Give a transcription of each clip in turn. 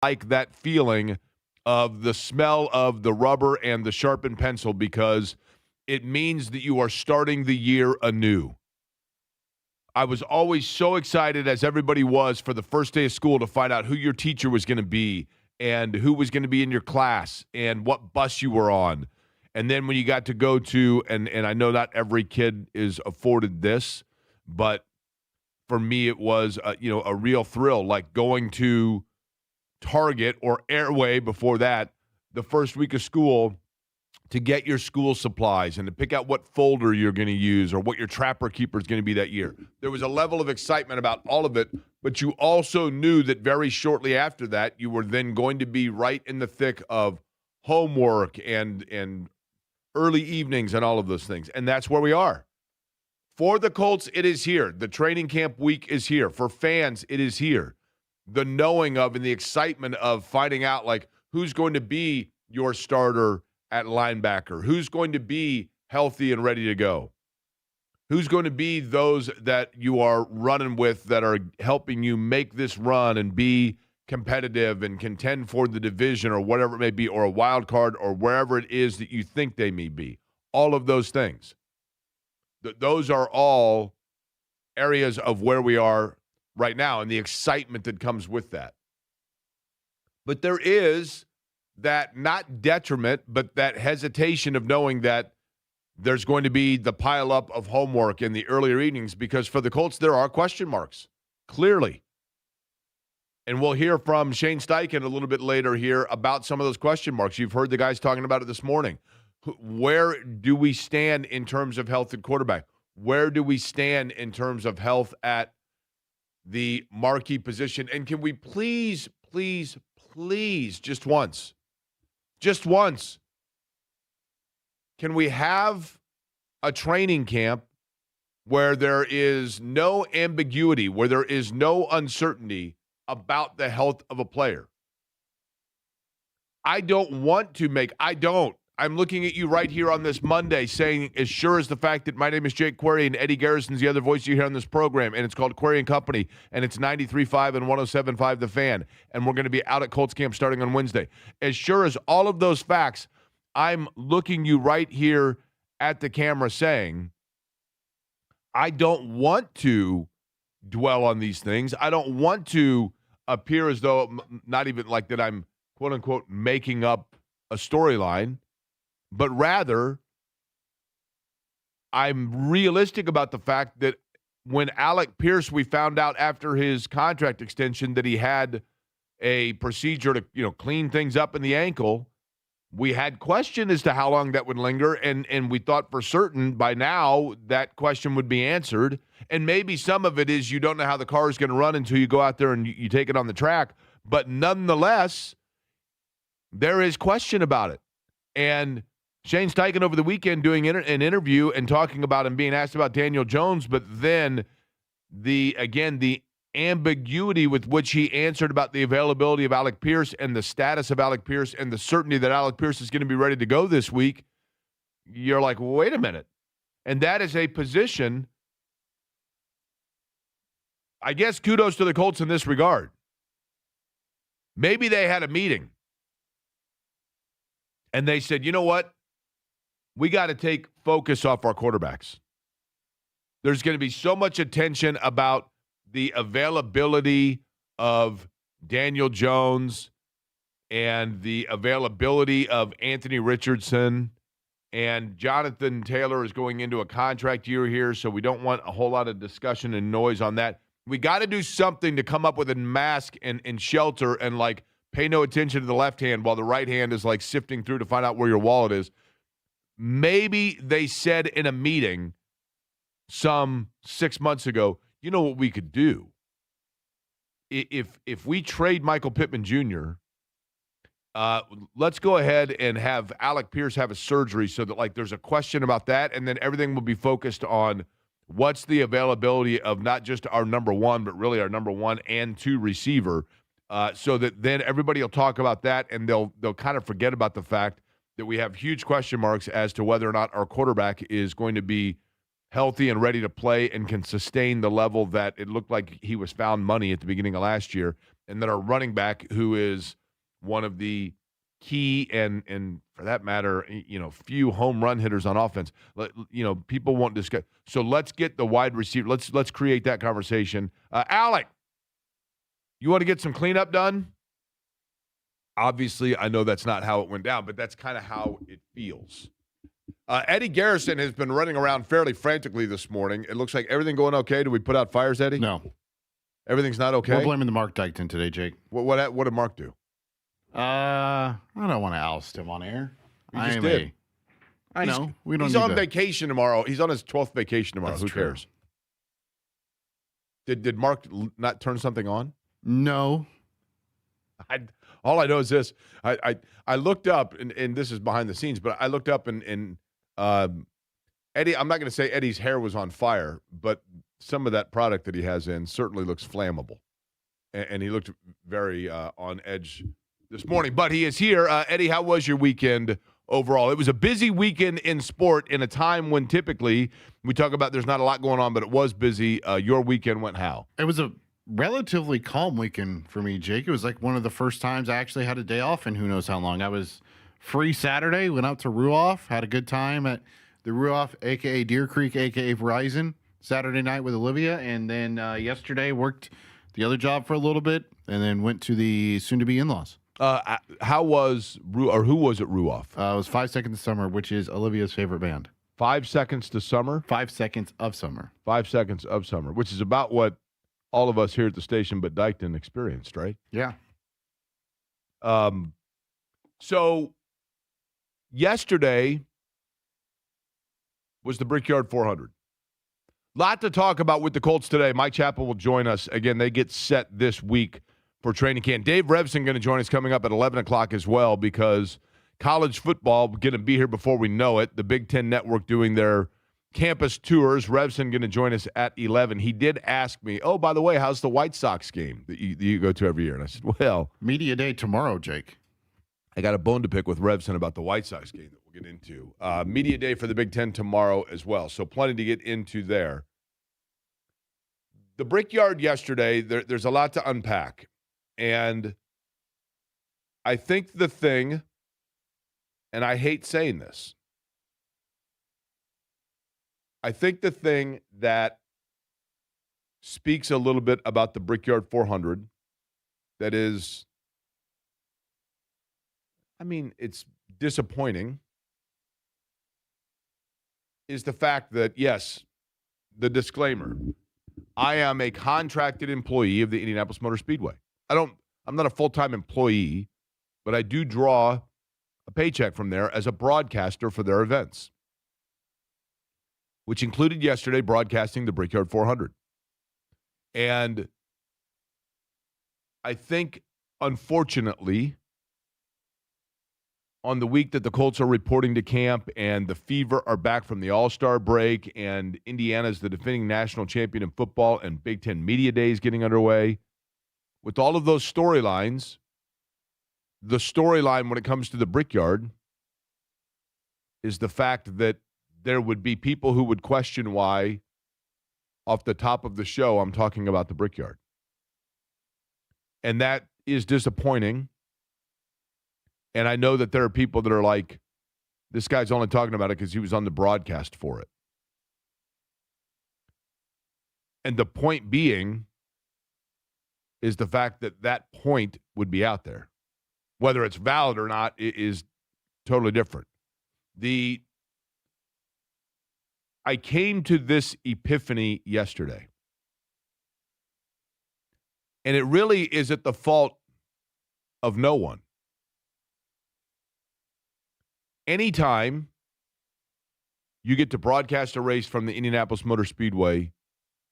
like that feeling of the smell of the rubber and the sharpened pencil because it means that you are starting the year anew. I was always so excited, as everybody was, for the first day of school to find out who your teacher was going to be and who was going to be in your class and what bus you were on. And then when you got to go to, and I know not every kid is afforded this, but for me it was a real thrill, like going to Target or Airway before that, the first week of school, to get your school supplies and to pick out what folder you're going to use or what your trapper keeper is going to be that year. There was a level of excitement about all of it, but you also knew that very shortly after that, you were then going to be right in the thick of homework and early evenings and all of those things. And that's where we are. For the Colts, it is here. The training camp week is here. For fans, it is here. The knowing of and the excitement of finding out, like, who's going to be your starter at linebacker, who's going to be healthy and ready to go, who's going to be those that you are running with that are helping you make this run and be competitive and contend for the division or whatever it may be, or a wild card or wherever it is that you think they may be. All of those things. Those are all areas of where we are right now and the excitement that comes with that. But there is that not detriment, but that hesitation of knowing that there's going to be the pileup of homework in the earlier evenings, because for the Colts, there are question marks, clearly. And we'll hear from Shane Steichen a little bit later here about some of those question marks. You've heard the guys talking about it this morning. Where do we stand in terms of health at quarterback? Where do we stand in terms of health at the marquee position? And can we please, just once, can we have a training camp where there is no ambiguity, where there is no uncertainty about the health of a player? I'm looking at you right here on this Monday saying, as sure as the fact that my name is Jake Query and Eddie Garrison's the other voice you hear on this program, and it's called Query & Company, and it's 93.5 and 107.5 The Fan, and we're going to be out at Colts camp starting on Wednesday. As sure as all of those facts, I'm looking you right here at the camera saying, I don't want to dwell on these things. I don't want to appear as though, not even like that I'm, quote-unquote, making up a storyline, but rather, I'm realistic about the fact that when Alec Pierce, we found out after his contract extension that he had a procedure to, clean things up in the ankle, we had question as to how long that would linger, and we thought for certain by now that question would be answered. And maybe some of it is you don't know how the car is going to run until you go out there and you take it on the track. But nonetheless, there is question about it. And Shane Steichen over the weekend doing an interview and talking about him being asked about Daniel Jones, but then the ambiguity with which he answered about the availability of Alec Pierce and the status of Alec Pierce and the certainty that Alec Pierce is going to be ready to go this week, you're like, wait a minute. And that is a position, I guess kudos to the Colts in this regard. Maybe they had a meeting and they said, you know what? We got to take focus off our quarterbacks. There's going to be so much attention about the availability of Daniel Jones and the availability of Anthony Richardson, and Jonathan Taylor is going into a contract year here, so we don't want a whole lot of discussion and noise on that. We got to do something to come up with a mask and shelter and, like, pay no attention to the left hand while the right hand is, like, sifting through to find out where your wallet is. Maybe they said in a meeting some 6 months ago, you know what we could do? If we trade Michael Pittman Jr., let's go ahead and have Alec Pierce have a surgery so that, like, there's a question about that, and then everything will be focused on what's the availability of not just our number one, but really our number 1 and 2 receiver, so that then everybody will talk about that, and they'll kind of forget about the fact that we have huge question marks as to whether or not our quarterback is going to be healthy and ready to play and can sustain the level that it looked like he was found money at the beginning of last year. and then our running back, who is one of the key and for that matter, few home run hitters on offense. People won't discuss. So let's get the wide receiver. Let's create that conversation. Alec, you want to get some cleanup done? Obviously, I know that's not how it went down, but that's kind of how it feels. Eddie Garrison has been running around fairly frantically this morning. It looks like everything going okay. Do we put out fires, Eddie? No. Everything's not okay? We're blaming the Mark Dykton today, Jake. What did Mark do? I don't want to oust him on air. He just did. I know. He's on vacation tomorrow. He's on his 12th vacation tomorrow. That's Who true. cares? Did Mark not turn something on? No. All I know is this. I looked up, and this is behind the scenes, but I looked up, and Eddie, I'm not going to say Eddie's hair was on fire, but some of that product that he has in certainly looks flammable. And he looked very on edge this morning. But he is here. Eddie, how was your weekend overall? It was a busy weekend in sport in a time when typically we talk about there's not a lot going on, but it was busy. Your weekend went how? It was a relatively calm weekend for me, Jake. It was like one of the first times I actually had a day off in who knows how long. I was free Saturday, went out to Ruoff, had a good time at the Ruoff, a.k.a. Deer Creek, a.k.a. Verizon, Saturday night with Olivia. And then yesterday worked the other job for a little bit and then went to the soon-to-be in-laws. How was who was at Ruoff? It was 5 Seconds to Summer, which is Olivia's favorite band. 5 Seconds to Summer? 5 Seconds of Summer. 5 Seconds of Summer, which is about what all of us here at the station but Dykton experienced, right? Yeah. So yesterday was the Brickyard 400. Lot to talk about with the Colts today. Mike Chappell will join us. Again, they get set this week for training camp. Dave Revsine going to join us coming up at 11 o'clock as well because college football going to be here before we know it. The Big Ten Network doing their campus tours. Revsine going to join us at 11. He did ask me, oh, by the way, how's the White Sox game that you go to every year? And I said, well. Media day tomorrow, Jake. I got a bone to pick with Revsine about the White Sox game that we'll get into. Media day for the Big Ten tomorrow as well. So plenty to get into there. The Brickyard yesterday, there's a lot to unpack. And I think the thing, and I hate saying this, I think the thing that speaks a little bit about the Brickyard 400 that is, it's disappointing, is the fact that, yes, the disclaimer, I am a contracted employee of the Indianapolis Motor Speedway. I'm not a full-time employee, but I do draw a paycheck from there as a broadcaster for their events, which included yesterday broadcasting the Brickyard 400. And I think, unfortunately, on the week that the Colts are reporting to camp and the Fever are back from the All-Star break and Indiana's the defending national champion in football and Big Ten Media Days getting underway, with all of those storylines, the storyline when it comes to the Brickyard is the fact that there would be people who would question why, off the top of the show, I'm talking about the Brickyard. And that is disappointing. And I know that there are people that are like, this guy's only talking about it because he was on the broadcast for it. And the point being is the fact that that point would be out there. Whether it's valid or not is totally different. I came to this epiphany yesterday. And it really is at the fault of no one. Anytime you get to broadcast a race from the Indianapolis Motor Speedway,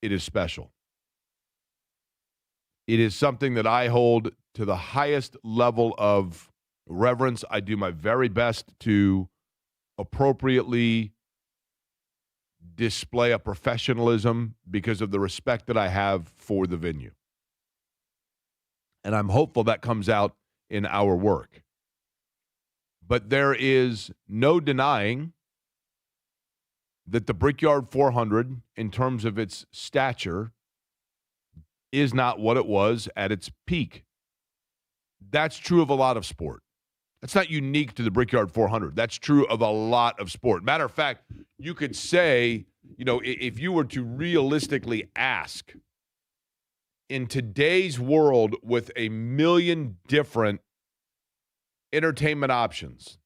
it is special. It is something that I hold to the highest level of reverence. I do my very best to appropriately display a professionalism because of the respect that I have for the venue. And I'm hopeful that comes out in our work. But there is no denying that the Brickyard 400, in terms of its stature, is not what it was at its peak That's true of a lot of sport. That's not unique to the Brickyard 400. That's true of a lot of sport. Matter of fact, you could say, if you were to realistically ask, in today's world with a million different entertainment options,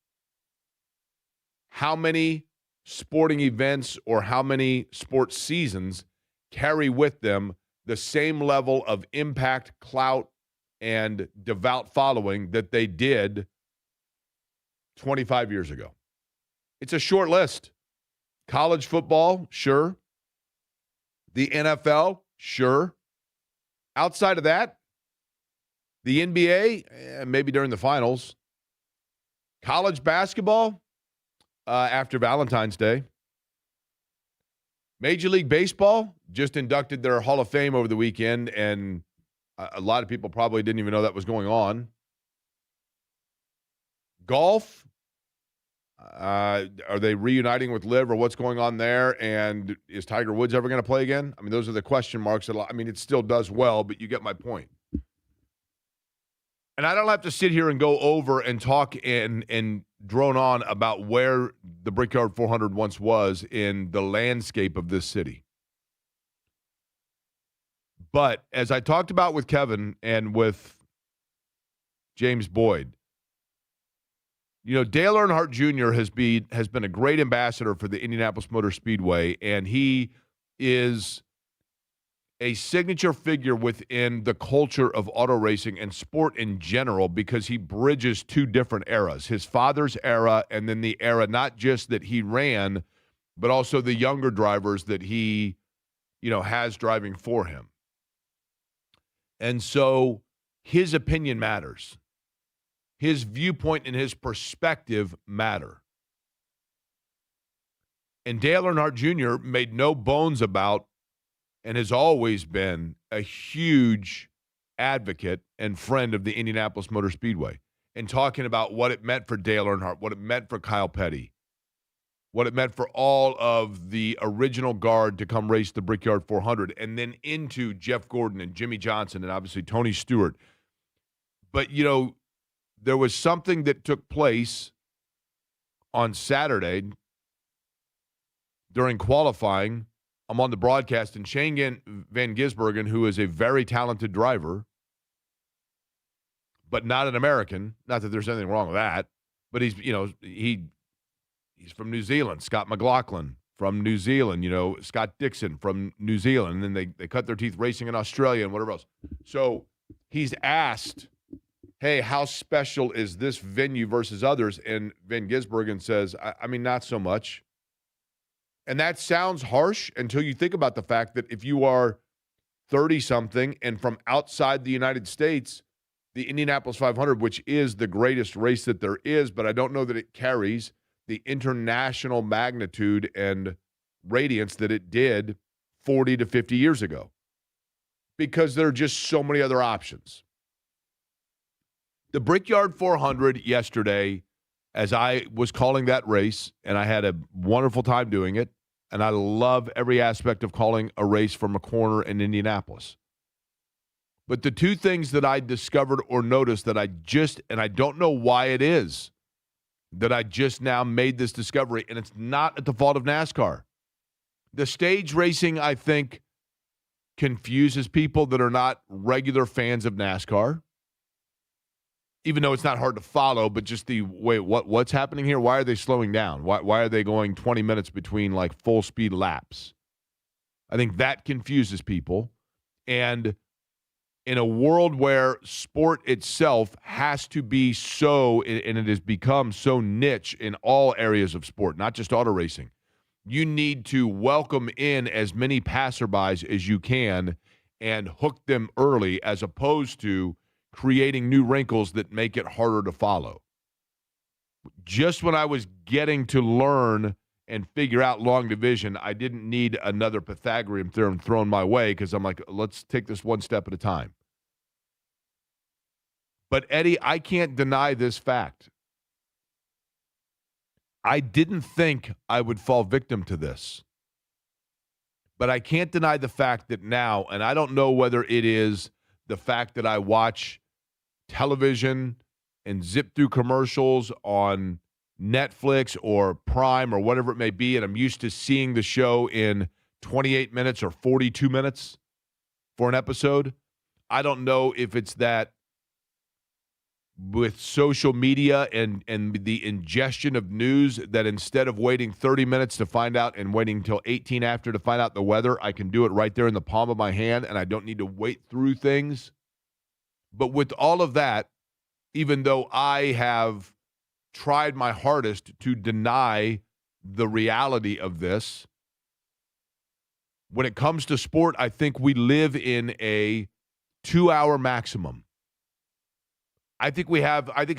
how many sporting events or how many sports seasons carry with them the same level of impact, clout, and devout following that they did 25 years ago? It's a short list. College football, sure. The NFL, sure. Outside of that, the NBA, maybe during the finals. College basketball, after Valentine's Day. Major League Baseball just inducted their Hall of Fame over the weekend, and a lot of people probably didn't even know that was going on. Golf, are they reuniting with Liv, or what's going on there? And is Tiger Woods ever going to play again? I mean, those are the question marks. It still does well, but you get my point. And I don't have to sit here and go over and talk and drone on about where the Brickyard 400 once was in the landscape of this city. But as I talked about with Kevin and with James Boyd, Dale Earnhardt Jr. has been a great ambassador for the Indianapolis Motor Speedway, and he is a signature figure within the culture of auto racing and sport in general, because he bridges two different eras, his father's era and then the era not just that he ran, but also the younger drivers that he, has driving for him. And so his opinion matters. His viewpoint and his perspective matter. And Dale Earnhardt Jr. made no bones about and has always been a huge advocate and friend of the Indianapolis Motor Speedway, and talking about what it meant for Dale Earnhardt, what it meant for Kyle Petty, what it meant for all of the original guard to come race the Brickyard 400, and then into Jeff Gordon and Jimmy Johnson and obviously Tony Stewart. But, there was something that took place on Saturday during qualifying. I'm on the broadcast, and Shane Van Gisbergen, who is a very talented driver, but not an American, not that there's anything wrong with that, but he's from New Zealand. Scott McLaughlin from New Zealand, Scott Dixon from New Zealand, and then they cut their teeth racing in Australia and whatever else. So he's asked, hey, how special is this venue versus others? And Van Gisbergen says, I mean, not so much. And that sounds harsh until you think about the fact that if you are 30-something and from outside the United States, the Indianapolis 500, which is the greatest race that there is, but I don't know that it carries the international magnitude and radiance that it did 40 to 50 years ago, because there are just so many other options. The Brickyard 400 yesterday, as I was calling that race, and I had a wonderful time doing it, and I love every aspect of calling a race from a corner in Indianapolis. But the two things that I discovered or noticed that I don't know why it is, that I just now made this discovery, and it's not at the fault of NASCAR. The stage racing, I think, confuses people that are not regular fans of NASCAR. Even though it's not hard to follow, but just the way, what's happening here? Why are they slowing down? Why are they going 20 minutes between like full speed laps? I think that confuses people. And in a world where sport itself has to be so, and it has become so niche in all areas of sport, not just auto racing, you need to welcome in as many passerbys as you can and hook them early, as opposed to creating new wrinkles that make it harder to follow. Just when I was getting to learn and figure out long division, I didn't need another Pythagorean theorem thrown my way, because I'm like, let's take this one step at a time. But, Eddie, I can't deny this fact. I didn't think I would fall victim to this. But I can't deny the fact that now, and I don't know whether it is the fact that I watch television and zip through commercials on Netflix or Prime or whatever it may be, and I'm used to seeing the show in 28 minutes or 42 minutes for an episode. I don't know if it's that with social media and the ingestion of news that instead of waiting 30 minutes to find out and waiting until 18 after to find out the weather, I can do it right there in the palm of my hand and I don't need to wait through things. But with all of that, even though I have tried my hardest to deny the reality of this, when it comes to sport, I think we live in a 2-hour maximum. I think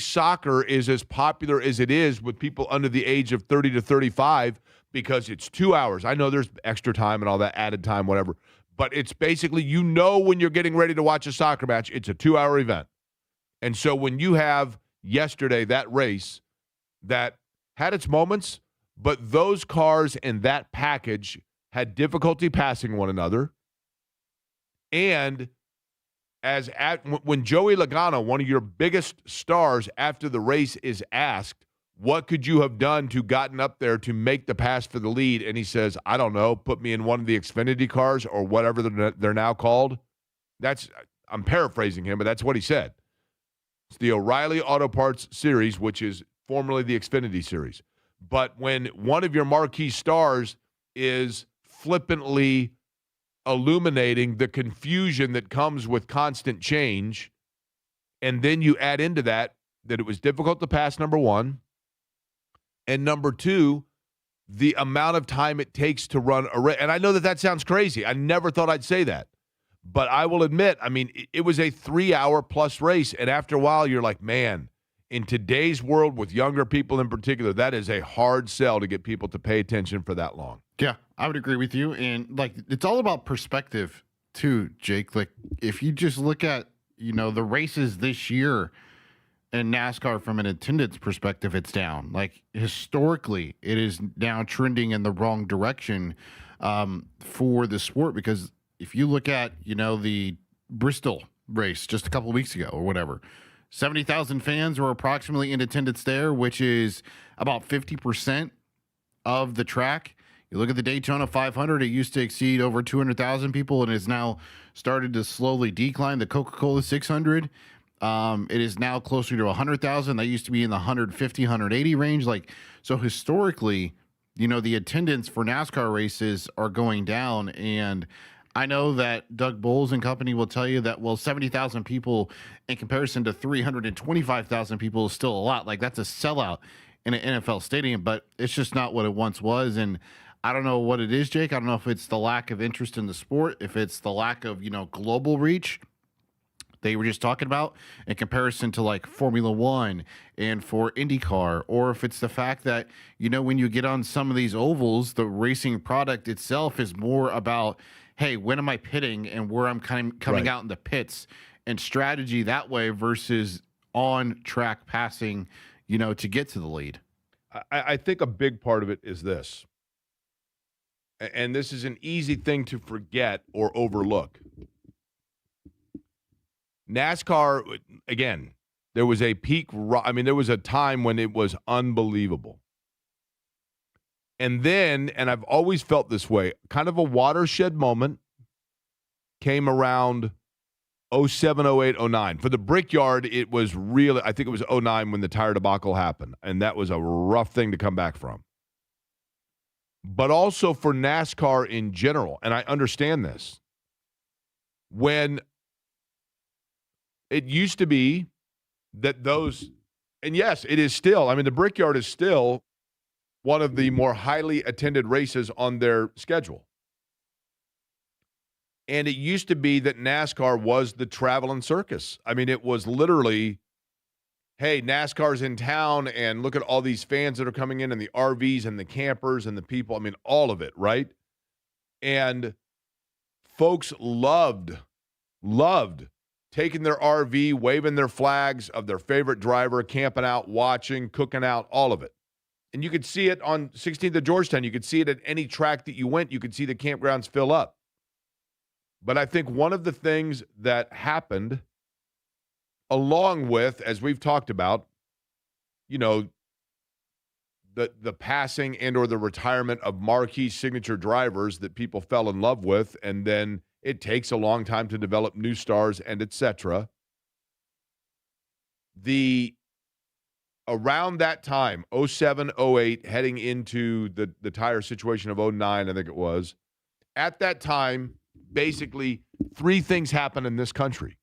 soccer is as popular as it is with people under the age of 30 to 35 because it's 2 hours. I know there's extra time and all that added time, whatever. But it's basically, when you're getting ready to watch a soccer match, it's a 2-hour event. And so when you have yesterday that race that had its moments, but those cars and that package had difficulty passing one another. And when Joey Logano, one of your biggest stars after the race, is asked, what could you have done to gotten up there to make the pass for the lead? And he says, I don't know, put me in one of the Xfinity cars or whatever they're now called. I'm paraphrasing him, but that's what he said. It's the O'Reilly Auto Parts Series, which is formerly the Xfinity Series. But when one of your marquee stars is flippantly illuminating the confusion that comes with constant change, and then you add into that it was difficult to pass, number one, and number two, the amount of time it takes to run a race. And I know that sounds crazy. I never thought I'd say that. But I will admit, it was a 3-hour plus race, and after a while, you're like, man, in today's world with younger people in particular, that is a hard sell to get people to pay attention for that long. Yeah, I would agree with you. And it's all about perspective too, Jake. Like if you just look at, the races this year in NASCAR from an attendance perspective, it's down. Like historically, it is now trending in the wrong direction for the sport. Because if you look at, the Bristol race just a couple of weeks ago or whatever, 70,000 fans were approximately in attendance there, which is about 50% of the track. You look at the Daytona 500, it used to exceed over 200,000 people and has now started to slowly decline. The Coca-Cola 600, it is now closer to 100,000. That used to be in the 150, 180 range. So historically, the attendance for NASCAR races are going down. And I know that Doug Bowles and company will tell you that, 70,000 people in comparison to 325,000 people is still a lot. Like that's a sellout in an NFL stadium, but it's just not what it once was. And I don't know what it is, Jake. I don't know if it's the lack of interest in the sport, if it's the lack of, global reach they were just talking about in comparison to like Formula One and for IndyCar, or if it's the fact that, when you get on some of these ovals, the racing product itself is more about, hey, when am I pitting and where I'm coming right out in the pits and strategy that way versus on track passing, to get to the lead. I think a big part of it is this, and this is an easy thing to forget or overlook. NASCAR, again, there was a peak. There was a time when it was unbelievable. And then, and I've always felt this way, kind of a watershed moment came around 07, 08, 09. For the Brickyard, it was really, I think it was 09 when the tire debacle happened. And that was a rough thing to come back from. But also for NASCAR in general, and I understand this, when it used to be that those, and yes, it is still, the Brickyard is still one of the more highly attended races on their schedule. And it used to be that NASCAR was the traveling circus. It was literally, hey, NASCAR's in town, and look at all these fans that are coming in, and the RVs and the campers and the people. All of it, right? And folks loved taking their RV, waving their flags of their favorite driver, camping out, watching, cooking out, all of it. And you could see it on 16th of Georgetown. You could see it at any track that you went. You could see the campgrounds fill up. But I think one of the things that happened along with, as we've talked about, the passing and or the retirement of marquee signature drivers that people fell in love with, and then it takes a long time to develop new stars and etc. Around that time, 07, 08, heading into the tire situation of 09, I think it was, at that time, basically 3 things happened in this country.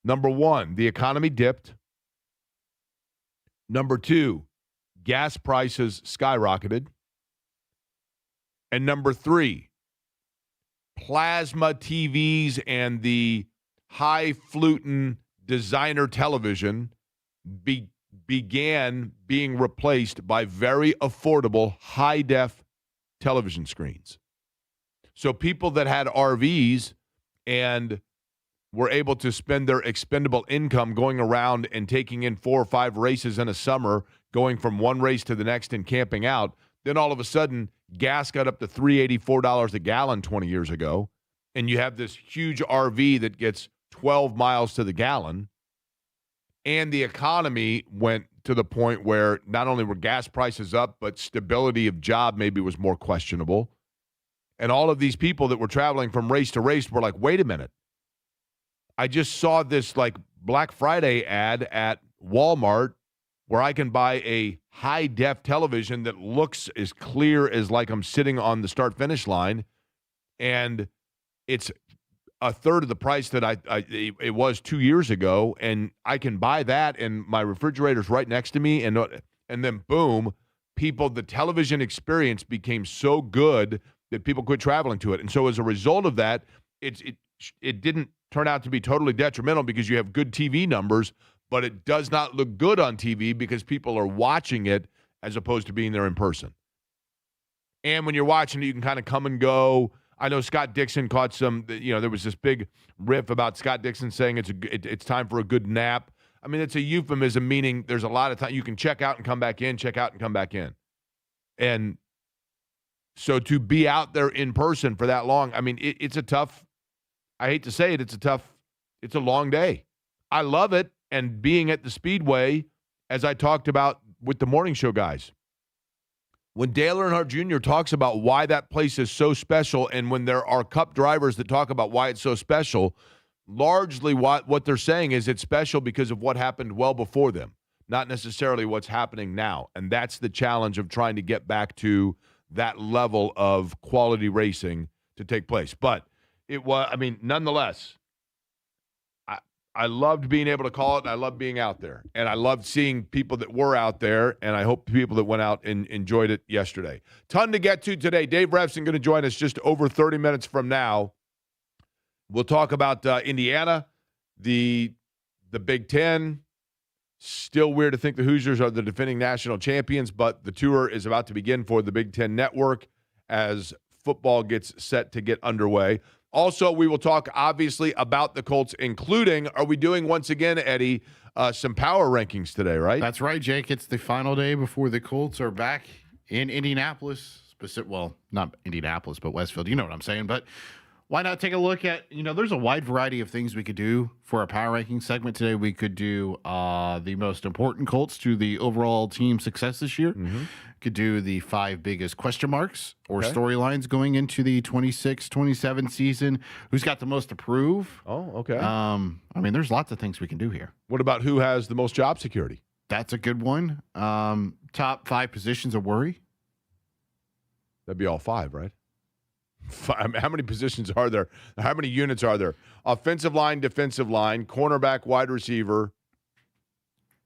Number 1, the economy dipped. Number 2, gas prices skyrocketed. And number 3, plasma TVs and the highfalutin designer television began being replaced by very affordable high-def television screens. So people that had RVs and were able to spend their expendable income going around and taking in 4 or 5 races in a summer, going from one race to the next and camping out, then all of a sudden gas got up to $3.84 a gallon 20 years ago, and you have this huge RV that gets 12 miles to the gallon, and the economy went to the point where not only were gas prices up, but stability of job maybe was more questionable. And all of these people that were traveling from race to race were like, wait a minute. I just saw this like Black Friday ad at Walmart where I can buy a high-def television that looks as clear as like I'm sitting on the start-finish line, and it's a third of the price that it was 2 years ago, and I can buy that, and my refrigerator's right next to me, and then boom, the television experience became so good that people quit traveling to it. And so as a result of that, it didn't turn out to be totally detrimental because you have good TV numbers, but it does not look good on TV because people are watching it as opposed to being there in person. And when you're watching it, you can kind of come and go. I know Scott Dixon caught some, there was this big riff about Scott Dixon saying it's time for a good nap. I mean, it's a euphemism, meaning there's a lot of time you can check out and come back in, check out and come back in. And so to be out there in person for that long, I mean, it's a tough, I hate to say it, it's a long day. I love it. And being at the Speedway, as I talked about with the morning show guys, when Dale Earnhardt Jr. talks about why that place is so special, and when there are Cup drivers that talk about why it's so special, largely what they're saying is it's special because of what happened well before them, not necessarily what's happening now. And that's the challenge of trying to get back to that level of quality racing to take place. But it was, I mean, nonetheless, I loved being able to call it, and I loved being out there. And I loved seeing people that were out there, and I hope people that went out and enjoyed it yesterday. Ton to get to today. Dave Revsine going to join us just over 30 minutes from now. We'll talk about Indiana, the Big Ten. Still weird to think the Hoosiers are the defending national champions, but the tour is about to begin for the Big Ten Network as football gets set to get underway. Also, we will talk, obviously, about the Colts, including, are we doing, once again, Eddie, some power rankings today, right? That's right, Jake. It's the final day before the Colts are back in Indianapolis. Well, not Indianapolis, but Westfield. You know what I'm saying. But why not take a look at, there's a wide variety of things we could do for our power ranking segment today. We could do the most important Colts to the overall team success this year. Mm-hmm. Could do the 5 biggest question marks or storylines going into the 26-27 season. Who's got the most to prove? Oh, okay. I mean, there's lots of things we can do here. What about who has the most job security? That's a good one. Top 5 positions of worry. That'd be all 5, right? How many positions are there? How many units are there? Offensive line, defensive line, cornerback, wide receiver.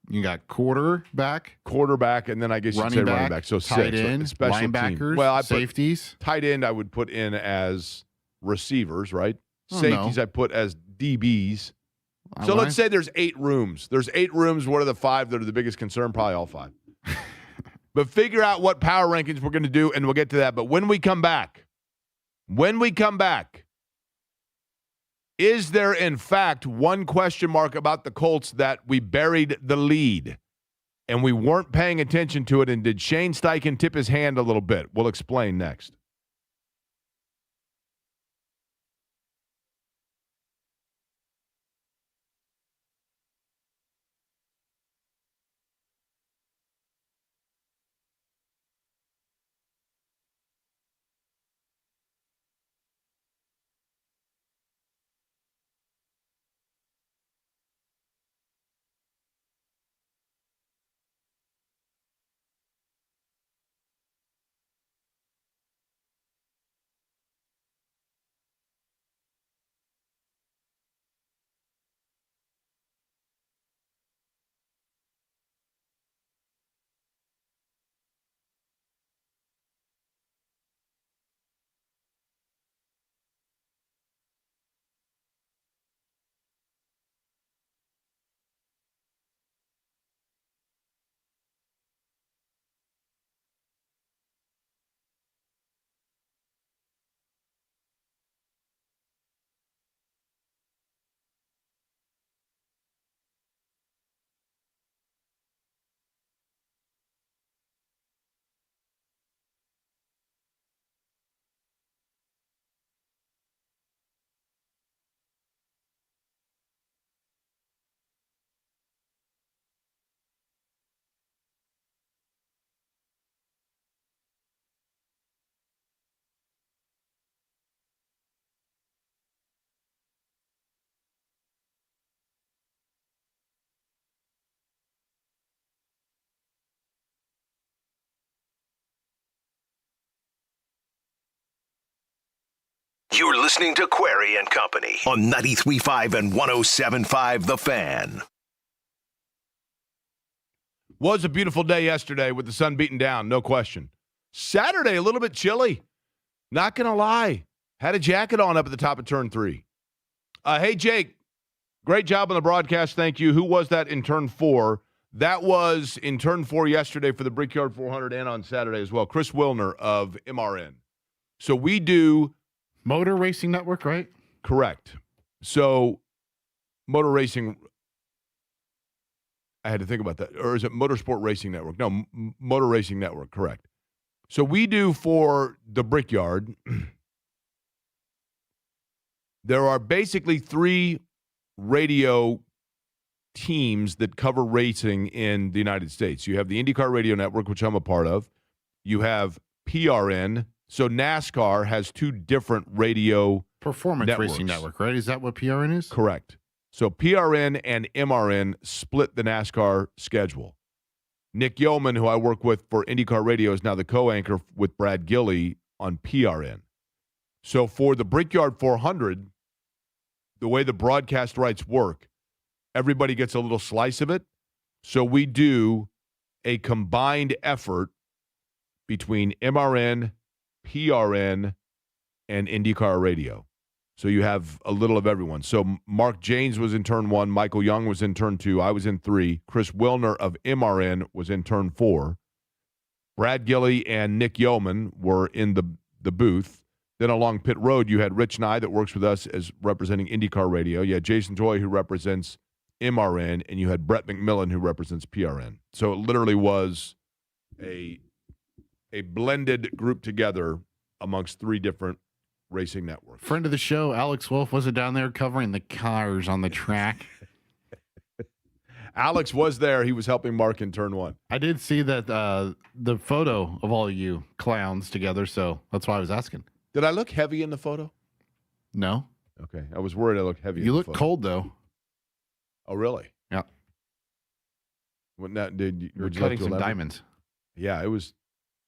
You got quarterback, and then I guess you'd say running back. So tight 6. end, special linebackers, team. Well, safeties. Tight end I would put in as receivers, right? Oh, Safeties no. I put as DBs. So let's say there's 8 rooms. There's 8 rooms. What are the 5 that are the biggest concern? Probably all 5. But figure out what power rankings we're going to do, and we'll get to that. But when we come back, is there, in fact, one question mark about the Colts that we buried the lead and we weren't paying attention to it? And did Shane Steichen tip his hand a little bit? We'll explain next. You're listening to Query and Company on 93.5 and 107.5 The Fan. Was a beautiful day yesterday with the sun beating down, no question. Saturday, a little bit chilly. Not going to lie. Had a jacket on up at the top of turn 3. Hey, Jake, great job on the broadcast. Thank you. Who was that in turn 4? That was in turn 4 yesterday for the Brickyard 400 and on Saturday as well. Chris Wilner of MRN. So we do... Motor Racing Network, right? Correct. So, Motor Racing, I had to think about that. Or is it Motorsport Racing Network? No, Motor Racing Network, correct. So, we do for the Brickyard, there are basically 3 radio teams that cover racing in the United States. You have the IndyCar Radio Network, which I'm a part of. You have PRN. So NASCAR has 2 different radio Performance networks. Racing Network, right? Is that what PRN is? Correct. So PRN and MRN split the NASCAR schedule. Nick Yeoman, who I work with for IndyCar Radio, is now the co-anchor with Brad Gilley on PRN. So for the Brickyard 400, the way the broadcast rights work, everybody gets a little slice of it. So we do a combined effort between MRN, PRN, and IndyCar Radio. So you have a little of everyone. So Mark Janes was in turn 1. Michael Young was in turn 2. I was in 3. Chris Wilner of MRN was in turn 4. Brad Gilley and Nick Yeoman were in the booth. Then along pit road, you had Rich Nye that works with us as representing IndyCar Radio. You had Jason Toy, who represents MRN, and you had Brett McMillan, who represents PRN. So it literally was a blended group together amongst 3 different racing networks. Friend of the show, Alex Wolf, was it down there covering the cars on the track? Alex was there. He was helping Mark in turn 1. I did see that the photo of all of you clowns together, so that's why I was asking. Did I look heavy in the photo? No. Okay. I was worried I looked heavy in You the look photo. cold, though. Oh, really? Yeah. What now, You're would you cutting like to some elaborate? diamonds. Yeah, it was.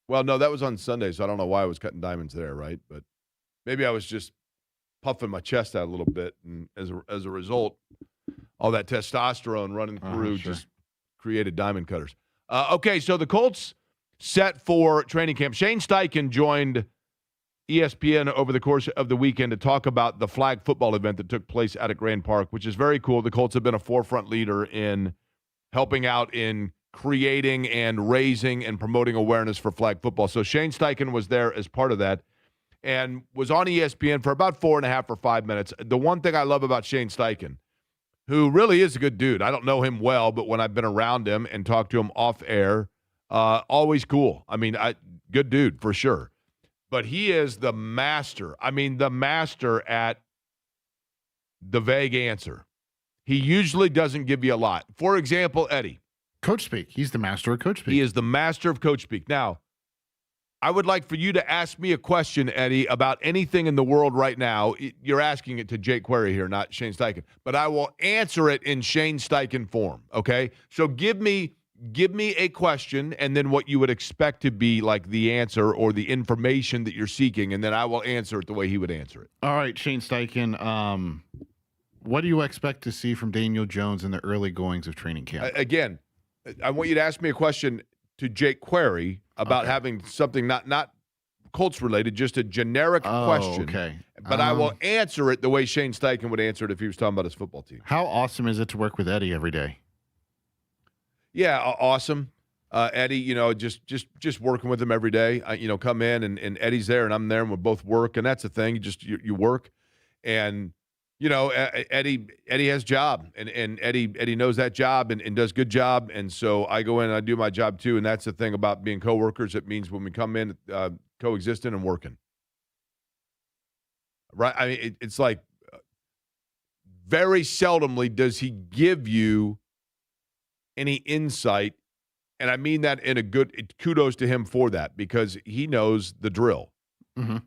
Well, no, that was on Sunday, so I don't know why I was cutting diamonds there, right? But maybe I was just puffing my chest out a little bit, and as a result, all that testosterone running through sure. just created diamond cutters. Okay, so the Colts set for training camp. Shane Steichen joined ESPN over the course of the weekend to talk about the flag football event that took place out at Grand Park, which is very cool. The Colts have been a forefront leader in helping out in creating and raising and promoting awareness for flag football. So Shane Steichen was there as part of that and was on ESPN for about 4.5 or 5 minutes. The one thing I love about Shane Steichen, who really is a good dude, I don't know him well, but when I've been around him and talked to him off air, always cool. I mean, good dude for sure. But he is the master. I mean, the master at the vague answer. He usually doesn't give you a lot. For example, Eddie. Coach speak. He's the master of coach speak. He is the master of coach speak. Now, I would like for you to ask me a question, Eddie, about anything in the world right now. You're asking it to Jake Query here, not Shane Steichen. But I will answer it in Shane Steichen form, okay? So give me a question and then what you would expect to be like the answer or the information that you're seeking, and then I will answer it the way he would answer it. All right, Shane Steichen, what do you expect to see from Daniel Jones in the early goings of training camp? Again, I want you to ask me a question to Jake Query about having something not Colts related, just a generic question. Okay. But I will answer it the way Shane Steichen would answer it if he was talking about his football team. How awesome is it to work with Eddie every day? Yeah, awesome. Eddie, just working with him every day. Come in and Eddie's there and I'm there and we both work, and that's the thing. You work, and Eddie has job, and Eddie knows that job and does good job, and so I go in and I do my job too, and that's the thing about being coworkers. It means when we come in, coexisting and working. Right? I mean, it's like very seldomly does he give you any insight, and I mean that in a good kudos to him for that, because he knows the drill. Mm-hmm.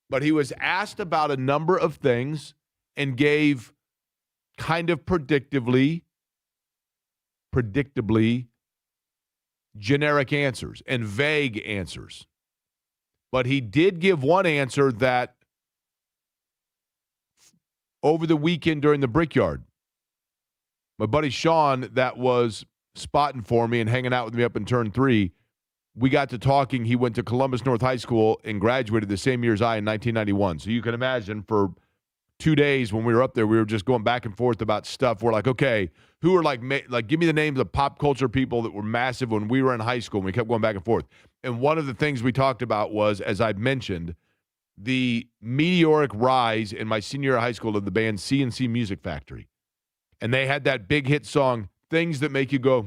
But he was asked about a number of things and gave kind of predictably generic answers and vague answers. But he did give one answer that over the weekend during the Brickyard. My buddy Sean, that was spotting for me and hanging out with me up in turn 3, we got to talking. He went to Columbus North High School and graduated the same year as I in 1991. So you can imagine for 2 days when we were up there, we were just going back and forth about stuff. We're like, okay, who are like give me the names of pop culture people that were massive when we were in high school. And we kept going back and forth. And one of the things we talked about was, as I mentioned, the meteoric rise in my senior year of high school of the band CNC Music Factory. And they had that big hit song, Things That Make You Go,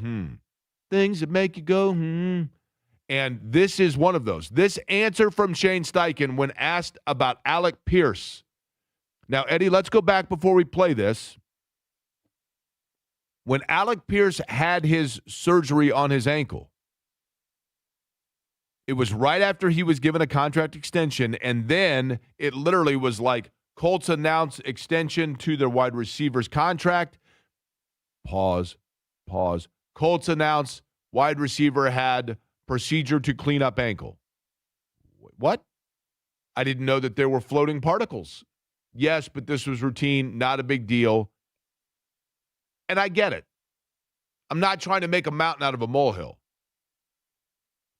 Things That Make You Go, And this is one of those. This answer from Shane Steichen when asked about Alec Pierce. Now, Eddie, let's go back before we play this. When Alec Pierce had his surgery on his ankle, it was right after he was given a contract extension, and then it literally was like Colts announced extension to their wide receiver's contract. Pause. Colts announced wide receiver had procedure to clean up ankle. What? I didn't know that there were floating particles. Yes, but this was routine, not a big deal. And I get it. I'm not trying to make a mountain out of a molehill.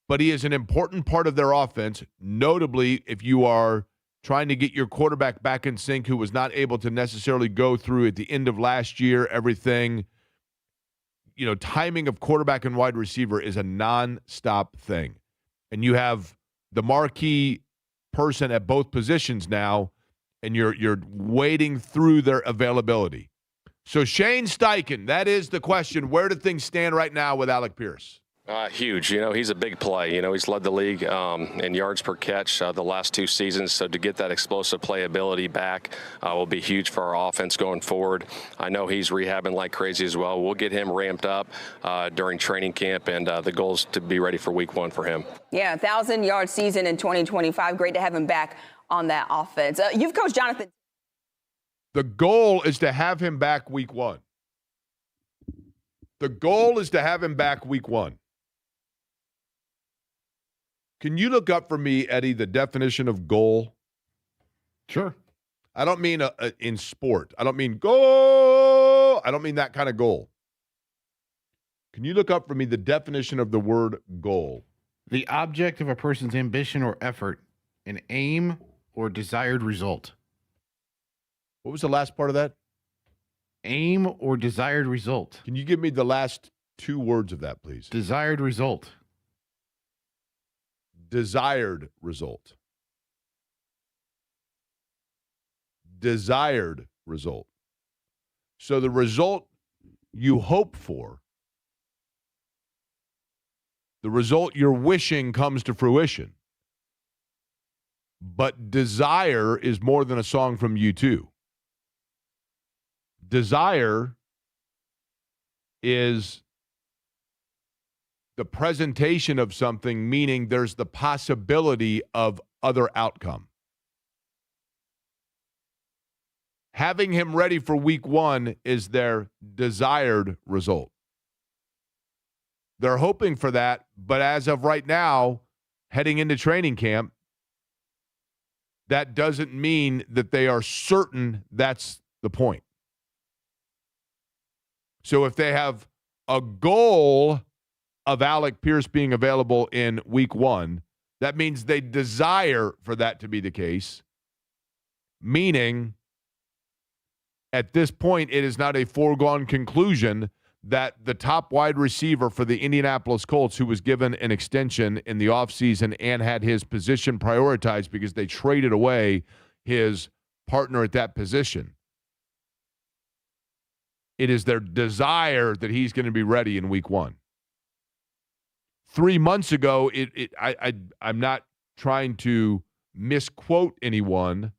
But he is an important part of their offense, notably if you are trying to get your quarterback back in sync who was not able to necessarily go through at the end of last year, everything. You know, timing of quarterback and wide receiver is a nonstop thing. And you have the marquee person at both positions now, and you're wading through their availability. So Shane Steichen, that is the question. Where do things stand right now with Alec Pierce? Huge. You know, he's a big play. You know, he's led the league in yards per catch the last 2 seasons. So to get that explosive playability back will be huge for our offense going forward. I know he's rehabbing like crazy as well. We'll get him ramped up during training camp, and the goal is to be ready for week 1 for him. Yeah, 1,000-yard season in 2025. Great to have him back on that offense. You've coached Jonathan. The goal is to have him back week 1. The goal is to have him back week 1. Can you look up for me, Eddie, the definition of goal? Sure. I don't mean in sport. I don't mean goal. I don't mean that kind of goal. Can you look up for me the definition of the word goal? The object of a person's ambition or effort, an aim or desired result. What was the last part of that? Aim or desired result. Can you give me the last 2 words of that, please? Desired result. Desired result. Desired result. So the result you hope for, the result you're wishing comes to fruition. But desire is more than a song from U2. Desire is the presentation of something, meaning there's the possibility of other outcome. Having him ready for week 1 is their desired result. They're hoping for that, but as of right now, heading into training camp, that doesn't mean that they are certain that's the point. So if they have a goal of Alec Pierce being available in week 1, that means they desire for that to be the case, meaning at this point it is not a foregone conclusion that the top wide receiver for the Indianapolis Colts, who was given an extension in the offseason and had his position prioritized because they traded away his partner at that position, it is their desire that he's going to be ready in week 1. 3 months ago, I'm not trying to misquote anyone,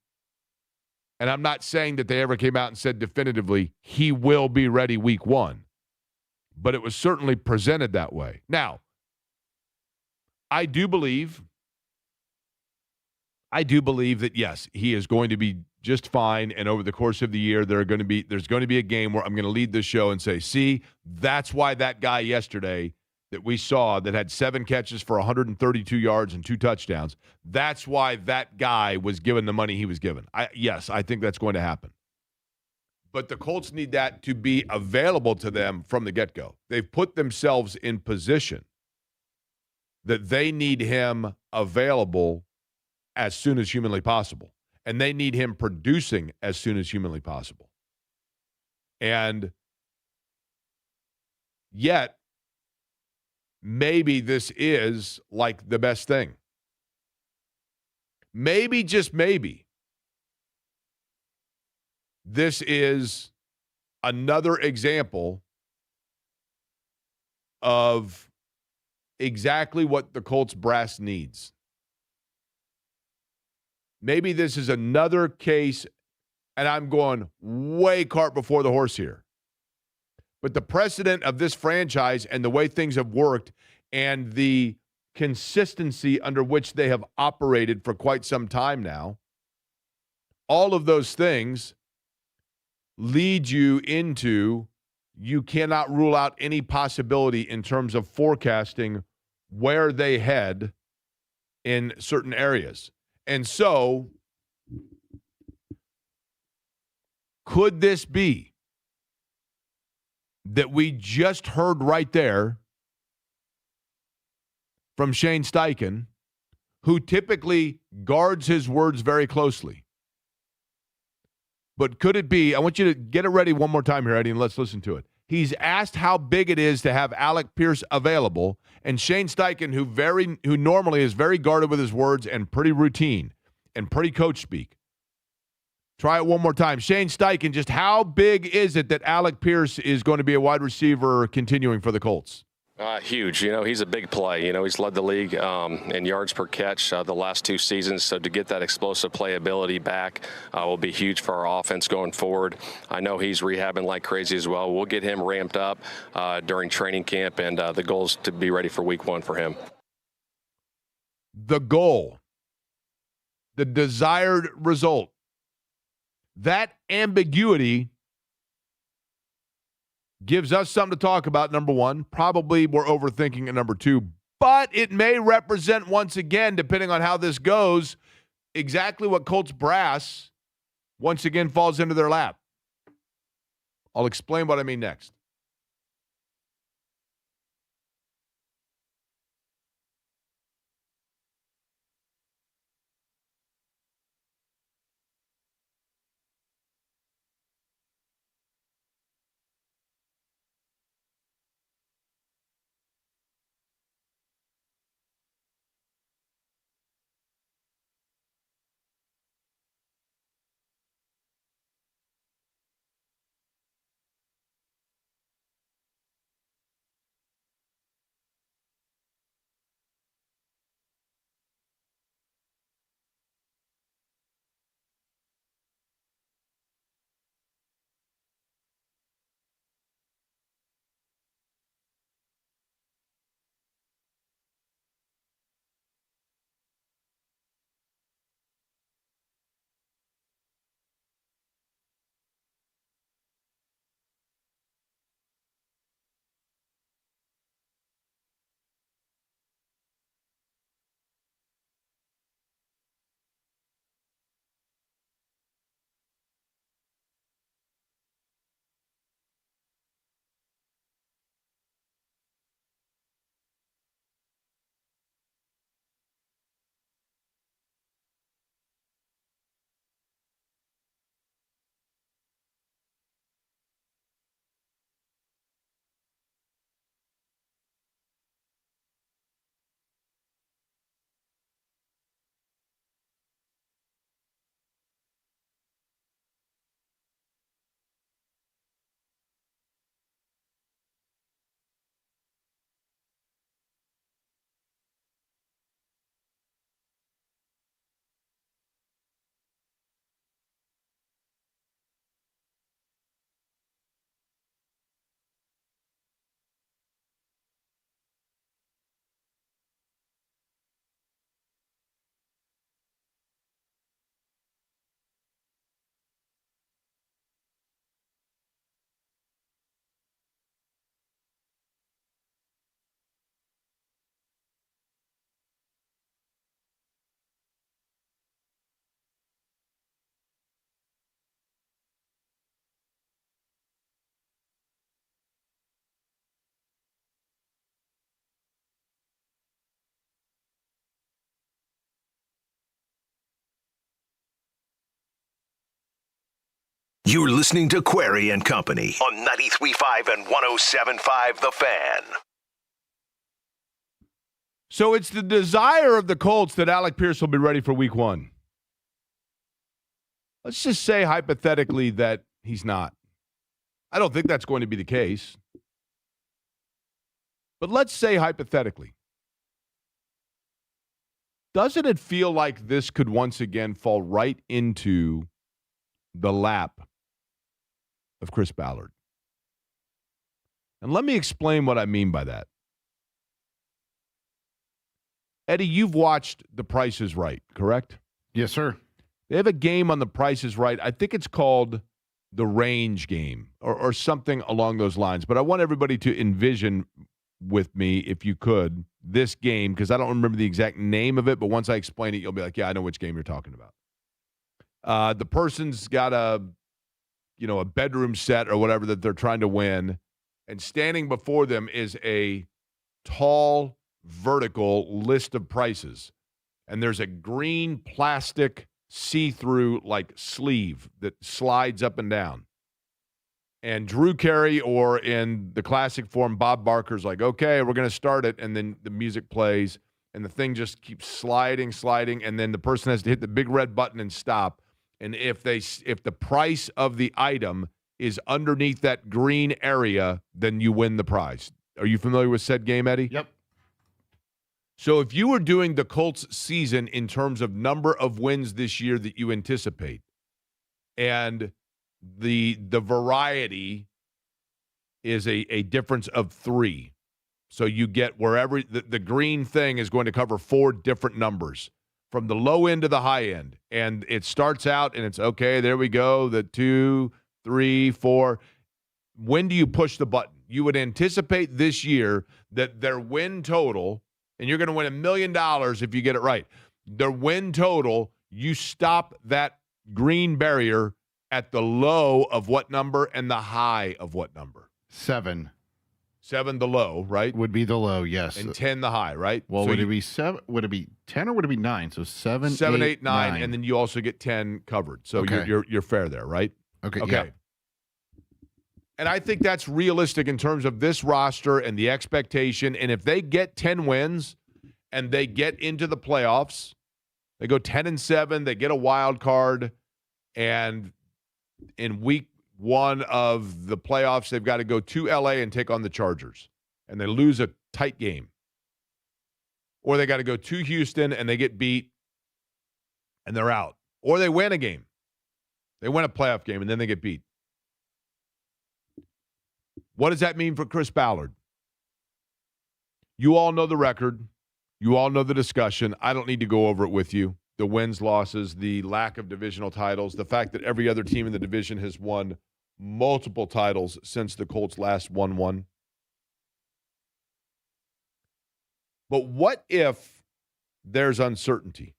and I'm not saying that they ever came out and said definitively, he will be ready week 1. But it was certainly presented that way. Now, I do believe that, yes, he is going to be just fine, and over the course of the year, there's going to be a game where I'm going to lead the show and say, see, that's why that guy yesterday that we saw that had 7 catches for 132 yards and 2 touchdowns, that's why that guy was given the money he was given. Yes, I think that's going to happen. But the Colts need that to be available to them from the get-go. They've put themselves in position that they need him available as soon as humanly possible. And they need him producing as soon as humanly possible. And yet, maybe this is like the best thing. Maybe, just maybe, this is another example of exactly what the Colts brass needs. Maybe this is another case, and I'm going way cart before the horse here. But the precedent of this franchise and the way things have worked and the consistency under which they have operated for quite some time now, all of those things lead you into you cannot rule out any possibility in terms of forecasting where they head in certain areas. And so, could this be that we just heard right there from Shane Steichen, who typically guards his words very closely? But could it be, I want you to get it ready one more time here, Eddie, and let's listen to it. He's asked how big it is to have Alec Pierce available, and Shane Steichen, who normally is very guarded with his words and pretty routine and pretty coach speak. Try it one more time. Shane Steichen, just how big is it that Alec Pierce is going to be a wide receiver continuing for the Colts? Huge. He's a big play. He's led the league in yards per catch the last 2 seasons. So to get that explosive playability back will be huge for our offense going forward. I know he's rehabbing like crazy as well. We'll get him ramped up during training camp, and the goal is to be ready for week 1 for him. The goal, the desired result, that ambiguity gives us something to talk about, number one. Probably we're overthinking it, number two. But it may represent, once again, depending on how this goes, exactly what Colts brass once again falls into their lap. I'll explain what I mean next. You're listening to Query and Company on 93.5 and 107.5 The Fan. So it's the desire of the Colts that Alec Pierce will be ready for week 1. Let's just say hypothetically that he's not. I don't think that's going to be the case. But let's say hypothetically. Doesn't it feel like this could once again fall right into the lap of Chris Ballard? And let me explain what I mean by that. Eddie, you've watched The Price is Right, correct? Yes, sir. They have a game on The Price is Right. I think it's called the Range Game or something along those lines. But I want everybody to envision with me, if you could, this game, because I don't remember the exact name of it, but once I explain it, you'll be like, yeah, I know which game you're talking about. The person's got a bedroom set or whatever that they're trying to win, and standing before them is a tall, vertical list of prices. And there's a green plastic see-through like sleeve that slides up and down. And Drew Carey, or in the classic form, Bob Barker's like, okay, we're going to start it. And then the music plays, and the thing just keeps sliding. And then the person has to hit the big red button and stop. And if the price of the item is underneath that green area, then you win the prize. Are you familiar with said game, Eddie? Yep. So if you were doing the Colts season in terms of number of wins this year that you anticipate, and the variety is a difference of 3. So you get wherever the green thing is going to cover 4 different numbers from the low end to the high end. And it starts out and it's okay, there we go, the 2, 3, 4. When do you push the button? You would anticipate this year that their win total, and you're going to win $1 million if you get it right. Their win total, you stop that green barrier at the low of what number and the high of what number? 7. 7 the low, right? Would be the low, yes. And 10 the high, right? Well, would it be 7? Would it be 10 or would it be 9? So 7, 8, 9, and then you also get 10 covered. So okay. you're fair there, right? Okay. Yeah. And I think that's realistic in terms of this roster and the expectation. And if they get 10 wins and they get into the playoffs, they go 10-7, they get a wild card, and in week 1 of the playoffs, they've got to go to LA and take on the Chargers, and they lose a tight game. Or they got to go to Houston and they get beat and they're out. Or they win a game. They win a playoff game and then they get beat. What does that mean for Chris Ballard? You all know the record. You all know the discussion. I don't need to go over it with you. The wins, losses, the lack of divisional titles, the fact that every other team in the division has won multiple titles since the Colts last won one. But what if there's uncertainty?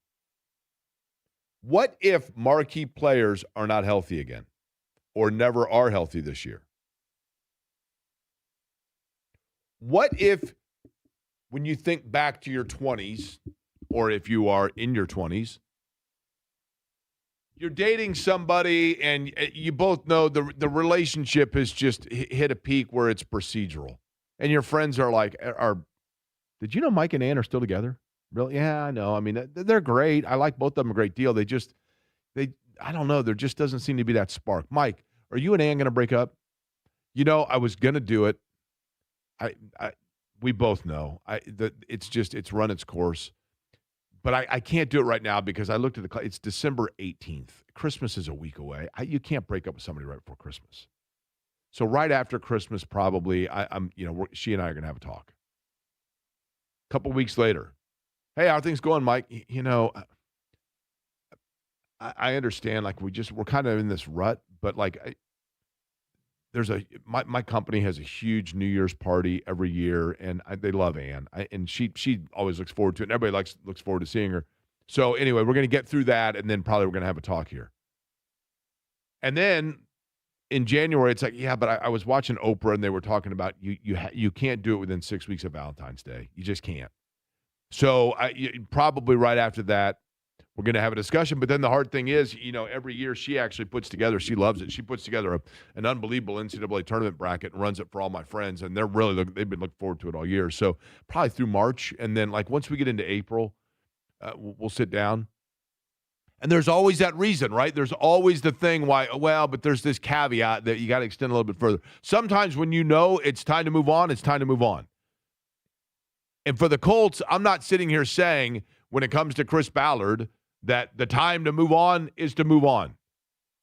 What if marquee players are not healthy again or never are healthy this year? What if, when you think back to your 20s, or if you are in your 20s, you're dating somebody and you both know the relationship has just hit a peak where it's procedural. And your friends are like, did you know Mike and Ann are still together? Really? Yeah, I know. I mean, they're great. I like both of them a great deal. I don't know. There just doesn't seem to be that spark. Mike, are you and Ann going to break up? You know, I was going to do it. We both know. It's run its course. But I can't do it right now because I looked at it's December 18th. Christmas is a week away. You can't break up with somebody right before Christmas. So right after Christmas, probably, she and I are going to have a talk. A couple weeks later, hey, how are things going, Mike? I understand. Like we're kind of in this rut, but like my company has a huge New Year's party every year, and they love Ann, and she always looks forward to it, and everybody looks forward to seeing her. So anyway, we're going to get through that, and then probably we're going to have a talk here. And then in January, it's like, yeah, but I was watching Oprah, and they were talking about you can't do it within 6 weeks of Valentine's Day. You just can't. So probably right after that, we're going to have a discussion. But then the hard thing is, every year she actually puts together, she loves it. She puts together an unbelievable NCAA tournament bracket and runs it for all my friends. And they've been looking forward to it all year. So probably through March. And then once we get into April, we'll sit down. And there's always that reason, right? There's always the thing why, but there's this caveat that you got to extend a little bit further. Sometimes when it's time to move on, it's time to move on. And for the Colts, I'm not sitting here saying when it comes to Chris Ballard that the time to move on is to move on.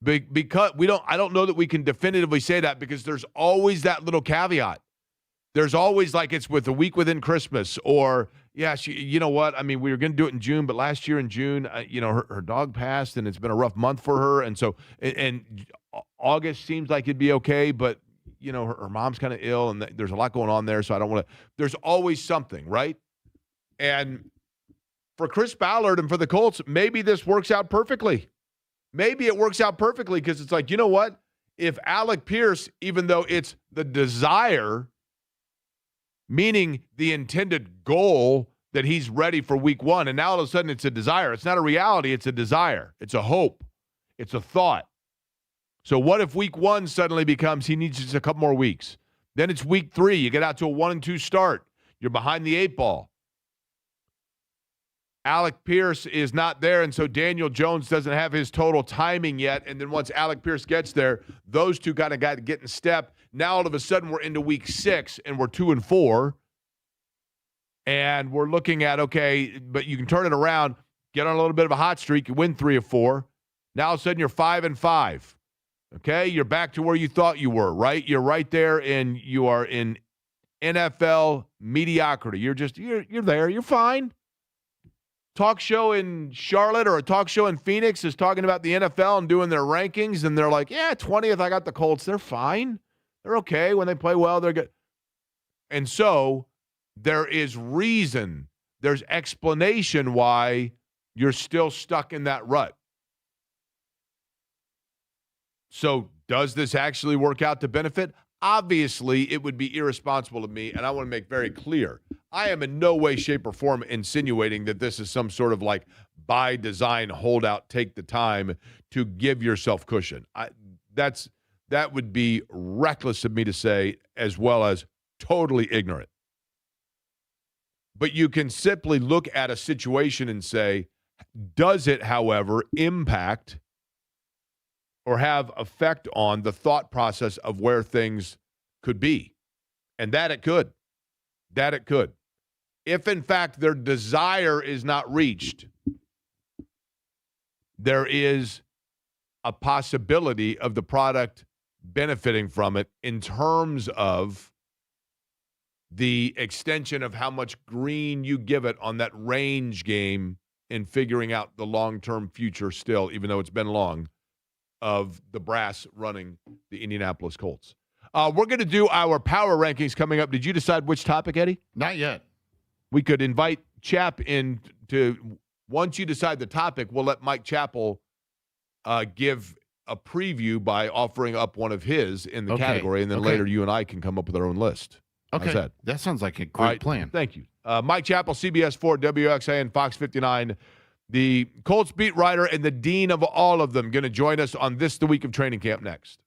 Because I don't know that we can definitively say that because there's always that little caveat. There's always it's with a week within Christmas or, you know what? I mean, we were going to do it in June, but last year in June, her dog passed and it's been a rough month for her. And so, and August seems like it'd be okay, but, her mom's kind of ill and there's a lot going on there. So I don't want to, there's always something, right? And for Chris Ballard and for the Colts, maybe this works out perfectly. Maybe it works out perfectly because it's you know what? If Alec Pierce, even though it's the desire, meaning the intended goal that he's ready for week one, and now all of a sudden it's a desire. It's not a reality, it's a desire. It's a hope. It's a thought. So what if week one suddenly becomes he needs just a couple more weeks? Then it's week 3. You get out to a 1-2 start. You're behind the 8 ball. Alec Pierce is not there, and so Daniel Jones doesn't have his total timing yet. And then once Alec Pierce gets there, those two kind of got to get in step. Now all of a sudden we're into week 6, and we're 2-4. And we're looking at, okay, but you can turn it around, get on a little bit of a hot streak, you win 3 of 4. Now all of a sudden you're 5-5. Okay, you're back to where you thought you were, right? You're right there, and you are in NFL mediocrity. You're there. You're fine. Talk show in Charlotte or a talk show in Phoenix is talking about the NFL and doing their rankings, and they're like, 20th, I got the Colts. They're fine. They're okay. When they play well, they're good. And so there is reason, there's explanation why you're still stuck in that rut. So does this actually work out to benefit? Obviously, it would be irresponsible of me, and I want to make very clear, I am in no way, shape, or form insinuating that this is some sort of by design holdout, take the time to give yourself cushion. That would be reckless of me to say, as well as totally ignorant. But you can simply look at a situation and say, does it, however, impact or have effect on the thought process of where things could be? And that it could. That it could. If, in fact, their desire is not reached, there is a possibility of the product benefiting from it in terms of the extension of how much green you give it on that range game in figuring out the long-term future still, even though it's been long, of the brass running the Indianapolis Colts. We're going to do our power rankings coming up. Did you decide which topic, Eddie? Not yet. We could invite Chap in to, once you decide the topic, we'll let Mike Chappell give a preview by offering up one of his in the category, and then later you and I can come up with our own list. Okay. How's that sounds like a great plan. Thank you. Mike Chappell, CBS 4, WXAN, Fox 59. The Colts beat writer and the dean of all of them, going to join us on the week of training camp next.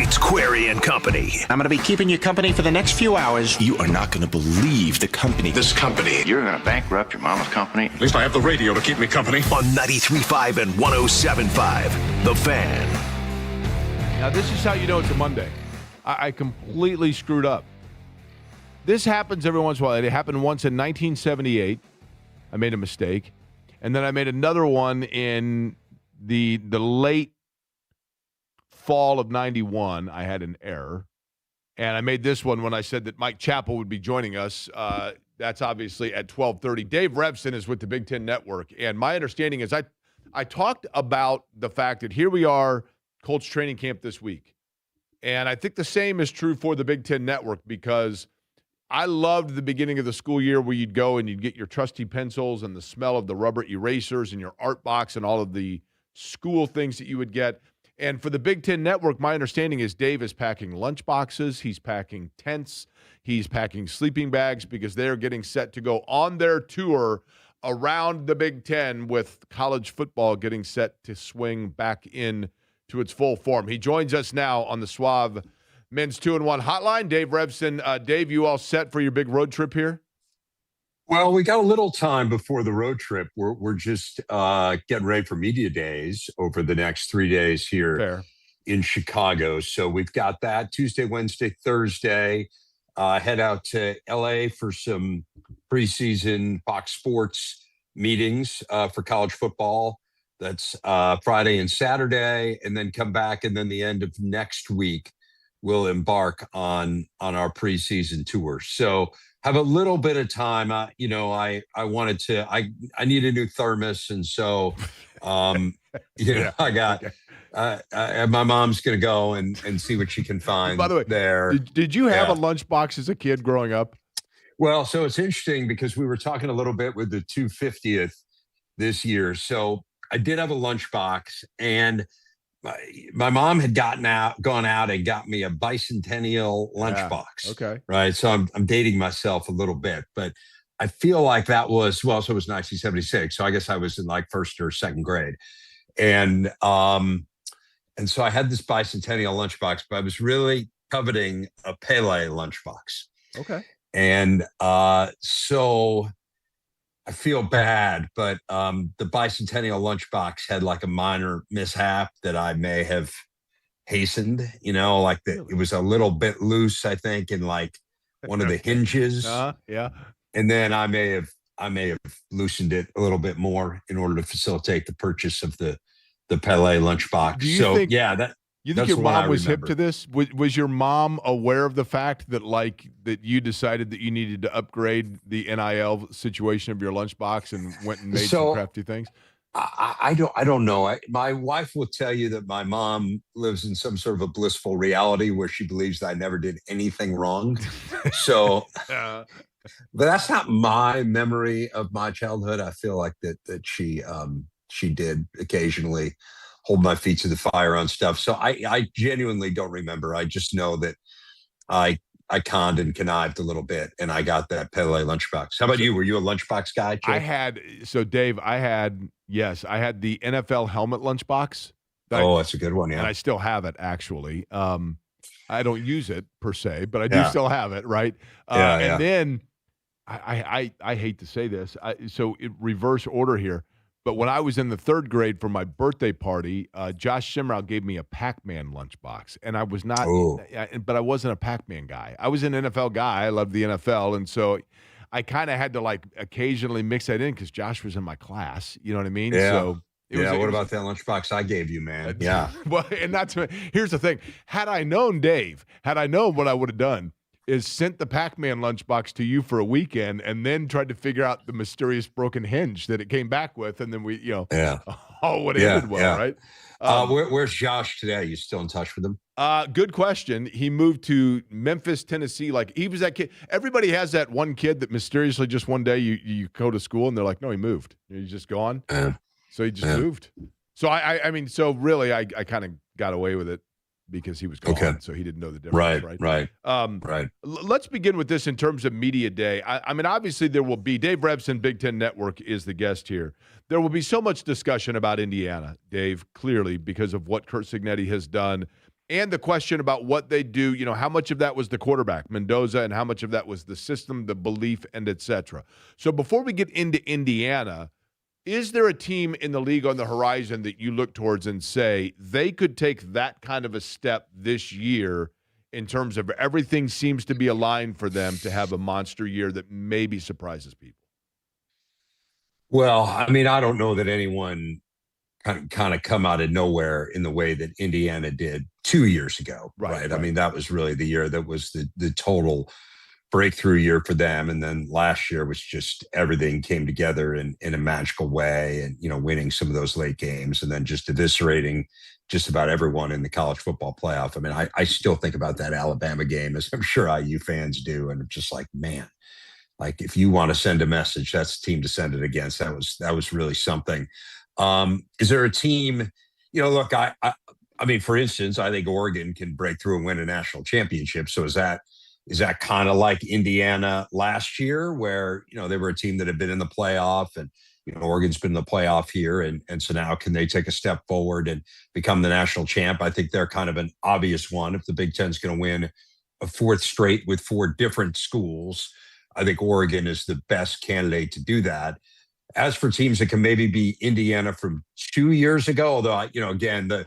It's Query and Company. I'm going to be keeping you company for the next few hours. You are not going to believe the company. This company. You're going to bankrupt your mama's company? At least I have the radio to keep me company. On 93.5 and 107.5, The Fan. Now, this is how you know it's a Monday. I completely screwed up. This happens every once in a while. It happened once in 1978. I made a mistake. And then I made another one in the late fall of 91. I had an error. And I made this one when I said that Mike Chappell would be joining us. That's obviously at 12:30. Dave Revsine is with the Big Ten Network. And my understanding is I talked about the fact that here we are, Colts training camp this week. And I think the same is true for the Big Ten Network, because I loved the beginning of the school year where you'd go and you'd get your trusty pencils and the smell of the rubber erasers and your art box and all of the school things that you would get. And for the Big Ten Network, my understanding is Dave is packing lunch boxes, he's packing tents, he's packing sleeping bags, because they're getting set to go on their tour around the Big Ten, with college football getting set to swing back in to its full form. He joins us now on the Suave Men's 2-in-1 Hotline. Dave Revsine. Dave, you all set for your big road trip here? Well, we got a little time before the road trip. We're just getting ready for media days over the next 3 days here in Chicago. So we've got that Tuesday, Wednesday, Thursday. Head out to LA for some preseason Fox Sports meetings for college football. That's Friday and Saturday, and then come back. And then the end of next week, we'll embark on our preseason tour. So have a little bit of time. I wanted to, I need a new thermos. And so, I got, my mom's going to go and see what she can find. By the way, there. Did you have a lunchbox as a kid growing up? Well, so it's interesting because we were talking a little bit with the 250th this year. So I did have a lunchbox, and my mom had gone out and got me a bicentennial lunchbox. Okay. Right. So I'm dating myself a little bit, but I feel like that was, so it was 1976. So I guess I was in like first or second grade. And so I had this bicentennial lunchbox, but I was really coveting a Pele lunchbox. Okay. And so I feel bad, but the bicentennial lunchbox had like a minor mishap that I may have hastened, like it was a little bit loose, I think, in like one of the hinges. Yeah. And then I may have loosened it a little bit more in order to facilitate the purchase of the Pele lunchbox. You think your mom was hip to this? Was your mom aware of the fact that that you decided that you needed to upgrade the NIL situation of your lunchbox and went and made some crafty things? I don't know. My wife will tell you that my mom lives in some sort of a blissful reality where she believes that I never did anything wrong. So, but that's not my memory of my childhood. I feel like that she did occasionally hold my feet to the fire on stuff. So I genuinely don't remember. I just know that I conned and connived a little bit, and I got that Pele lunchbox. How about you? Were you a lunchbox guy, Jake? Dave, I had the NFL helmet lunchbox. That's a good one, yeah. And I still have it, actually. I don't use it per se, but I do still have it, right? And then I hate to say this, so in reverse order here, but when I was in the third grade for my birthday party, Josh Simrau gave me a Pac-Man lunchbox, and I was not, but I wasn't a Pac-Man guy. I was an NFL guy. I loved the NFL, and so I kind of had to occasionally mix that in because Josh was in my class. You know what I mean? Yeah. So what about that lunchbox I gave you, man? Yeah. Well, and here's the thing: had I known what I would have done is sent the Pac-Man lunchbox to you for a weekend and then tried to figure out the mysterious broken hinge that it came back with. And then we, all would have ended well, right? Where's Josh today? Are you still in touch with him? Good question. He moved to Memphis, Tennessee. He was that kid. Everybody has that one kid that mysteriously just one day you go to school and they're like, no, he moved. He's just gone. So he just moved. So I really, I kind of got away with it because he was gone, so he didn't know the difference. Right. Let's begin with this in terms of media day. I mean, obviously there will be Dave Revsine, Big Ten Network is the guest here. There will be so much discussion about Indiana, Dave, clearly because of what Curt Cignetti has done And the question about what they do, how much of that was the quarterback, Mendoza, and how much of that was the system, the belief, and et cetera. So before we get into Indiana, is there a team in the league on the horizon that you look towards and say they could take that kind of a step this year in terms of everything seems to be aligned for them to have a monster year that maybe surprises people? Well, I mean, I don't know that anyone kind of come out of nowhere in the way that Indiana did 2 years ago, right? I mean, that was really the year that was the total breakthrough year for them. And then last year was just everything came together in a magical way and, winning some of those late games and then just eviscerating just about everyone in the college football playoff. I mean, I still think about that Alabama game, as I'm sure IU fans do. And I'm just like, man, like if you want to send a message, that's the team to send it against. That was really something. Is there a team, look, I mean, for instance, I think Oregon can break through and win a national championship. So is that kind of like Indiana last year where, they were a team that had been in the playoff and, Oregon's been in the playoff here. And so now can they take a step forward and become the national champ? I think they're kind of an obvious one. If the Big Ten's going to win a fourth straight with 4 different schools, I think Oregon is the best candidate to do that. As for teams that can maybe be Indiana from 2 years ago, although, again, the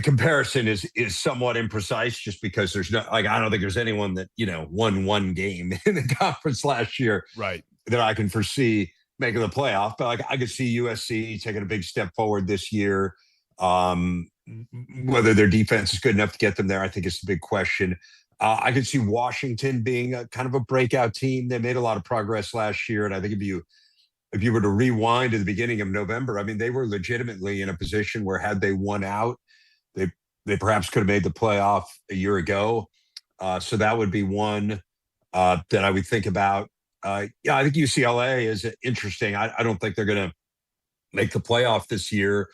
comparison is somewhat imprecise just because there's no, I don't think there's anyone that, won one game in the conference last year that I can foresee making the playoff. But I could see USC taking a big step forward this year. Whether their defense is good enough to get them there, I think is the big question. I could see Washington being a kind of a breakout team. They made a lot of progress last year. And I think if you were to rewind to the beginning of November, I mean, they were legitimately in a position where had they won out, they perhaps could have made the playoff a year ago. So that would be one that I would think about. I think UCLA is interesting. I don't think they're going to make the playoff this year.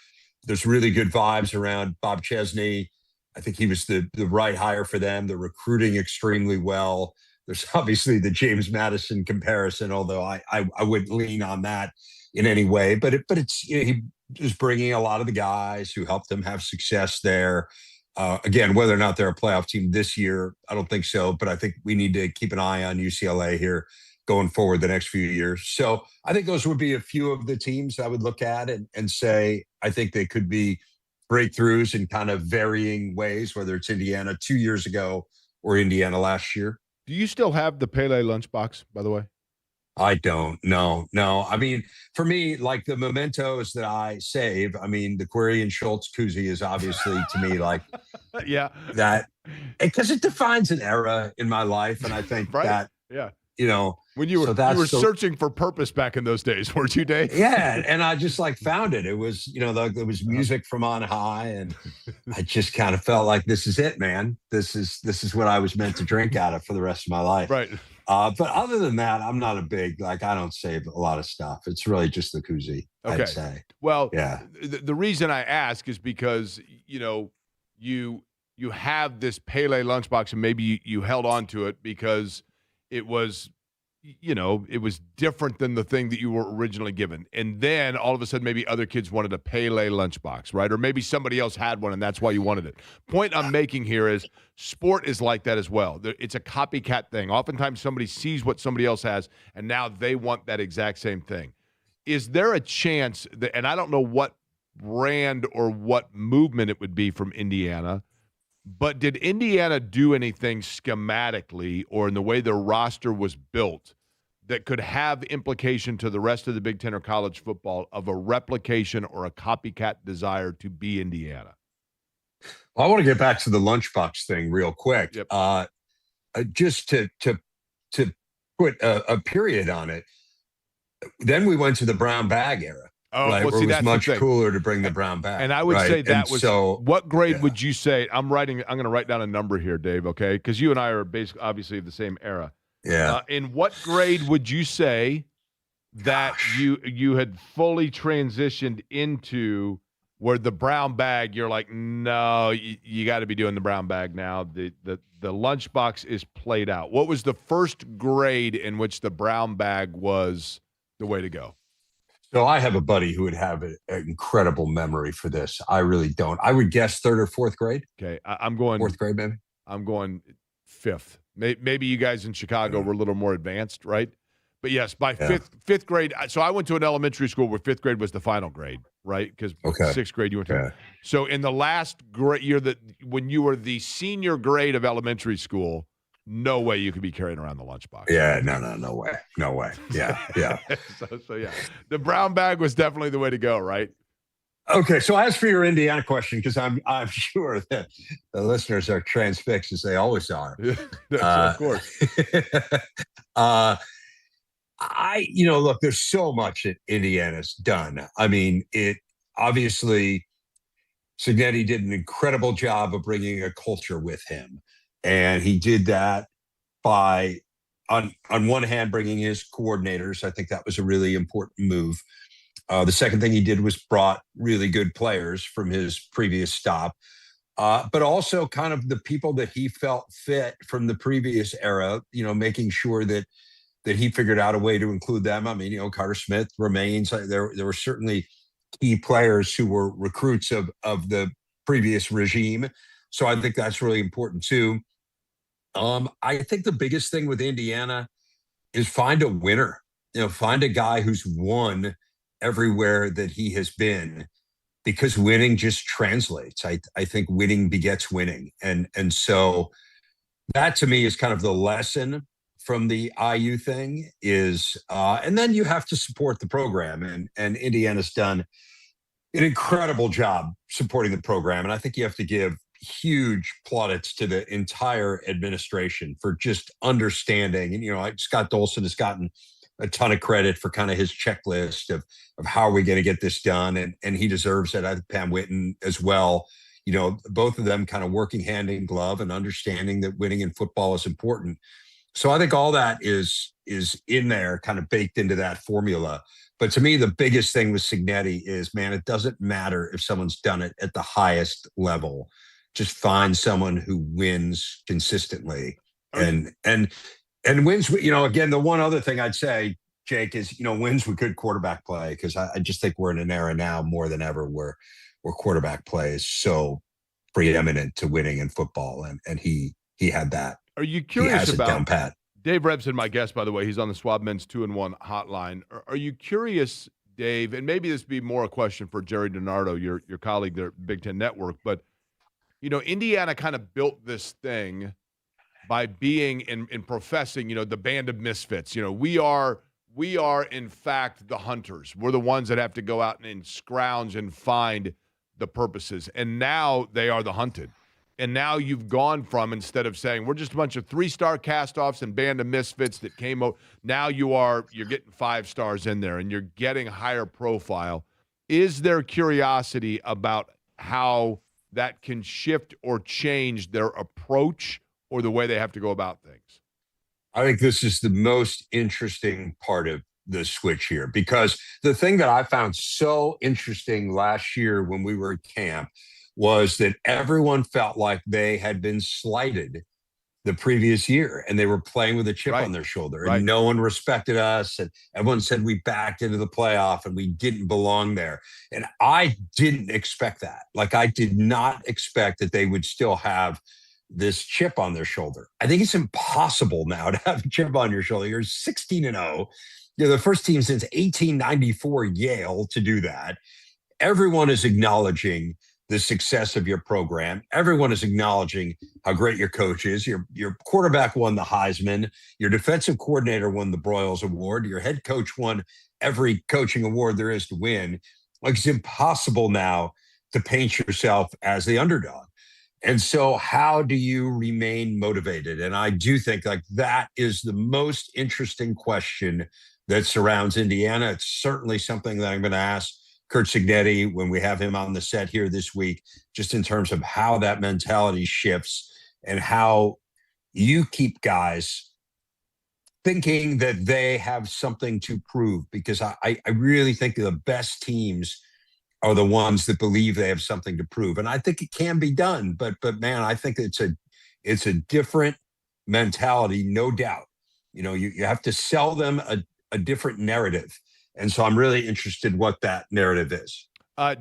There's really good vibes around Bob Chesney. I think he was the right hire for them. They're recruiting extremely well. There's obviously the James Madison comparison, although I wouldn't lean on that in any way. But it's he is bringing a lot of the guys who helped them have success there. Again, whether or not they're a playoff team this year, I don't think so. But I think we need to keep an eye on UCLA here going forward the next few years. So I think those would be a few of the teams I would look at and say I think they could be breakthroughs in kind of varying ways, whether it's Indiana 2 years ago or Indiana last year. Do you still have the Pele lunchbox, by the way? I don't. No. I mean, for me, like the mementos that I save, I mean, the Query and Schultz koozie is obviously to me like that because it defines an era in my life. And I think that, when you were searching for purpose back in those days, weren't you, Dave? Yeah. And I just found it. It was, there was music from on high and I just kind of felt like this is it, man. This is what I was meant to drink out of for the rest of my life. Right. But other than that, I'm not a big, I don't save a lot of stuff. It's really just the koozie, I'd say. Well, the reason I ask is because, you have this Pele lunchbox and maybe you held on to it because it was, it was different than the thing that you were originally given. And then all of a sudden, maybe other kids wanted a Pele lunchbox, right? Or maybe somebody else had one and that's why you wanted it. Point I'm making here is sport is like that as well. It's a copycat thing. Oftentimes somebody sees what somebody else has and now they want that exact same thing. Is there a chance that, and I don't know what brand or what movement it would be from Indiana, but did Indiana do anything schematically or in the way their roster was built that could have implication to the rest of the Big Ten or college football of a replication or a copycat desire to be Indiana? Well, I want to get back to the lunchbox thing real quick. Yep. Just to put a period on it. Then we went to the brown bag era. Oh, right, well, where see, it was that's much the thing. cooler to bring the brown bag. And I would say that and was so, what grade would you say? I'm going to write down a number here, Dave, okay? Because you and I are basically obviously of the same era. Yeah. In what grade would you say that you had fully transitioned into where the brown bag, you're like, no, you got to be doing the brown bag now. The lunchbox is played out. What was the first grade in which the brown bag was the way to go? So I have a buddy who would have an incredible memory for this. I really don't. I would guess third or fourth grade. Okay, I'm going Fourth grade, maybe. I'm going fifth. Maybe you guys in Chicago were a little more advanced, right? But yes, by fifth grade. So I went to an elementary school where fifth grade was the final grade, right? Because sixth grade you went to. So in the last grade year, that when you were the senior grade of elementary school, no way you could be carrying around the lunchbox. Yeah, no way. Yeah. so yeah, the brown bag was definitely the way to go, right? Okay, so as for your Indiana question, because I'm sure that the listeners are transfixed as they always are. Of course. Look, there's so much that Indiana's done. I mean, it obviously Cignetti did an incredible job of bringing a culture with him, and he did that by on one hand bringing his coordinators. I think that was a really important move. The second thing he did was brought really good players from his previous stop, but also kind of the people that he felt fit from the previous era, making sure that he figured out a way to include them. I mean, Carter Smith remains. There were certainly key players who were recruits of the previous regime. So I think that's really important too. I think the biggest thing with Indiana is find a winner, find a guy who's won everywhere that he has been, because winning just translates. I think winning begets winning. And so that to me is kind of the lesson from the IU thing is, and then you have to support the program, and Indiana's done an incredible job supporting the program. And I think you have to give huge plaudits to the entire administration for just understanding. And, Scott Dolson has gotten a ton of credit for kind of his checklist of how are we going to get this done. And he deserves it. I think Pam Whitten as well. Both of them kind of working hand in glove and understanding that winning in football is important. So I think all that is in there, kind of baked into that formula. But to me, the biggest thing with Cignetti is, man, it doesn't matter if someone's done it at the highest level. Just find someone who wins consistently and wins. Again, the one other thing I'd say, Jake, is wins with good quarterback play, because I just think we're in an era now more than ever where quarterback play is so preeminent to winning in football, and he had that. Are you curious about down pat? Dave Revsine, my guest, by the way, he's on the Swab Men's 2-1 hotline. Are you curious, Dave, and maybe this would be more a question for Jerry DiNardo, your colleague there at Big Ten Network, but, Indiana kind of built this thing by being and professing, the band of misfits. We are in fact the hunters. We're the ones that have to go out and scrounge and find the purposes. And now they are the hunted. And now you've gone from, instead of saying we're just a bunch of 3-star cast-offs and band of misfits that came out, now you're getting 5 stars in there and you're getting higher profile. Is there curiosity about how that can shift or change their approach or the way they have to go about things? I think this is the most interesting part of the switch here, because the thing that I found so interesting last year when we were at camp was that everyone felt like they had been slighted the previous year and they were playing with a chip on their shoulder, and no one respected us, and everyone said we backed into the playoff and we didn't belong there. And I didn't expect that. Like, I did not expect that they would still have this chip on their shoulder. I think it's impossible now to have a chip on your shoulder. You're 16-0. You're the first team since 1894 Yale to do that. Everyone is acknowledging the success of your program. Everyone is acknowledging how great your coach is. Your quarterback won the Heisman. Your defensive coordinator won the Broyles Award. Your head coach won every coaching award there is to win. Like, it's impossible now to paint yourself as the underdog. And so how do you remain motivated? And I do think like that is the most interesting question that surrounds Indiana. It's certainly something that I'm going to ask Curt Cignetti when we have him on the set here this week, just in terms of how that mentality shifts and how you keep guys thinking that they have something to prove. Because I really think the best teams are the ones that believe they have something to prove. And I think it can be done, but man, I think it's a different mentality, no doubt. You have to sell them a different narrative. And so I'm really interested what that narrative is.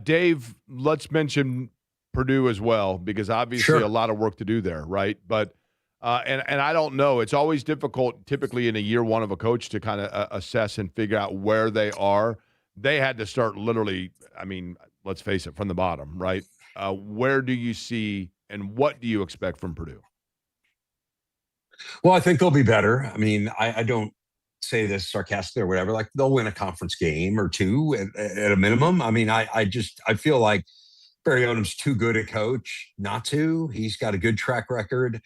Dave, let's mention Purdue as well, because obviously a lot of work to do there, right? But and I don't know. It's always difficult, typically in a year one of a coach, to kind of assess and figure out where they are. They had to start literally, I mean, let's face it, from the bottom, right? Where do you see and what do you expect from Purdue? Well, I think they'll be better. I mean, I don't say this sarcastically or whatever. Like, they'll win a conference game or two at a minimum. I mean, I feel like Barry Odom's too good a coach not to. He's got a good track record.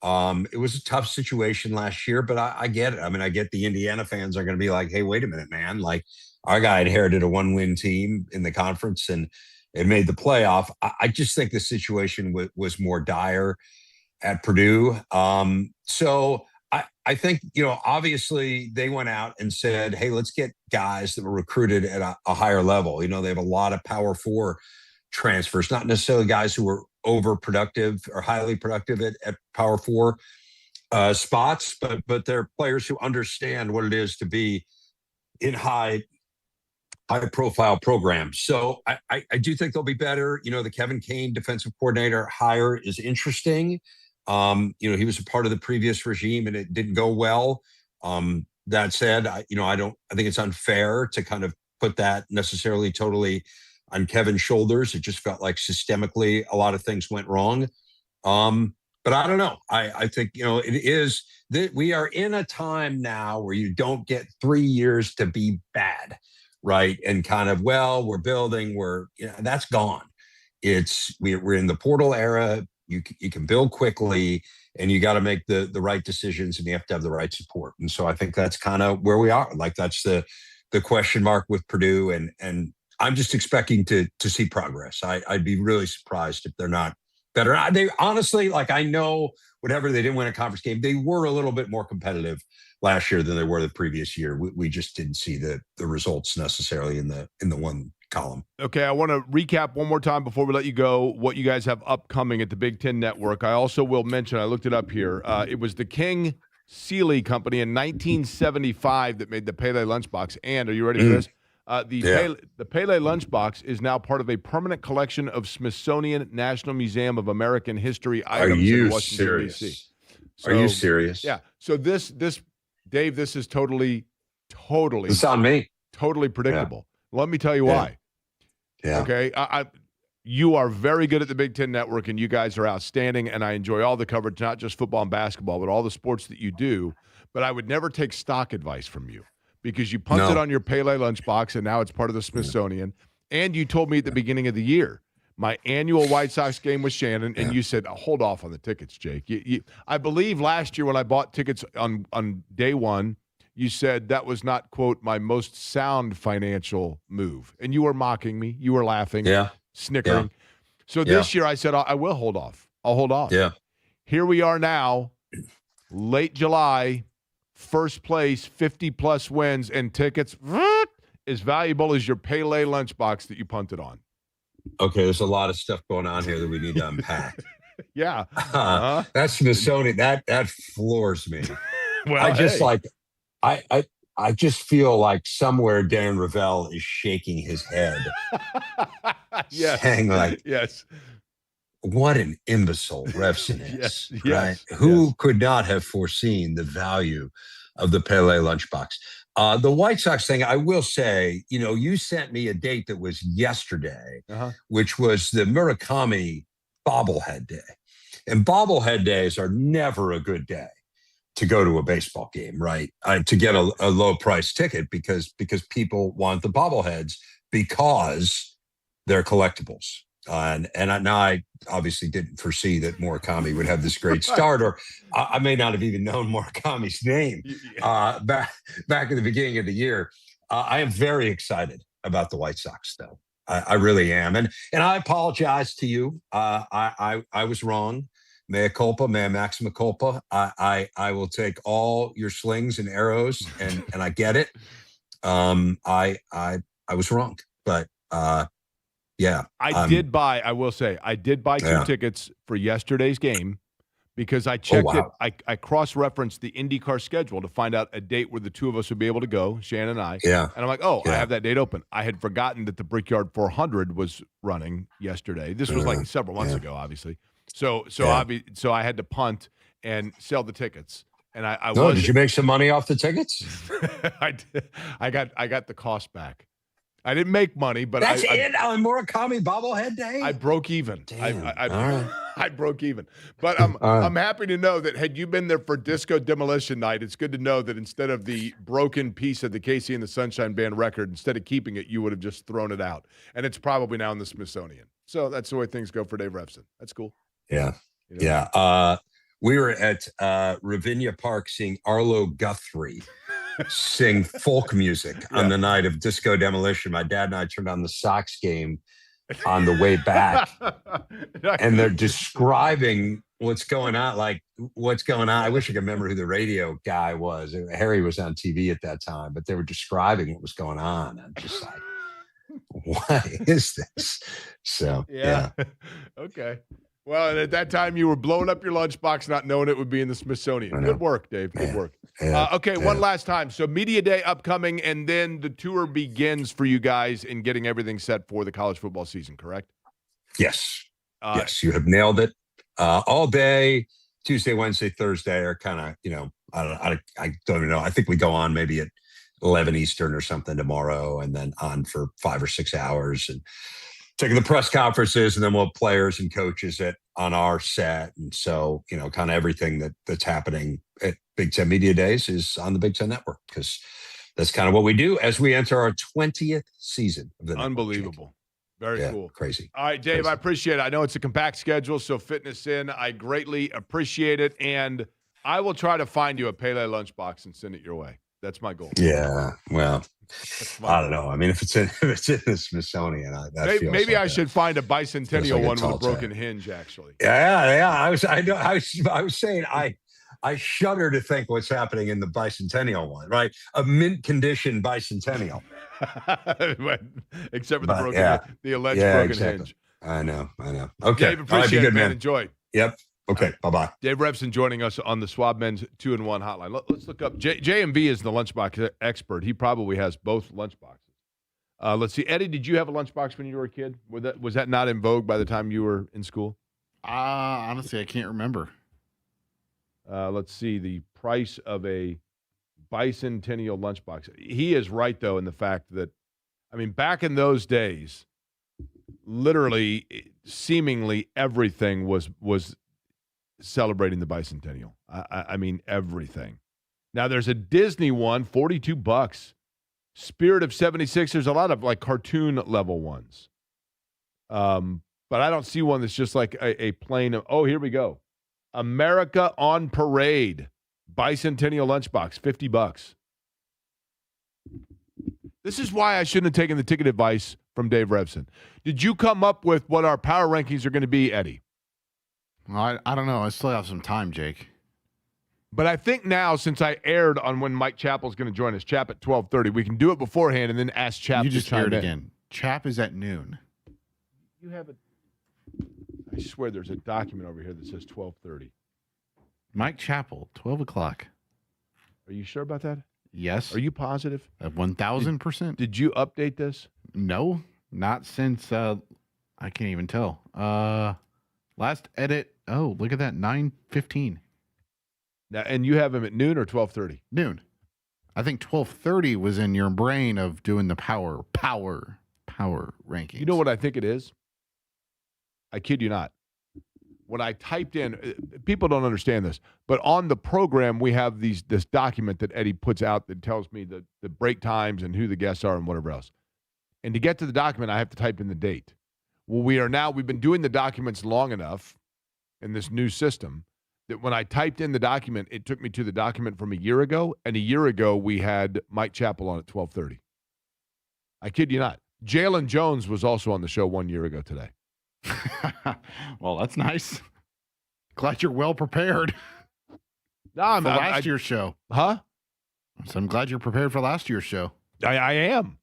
It was a tough situation last year, but I get it. I mean, I get the Indiana fans are going to be like, hey, wait a minute, man. Like, our guy inherited a 1-win team in the conference and it made the playoff. I just think the situation was more dire at Purdue. So I think, obviously they went out and said, hey, let's get guys that were recruited at a higher level. They have a lot of Power 4 transfers, not necessarily guys who were overproductive or highly productive at Power 4 spots, but they're players who understand what it is to be in high profile programs. So I do think they'll be better. The Kevin Kane defensive coordinator hire is interesting. He was a part of the previous regime and it didn't go well. That said, I think it's unfair to kind of put that necessarily totally on Kevin's shoulders. It just felt like systemically a lot of things went wrong. But I don't know. I think, it is that we are in a time now where you don't get 3 years to be bad, right? And kind of, we're building, that's gone. We're in the portal era. You can build quickly and you got to make the right decisions and you have to have the right support. And so I think that's kind of where we are. Like, that's the question mark with Purdue. And I'm just expecting to see progress. I'd be really surprised if they're not better. They honestly, I know whatever, they didn't win a conference game. They were a little bit more competitive last year than they were the previous year. We just didn't see the results necessarily in the one column. Okay, I want to recap one more time before we let you go what you guys have upcoming at the Big Ten Network. I also will mention, I looked it up here, it was the King Sealy Company in 1975 that made the Pele lunchbox. And are you ready for this? The Pele lunchbox is now part of a permanent collection of Smithsonian National Museum of American History items in Washington, D.C. Are you serious? Yeah. So this, Dave, this is totally. It's on me. Totally predictable. Yeah. Let me tell you why. Yeah. Okay. You are very good at the Big Ten Network, and you guys are outstanding, and I enjoy all the coverage, not just football and basketball, but all the sports that you do. But I would never take stock advice from you because you punted on your Pele lunchbox, and now it's part of the Smithsonian. And you told me at the beginning of the year, my annual White Sox game with Shannon, and you said, hold off on the tickets, Jake. I believe last year when I bought tickets on day one, you said that was not, quote, my most sound financial move. And you were mocking me. You were laughing, snickering. Yeah. So this year I said, I will hold off. I'll hold off. Yeah. Here we are now, late July, first place, 50-plus wins, and tickets as valuable as your Pele lunchbox that you punted on. Okay, there's a lot of stuff going on here that we need to unpack. Yeah. That's Smithsonian. That floors me. Well, I just I just feel like somewhere Dan Revelle is shaking his head. Yes. Saying yes. What an imbecile Revsine is. Yes. Right? Who could not have foreseen the value of the Pele lunchbox? The White Sox thing, I will say, you sent me a date that was yesterday, which was the Murakami bobblehead day. And bobblehead days are never a good day to go to a baseball game, right? To get a low price ticket because people want the bobbleheads because they're collectibles. And I obviously didn't foresee that Murakami would have this great start, or I may not have even known Murakami's name back in the beginning of the year. I am very excited about the White Sox, though. I really am, and I apologize to you. I was wrong. Mea culpa, mea maxima culpa. I will take all your slings and arrows, and I get it. I was wrong, but. Yeah. I will say, I did buy two tickets for yesterday's game because I checked it. I cross-referenced the IndyCar schedule to find out a date where the two of us would be able to go, Shannon and I. Yeah. And I'm like, I have that date open. I had forgotten that the Brickyard 400 was running yesterday. This was like several months ago, obviously. So I had to punt and sell the tickets. And did you make some money off the tickets? I got the cost back. I didn't make money, but that's it on Murakami bobblehead day. I broke even. Damn. I broke even. But I'm happy to know that had you been there for Disco Demolition Night, it's good to know that instead of the broken piece of the Casey and the Sunshine Band record, instead of keeping it, you would have just thrown it out. And it's probably now in the Smithsonian. So that's the way things go for Dave Revsine. That's cool. Yeah. Yeah. We were at Ravinia Park seeing Arlo Guthrie sing folk music on the night of Disco Demolition. My dad and I turned on the Sox game on the way back, and they're describing what's going on. I wish I could remember who the radio guy was. Harry was on TV at that time, but they were describing what was going on. I'm just like, what is this? So, yeah. Okay. Well, and at that time, you were blowing up your lunchbox, not knowing it would be in the Smithsonian. Good work, Dave. Good work. Okay, one last time. So Media Day upcoming, and then the tour begins for you guys in getting everything set for the college football season, correct? Yes. Yes, you have nailed it. All day, Tuesday, Wednesday, Thursday are kind of, I don't even know. I think we go on maybe at 11 Eastern or something tomorrow, and then on for 5 or 6 hours, and taking the press conferences, and then we'll have players and coaches on our set. And so, kind of everything that's happening at Big Ten Media Days is on the Big Ten Network, because that's kind of what we do as we enter our 20th season of the Unbelievable. Network. Very cool. Crazy. All right, Dave, I appreciate it. I know it's a compact schedule, so fitting us in. I greatly appreciate it. And I will try to find you a Pele lunchbox and send it your way. That's my goal. Yeah. Well, I don't know. I mean, if it's in the Smithsonian, maybe I should find a bicentennial one with a broken hinge. Actually, yeah. I was saying I shudder to think what's happening in the bicentennial one. Right, a mint condition bicentennial, except for the alleged broken hinge. I know. Okay, Dave, appreciate it, man. Enjoy. Yep. Okay, bye-bye. Dave Revsine joining us on the Swab Men's 2-in-1 hotline. Let's look up. JMV is the lunchbox expert. He probably has both lunchboxes. Let's see. Eddie, did you have a lunchbox when you were a kid? Was that not in vogue by the time you were in school? Honestly, I can't remember. Let's see. The price of a bicentennial lunchbox. He is right, though, in the fact that, back in those days, literally, seemingly everything was celebrating the bicentennial. I mean, everything. Now, there's a Disney one, $42. Spirit of 76. There's a lot of like cartoon level ones. But I don't see one that's just like a plain. Here we go. America on Parade bicentennial lunchbox, $50. This is why I shouldn't have taken the ticket advice from Dave Revsine. Did you come up with what our power rankings are going to be, Eddie? Well, I don't know. I still have some time, Jake. But I think now, since I aired on when Mike Chappell's going to join us, Chap at 12:30, we can do it beforehand and then ask Chap to chime in. You just heard again. Chap is at noon. You have it. I swear there's a document over here that says 12:30. Mike Chappell, 12 o'clock. Are you sure about that? Yes. Are you positive? 1,000%. Did you update this? No, not since, I can't even tell. Last edit, look at that, 9:15. Now, and you have him at noon or 12:30? Noon. I think 12:30 was in your brain of doing the power rankings. You know what I think it is? I kid you not. When I typed in, people don't understand this, but on the program we have this document that Eddie puts out that tells me the break times and who the guests are and whatever else. And to get to the document, I have to type in the date. Well, we've been doing the documents long enough in this new system that when I typed in the document, it took me to the document from a year ago, and a year ago we had Mike Chappell on at 12:30. I kid you not. Jalen Jones was also on the show 1 year ago today. Well, that's nice. Glad you're well prepared. No, for last year's show. Huh? So I'm glad you're prepared for last year's show. I am.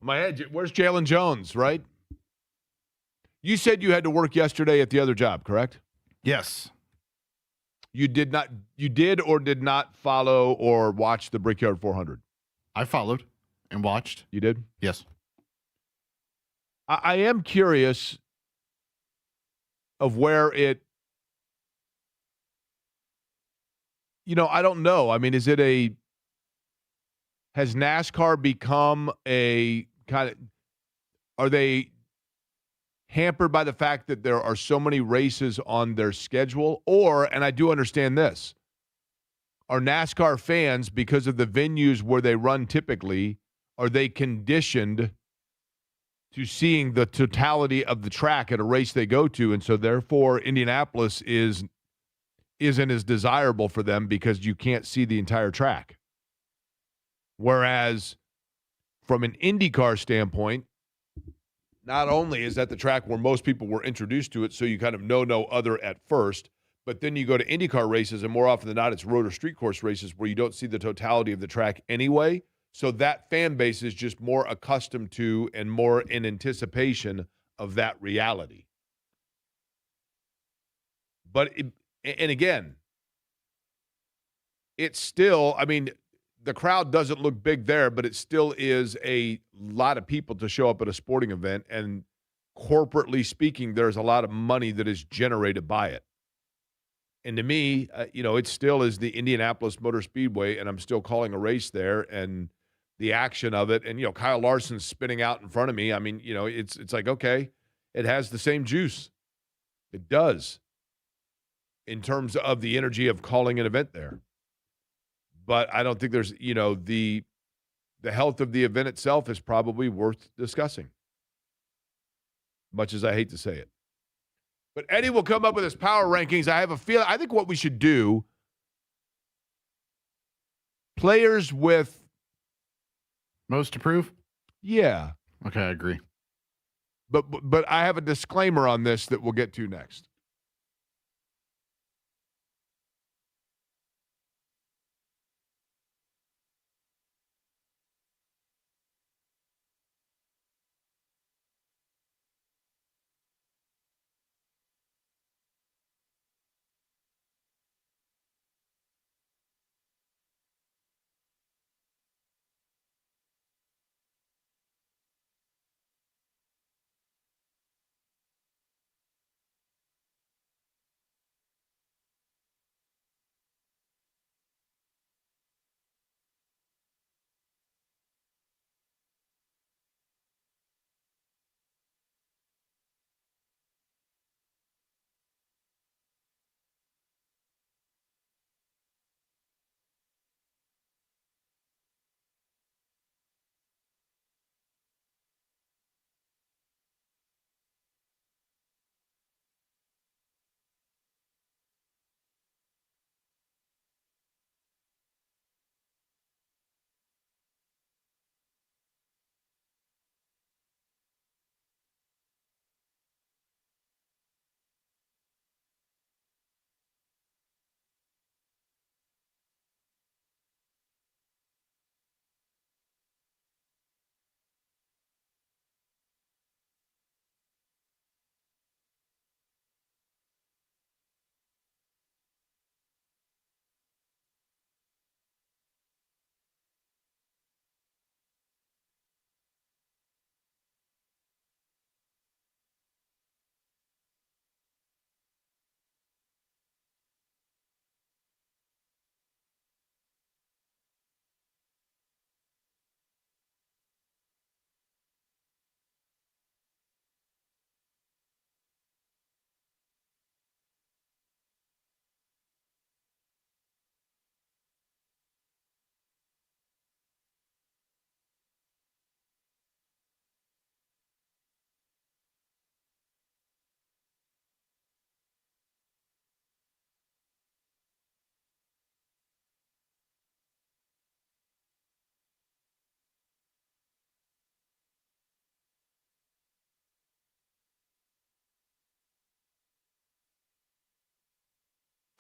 My head. Where's Jalen Jones, right? You said you had to work yesterday at the other job, correct? Yes. You did or did not follow or watch the Brickyard 400? I followed and watched. You did? Yes. I am curious of where it, I don't know. I mean, has NASCAR become a kind of, are they hampered by the fact that there are so many races on their schedule? Or, and I do understand this, are NASCAR fans, because of the venues where they run typically, are they conditioned to seeing the totality of the track at a race they go to? And so therefore Indianapolis isn't as desirable for them because you can't see the entire track. Whereas from an IndyCar standpoint, not only is that the track where most people were introduced to it, so you kind of know no other at first, but then you go to IndyCar races, and more often than not, it's road or street course races where you don't see the totality of the track anyway. So that fan base is just more accustomed to and more in anticipation of that reality. But, and again, it's still, I mean, the crowd doesn't look big there, but it still is a lot of people to show up at a sporting event. And corporately speaking, there's a lot of money that is generated by it. And to me, it still is the Indianapolis Motor Speedway, and I'm still calling a race there, and the action of it. And, Kyle Larson's spinning out in front of me. I mean, it's like, okay, it has the same juice. It does in terms of the energy of calling an event there. But I don't think there's, the health of the event itself is probably worth discussing, much as I hate to say it. But Eddie will come up with his power rankings. I have a feeling, I think what we should do, players with most to prove? Yeah. Okay, I agree. But I have a disclaimer on this that we'll get to next.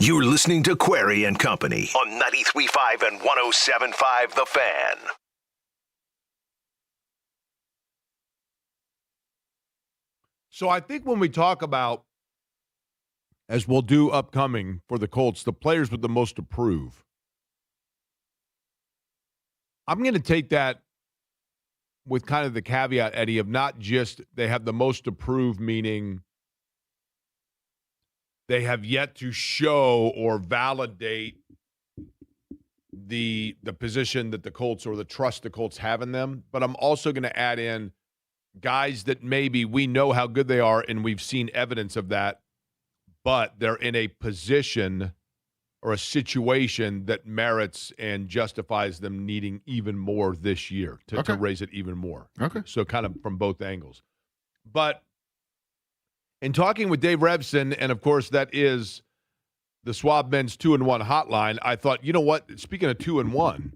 You're listening to Query and Company on 93.5 and 107.5 The Fan. So I think when we talk about as we'll do upcoming for the Colts, the players with the most to prove. I'm going to take that with kind of the caveat, Eddie, of not just they have the most to prove, meaning they have yet to show or validate the position that the Colts or the trust the Colts have in them. But I'm also going to add in guys that maybe we know how good they are and we've seen evidence of that, but they're in a position or a situation that merits and justifies them needing even more this year to raise it even more. Okay. So kind of from both angles. But in talking with Dave Revsine, and of course that is the Schwab Men's 2-1 hotline, I thought, you know what? Speaking of 2-1,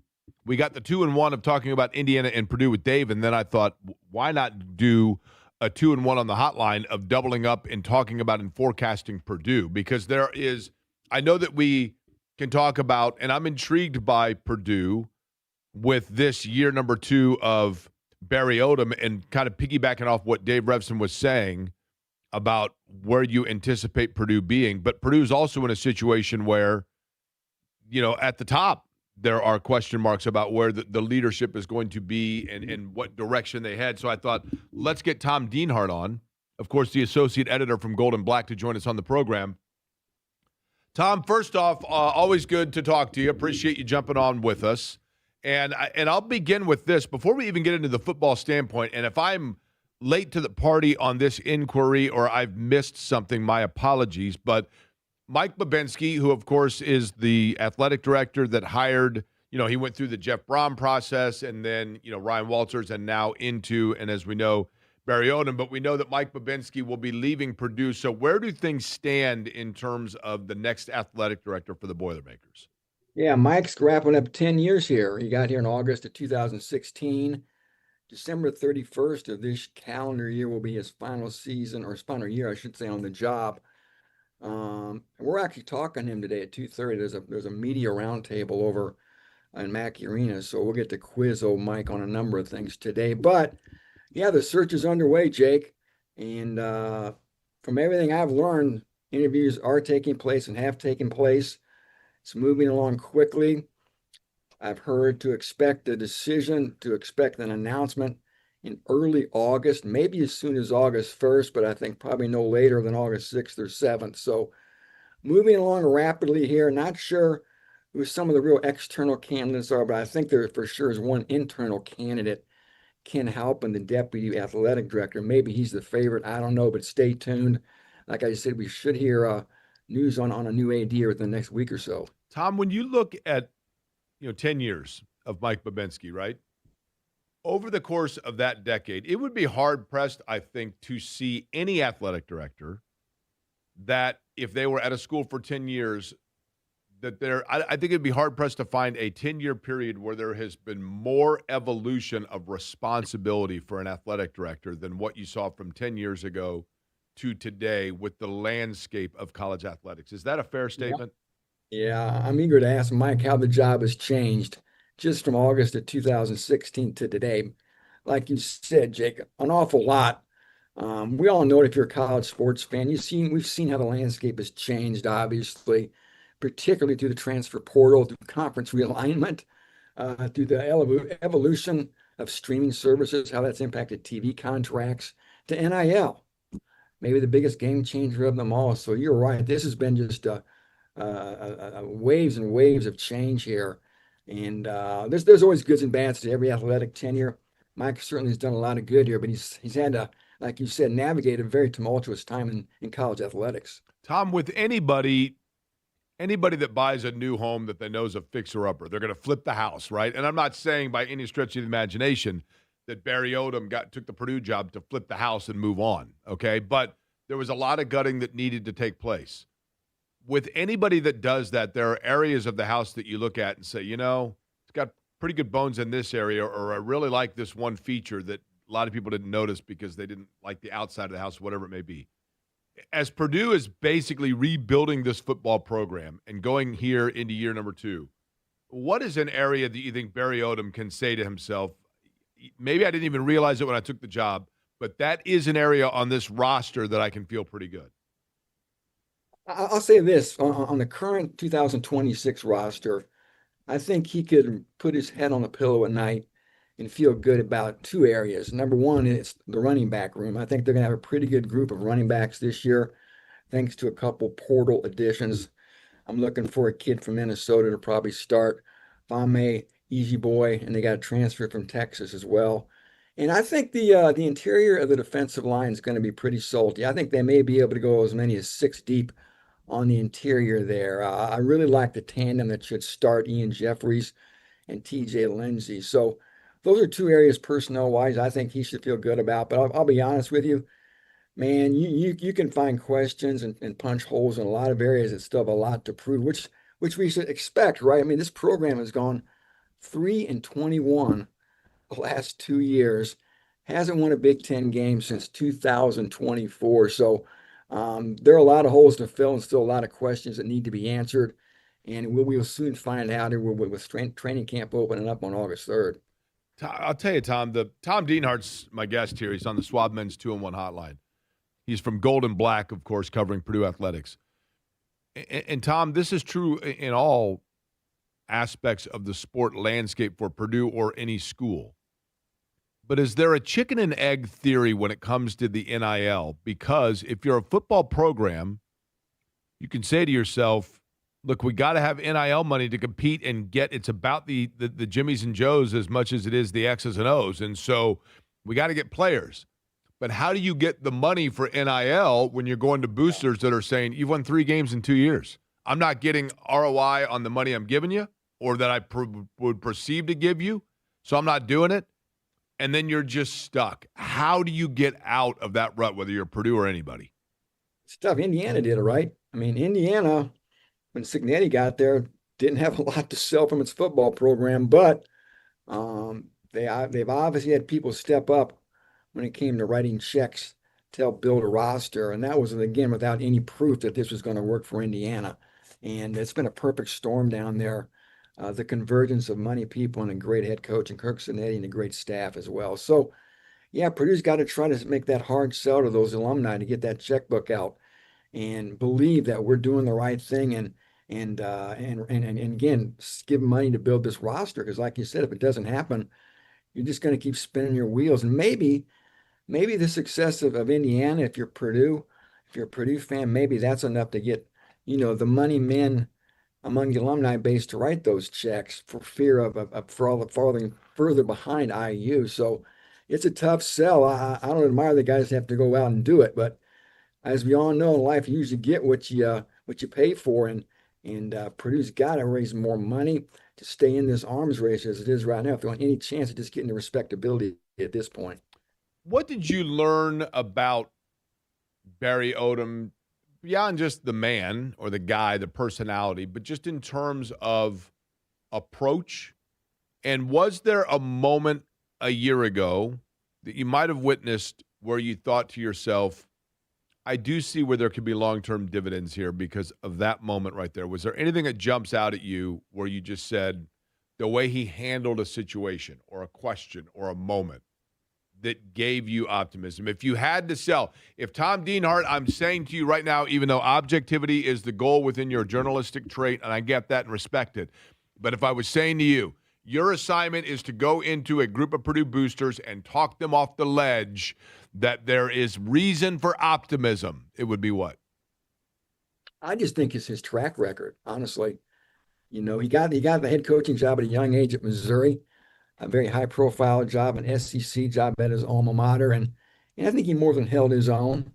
we got the 2-1 of talking about Indiana and Purdue with Dave, and then I thought, why not do a 2-1 on the hotline of doubling up and talking about and forecasting Purdue? Because there is, I know that we can talk about, and I'm intrigued by Purdue with this year number 2 of Barry Odom, and kind of piggybacking off what Dave Revsine was saying about where you anticipate Purdue being. But Purdue's also in a situation where, you know, at the top, there are question marks about where the leadership is going to be and what direction they head. So I thought, let's get Tom Dienhart on, of course, the associate editor from Gold and Black, to join us on the program. Tom, first off, always good to talk to you. Appreciate you jumping on with us. And I'll begin with this before we even get into the football standpoint. And if I'm late to the party on this inquiry or I've missed something, my apologies. But Mike Babinski, who, of course, is the athletic director that hired, you know, he went through the Jeff Brom process and then, you know, Ryan Walters and now into, and as we know, Barry Odom. But we know that Mike Babinski will be leaving Purdue. So where do things stand in terms of the next athletic director for the Boilermakers? Yeah, Mike's wrapping up 10 years here. He got here in August of 2016. December 31st of this calendar year will be his final season, or his final year, I should say, on the job. We're actually talking to him today at 2:30. There's a media roundtable over in Mackey Arena, so we'll get to quiz old Mike on a number of things today. But yeah, the search is underway, Jake. And from everything I've learned, interviews are taking place and have taken place. It's moving along quickly. I've heard to expect a decision, to expect an announcement in early August, maybe as soon as August 1st, but I think probably no later than August 6th or 7th. So moving along rapidly here. Not sure who some of the real external candidates are, but I think there for sure is one internal candidate, Ken Halpin, the deputy athletic director. Maybe he's the favorite. I don't know, but stay tuned. Like I said, we should hear news on a new AD within the next week or so. Tom, when you look at 10 years of Mike Babinski, right? Over the course of that decade, it would be hard-pressed, I think, to see any athletic director that if they were at a school for 10 years, that I think it'd be hard-pressed to find a 10-year period where there has been more evolution of responsibility for an athletic director than what you saw from 10 years ago to today with the landscape of college athletics. Is that a fair statement? Yeah, I'm eager to ask Mike how the job has changed just from August of 2016 to today. Like you said, Jake, an awful lot. We all know it if you're a college sports fan. We've seen how the landscape has changed, obviously, particularly through the transfer portal, through conference realignment, through the evolution of streaming services, how that's impacted TV contracts, to NIL, maybe the biggest game changer of them all. So you're right. This has been just waves and waves of change here. And there's always goods and bads to every athletic tenure. Mike certainly has done a lot of good here, but he's had to, like you said, navigate a very tumultuous time in college athletics. Tom, with anybody that buys a new home that they know is a fixer-upper, they're going to flip the house, right? And I'm not saying by any stretch of the imagination that Barry Odom took the Purdue job to flip the house and move on, okay? But there was a lot of gutting that needed to take place. With anybody that does that, there are areas of the house that you look at and say, it's got pretty good bones in this area, or I really like this one feature that a lot of people didn't notice because they didn't like the outside of the house, whatever it may be. As Purdue is basically rebuilding this football program and going here into year number 2, what is an area that you think Barry Odom can say to himself, maybe I didn't even realize it when I took the job, but that is an area on this roster that I can feel pretty good? I'll say this on the current 2026 roster, I think he could put his head on a pillow at night and feel good about two areas. Number one is the running back room. I think they're going to have a pretty good group of running backs this year, thanks to a couple portal additions. I'm looking for a kid from Minnesota to probably start, Fame, Easy Boy, and they got a transfer from Texas as well. And I think the interior of the defensive line is going to be pretty salty. I think they may be able to go as many as six deep on the interior there. I really like the tandem that should start Ian Jeffries and TJ Lindsey. So those are two areas personnel wise I think he should feel good about. But I'll be honest with you, man, you can find questions and punch holes in a lot of areas that still have a lot to prove, which we should expect, right? I mean, this program has gone 3-21 the last 2 years, hasn't won a Big Ten game since 2024. So there are a lot of holes to fill and still a lot of questions that need to be answered. And we'll soon find out here with training camp opening up on August 3rd. I'll tell you, Tom, Tom Dienhart's my guest here. He's on the Swab Men's 2-on-1 hotline. He's from Gold and Black, of course, covering Purdue athletics. And Tom, this is true in all aspects of the sport landscape for Purdue or any school. But is there a chicken and egg theory when it comes to the NIL? Because if you're a football program, you can say to yourself, look, we got to have NIL money to compete and get, it's about the Jimmies and Joes as much as it is the X's and O's. And so we got to get players. But how do you get the money for NIL when you're going to boosters that are saying, you've won 3 games in 2 years? I'm not getting ROI on the money I'm giving you or that I would perceive to give you, so I'm not doing it. And then you're just stuck. How do you get out of that rut, whether you're Purdue or anybody? It's tough. Indiana did it, right? I mean, Indiana, when Cignetti got there, didn't have a lot to sell from its football program, but they've obviously had people step up when it came to writing checks to help build a roster. And that was, again, without any proof that this was going to work for Indiana. And it's been a perfect storm down there. The convergence of money people and a great head coach and Kirk Cignetti and a great staff as well. So, yeah, Purdue's got to try to make that hard sell to those alumni to get that checkbook out and believe that we're doing the right thing and again, give money to build this roster. Because like you said, if it doesn't happen, you're just going to keep spinning your wheels. And maybe the success of Indiana, if you're a Purdue fan, maybe that's enough to get, the money men among the alumni base to write those checks for fear of falling further behind IU. So it's a tough sell. I don't admire the guys that have to go out and do it, but as we all know in life, you usually get what you pay for, and Purdue's got to raise more money to stay in this arms race as it is right now if they want any chance of just getting the respectability at this point. What did you learn about Barry Odom beyond just the man or the guy, the personality, but just in terms of approach? And was there a moment a year ago that you might have witnessed where you thought to yourself, I do see where there could be long-term dividends here because of that moment right there? Was there anything that jumps out at you where you just said the way he handled a situation or a question or a moment that gave you optimism? If you had to sell, if Tom Dienhart, I'm saying to you right now, even though objectivity is the goal within your journalistic trait, and I get that and respect it, but if I was saying to you, your assignment is to go into a group of Purdue boosters and talk them off the ledge that there is reason for optimism, it would be what? I just think it's his track record, honestly. He got the head coaching job at a young age at Missouri, a very high-profile job, an SEC job at his alma mater, and I think he more than held his own.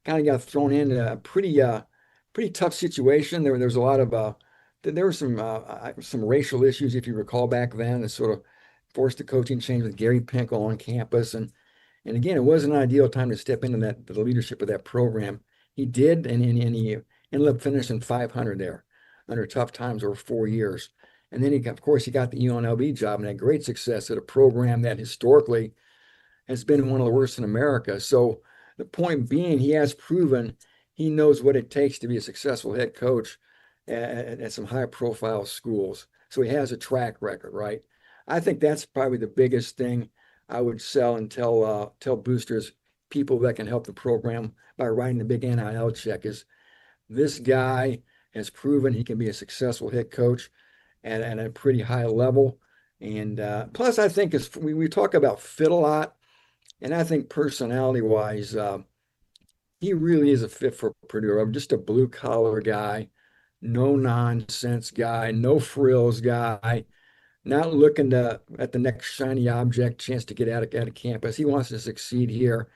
Kind of got thrown into a pretty tough situation. There was a lot of there were some racial issues, if you recall back then, that sort of forced the coaching change with Gary Pinkel on campus, and again, it wasn't an ideal time to step into the leadership of that program. He did, and he ended up finishing 500 there under tough times over 4 years. And then, he got the UNLV job and had great success at a program that historically has been one of the worst in America. So the point being, he has proven he knows what it takes to be a successful head coach at some high-profile schools. So he has a track record, right? I think that's probably the biggest thing I would sell and tell boosters, people that can help the program by writing the big NIL check, is This guy has proven he can be a successful head coach at a pretty high level. And plus, I think we talk about fit a lot, and I think personality-wise, he really is a fit for Purdue. I'm just a blue-collar guy, no-nonsense guy, no frills guy, not looking at the next shiny object chance to get out of campus. He wants to succeed here,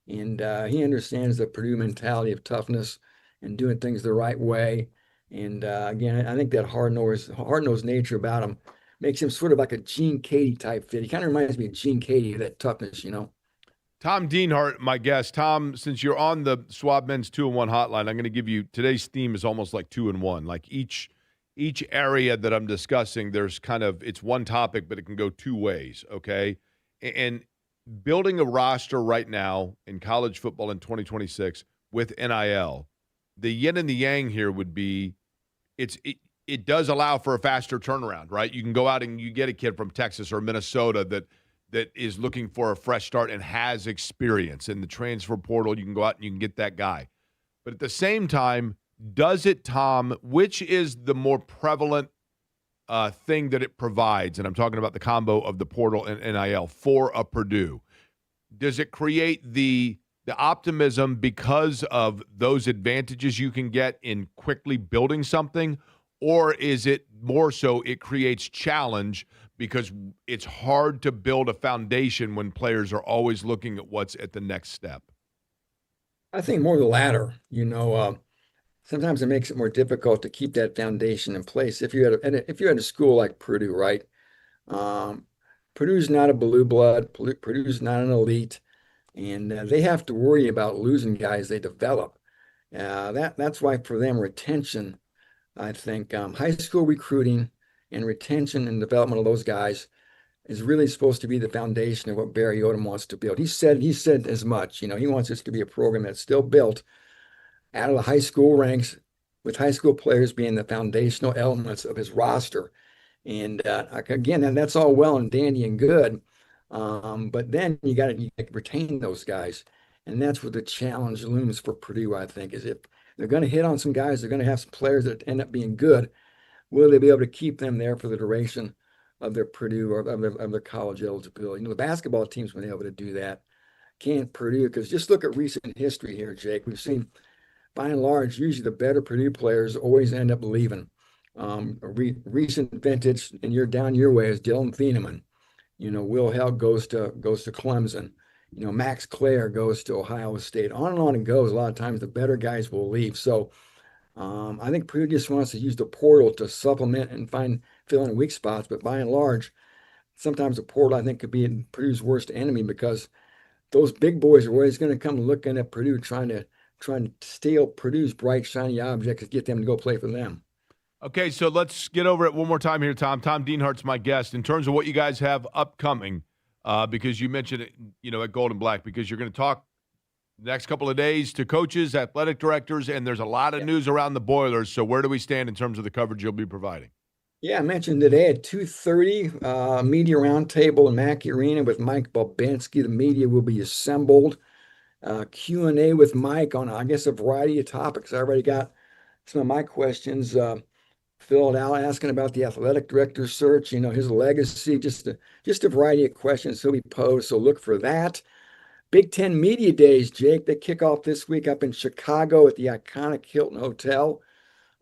and he understands the Purdue mentality of toughness and doing things the right way. And again, I think that hard-nosed nature about him makes him sort of like a Gene Katie type fit. He kind of reminds me of Gene Katie, that toughness, you know. Tom Dienhart, my guest. Tom, since you're on the Schwab Men's 2-in-1 hotline, I'm going to give you today's theme is almost like 2-in-1. Like each area that I'm discussing, there's kind of it's one topic, but it can go two ways. Okay, and building a roster right now in college football in 2026 with NIL, the yin and the yang here would be it does allow for a faster turnaround, right? You can go out and you get a kid from Texas or Minnesota that is looking for a fresh start and has experience in the transfer portal. You can go out and you can get that guy. But at the same time, does it, Tom, which is the more prevalent thing that it provides? And I'm talking about the combo of the portal and NIL for a Purdue. Does it create the optimism because of those advantages you can get in quickly building something? Or is it more so it creates challenge because it's hard to build a foundation when players are always looking at what's at the next step? I think more the latter. You know, sometimes it makes it more difficult to keep that foundation in place. If you're at a school like Purdue, right? Purdue's not a blue blood. Purdue's not an elite, and they have to worry about losing guys they develop. That's why for them retention, I think high school recruiting and retention and development of those guys is really supposed to be the foundation of what Barry Odom wants to build. He said as much. You know, he wants this to be a program that's still built out of the high school ranks, with high school players being the foundational elements of his roster. And again, that's all well and dandy and good, but then you got to retain those guys, and that's where the challenge looms for Purdue. I think is if they're going to hit on some guys, they're going to have some players that end up being good. Will they be able to keep them there for the duration of their Purdue or of their college eligibility? You know, the basketball team's been able to do that. Can't Purdue? Because just look at recent history here, Jake. We've seen, by and large, usually the better Purdue players always end up leaving. Recent vintage, and you're down your way, is Dylan Thieneman. You know, Will Held goes to Clemson. You know, Max Clare goes to Ohio State. On and on it goes. A lot of times the better guys will leave. So I think Purdue just wants to use the portal to supplement and fill in weak spots. But by and large, sometimes the portal, I think, could be Purdue's worst enemy, because those big boys are always going to come looking at Purdue, trying to steal Purdue's bright, shiny objects and get them to go play for them. Okay, so let's get over it one more time here, Tom. Tom Dienhart's my guest. In terms of what you guys have upcoming, because you mentioned it, you know, at Gold and Black, because you're going to talk the next couple of days to coaches, athletic directors, and there's a lot of news around the Boilers. So where do we stand in terms of the coverage you'll be providing? Yeah, I mentioned today at 2:30, media roundtable in Mackey Arena with Mike Bobanski. The media will be assembled. Q&A with Mike on, I guess, a variety of topics. I already got some of my questions filled out, asking about the athletic director search, you know, his legacy, just a variety of questions he'll be posed. So look for that. Big Ten Media Days, Jake, they kick off this week up in Chicago at the iconic Hilton Hotel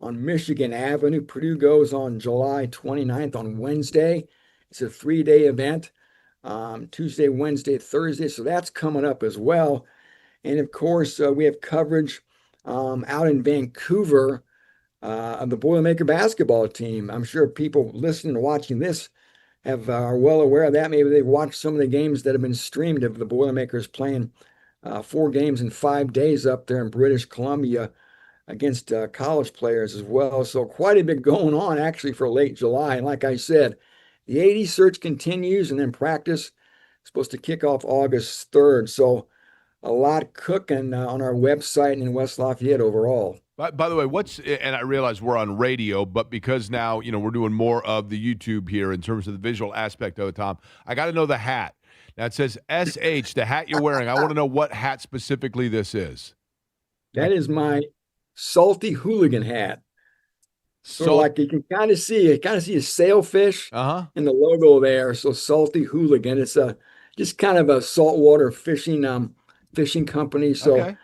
on Michigan Avenue. Purdue goes on July 29th on Wednesday. It's a 3-day event, Tuesday, Wednesday, Thursday. So that's coming up as well. And of course, we have coverage out in Vancouver of the Boilermaker basketball team. I'm sure people listening and watching this are well aware of that. Maybe they've watched some of the games that have been streamed of the Boilermakers playing 4 games in 5 days up there in British Columbia against college players as well. So quite a bit going on actually for late July. And like I said, the 80 search continues, and then practice is supposed to kick off August 3rd. So a lot cooking on our website and in West Lafayette overall. By the way, and I realize we're on radio, but because now, you know, we're doing more of the YouTube here in terms of the visual aspect of it, Tom, I got to know the hat. Now it says SH, the hat you're wearing. I want to know what hat specifically this is. That is my salty hooligan hat. Sort of like you can kind of see a sailfish in the logo there. So salty hooligan. It's just kind of a saltwater fishing company. So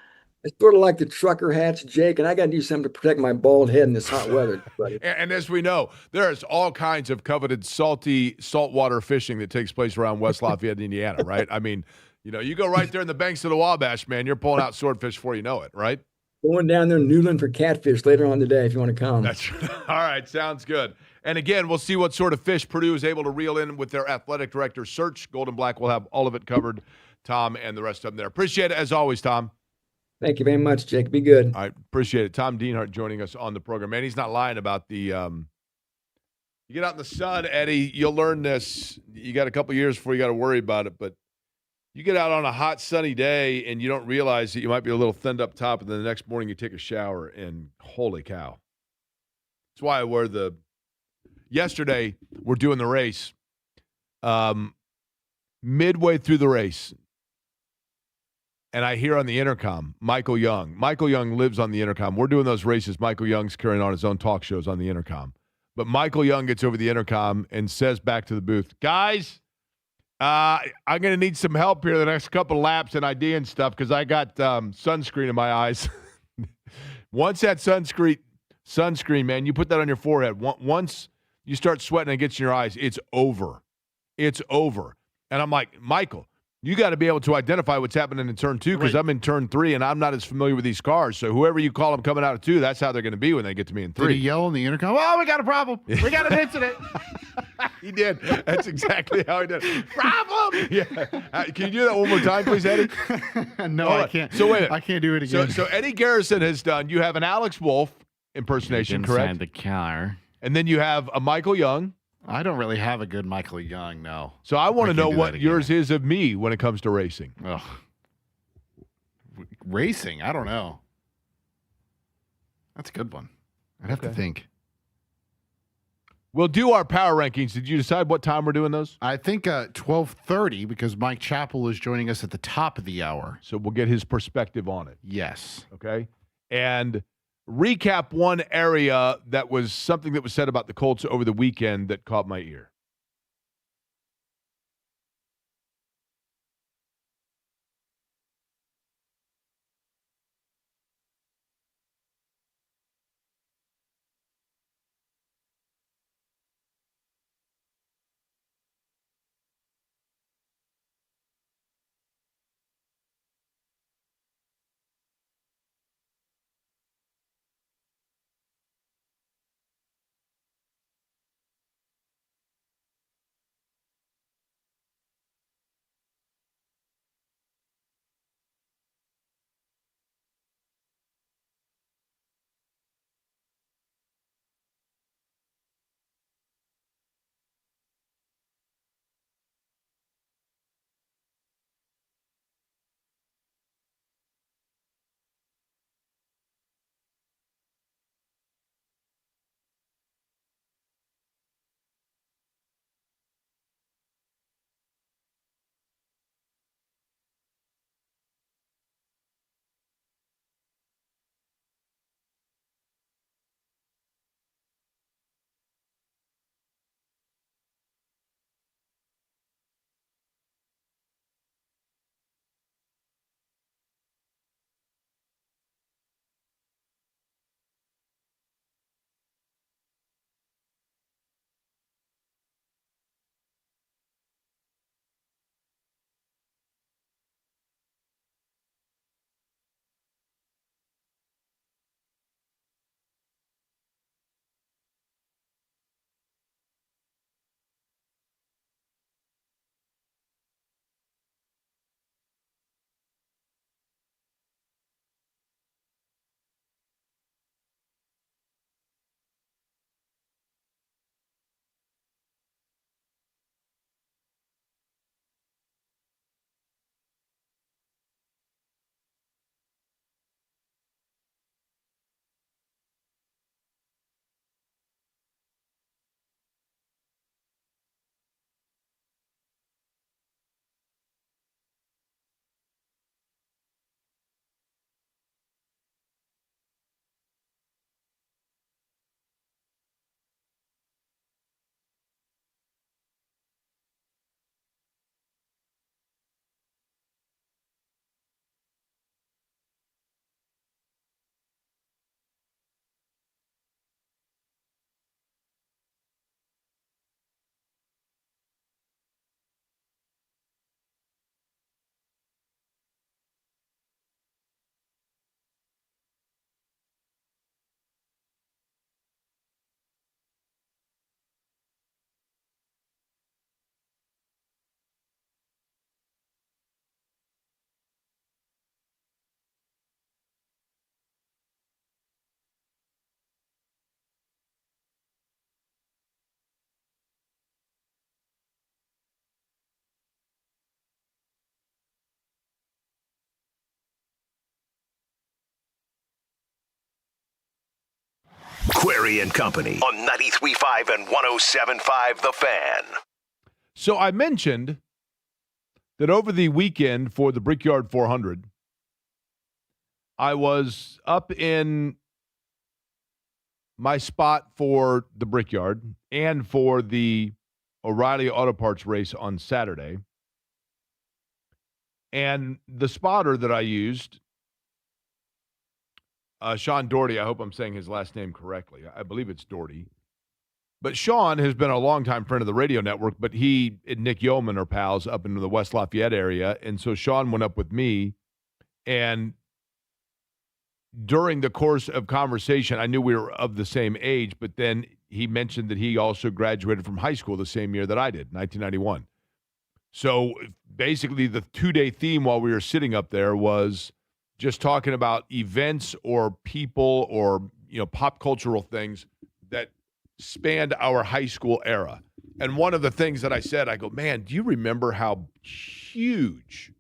it's sort of like the trucker hats, Jake, and I got to do something to protect my bald head in this hot weather, buddy. And as we know, there's all kinds of coveted saltwater fishing that takes place around West Lafayette, Indiana, right? I mean, you go right there in the banks of the Wabash, man, you're pulling out swordfish before you know it, right? Going down there in Newland for catfish later on today if you want to come. That's all right. Sounds good. And again, we'll see what sort of fish Purdue is able to reel in with their athletic director search. Golden Black will have all of it covered, Tom, and the rest of them there. Appreciate it as always, Tom. Thank you very much, Jake. Be good. I appreciate it. Tom Dienhart joining us on the program. Man, he's not lying about the you get out in the sun, Eddie, you'll learn this. You got a couple years before you got to worry about it, but you get out on a hot, sunny day and you don't realize that you might be a little thinned up top, and then the next morning you take a shower, and holy cow. That's why I wear yesterday we're doing the race. Midway through the race, and I hear on the intercom, Michael Young. Michael Young lives on the intercom. We're doing those races. Michael Young's carrying on his own talk shows on the intercom. But Michael Young gets over the intercom and says back to the booth, guys, I'm going to need some help here the next couple of laps and ID and stuff because I got sunscreen in my eyes. Once that sunscreen, man, you put that on your forehead. Once you start sweating and it gets in your eyes, it's over. It's over. And I'm like, Michael, you got to be able to identify what's happening in turn 2 because I'm in turn 3 and I'm not as familiar with these cars. So whoever you call them coming out of 2, that's how they're going to be when they get to me in 3. Did he yell on the intercom? Oh, we got a problem. We got an incident. He did. That's exactly how he did it. Problem! Yeah. Can you do that one more time, please, Eddie? No, I can't. So wait a minute. I can't do it again. So Eddie Garrison has done, you have an Alex Wolf impersonation, correct? Inside the car. And then you have a Michael Young. I don't really have a good Michael Young, no. So I want to know what yours is of me when it comes to racing. Ugh. Racing? I don't know. That's a good one. I'd have to think. We'll do our power rankings. Did you decide what time we're doing those? I think 12:30 because Mike Chappell is joining us at the top of the hour. So we'll get his perspective on it. Yes. Okay. And recap one area that was something that was said about the Colts over the weekend that caught my ear. Query and Company on 93.5 and 107.5 The Fan. So I mentioned that over the weekend for the Brickyard 400, I was up in my spot for the Brickyard and for the O'Reilly Auto Parts race on Saturday. And the spotter that I used, Sean Doherty, I hope I'm saying his last name correctly. I believe it's Doherty. But Sean has been a longtime friend of the radio network, but he and Nick Yeoman are pals up in the West Lafayette area. And so Sean went up with me, and during the course of conversation, I knew we were of the same age, but then he mentioned that he also graduated from high school the same year that I did, 1991. So basically the 2-day theme while we were sitting up there was just talking about events or people or, pop cultural things that spanned our high school era. And one of the things that I said, I go, man, do you remember how huge,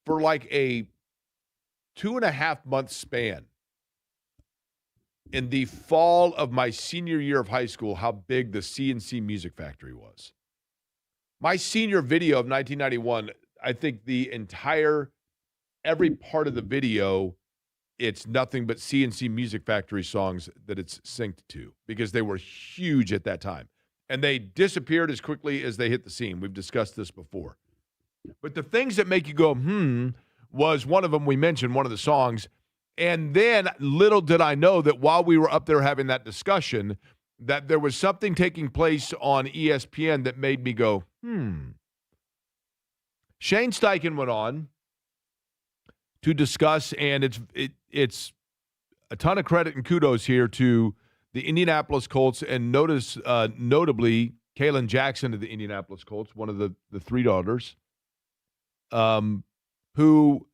for like a 2.5-month span in the fall of my senior year of high school, how big the CNC Music Factory was. My senior video of 1991, I think every part of the video, it's nothing but CNC Music Factory songs that it's synced to because they were huge at that time. And they disappeared as quickly as they hit the scene. We've discussed this before. But the things that make you go, was one of them we mentioned, one of the songs. And then little did I know that while we were up there having that discussion, that there was something taking place on ESPN that made me go, Shane Steichen went on to discuss, and it's a ton of credit and kudos here to the Indianapolis Colts, and notably Kaylin Jackson of the Indianapolis Colts, one of the three daughters, who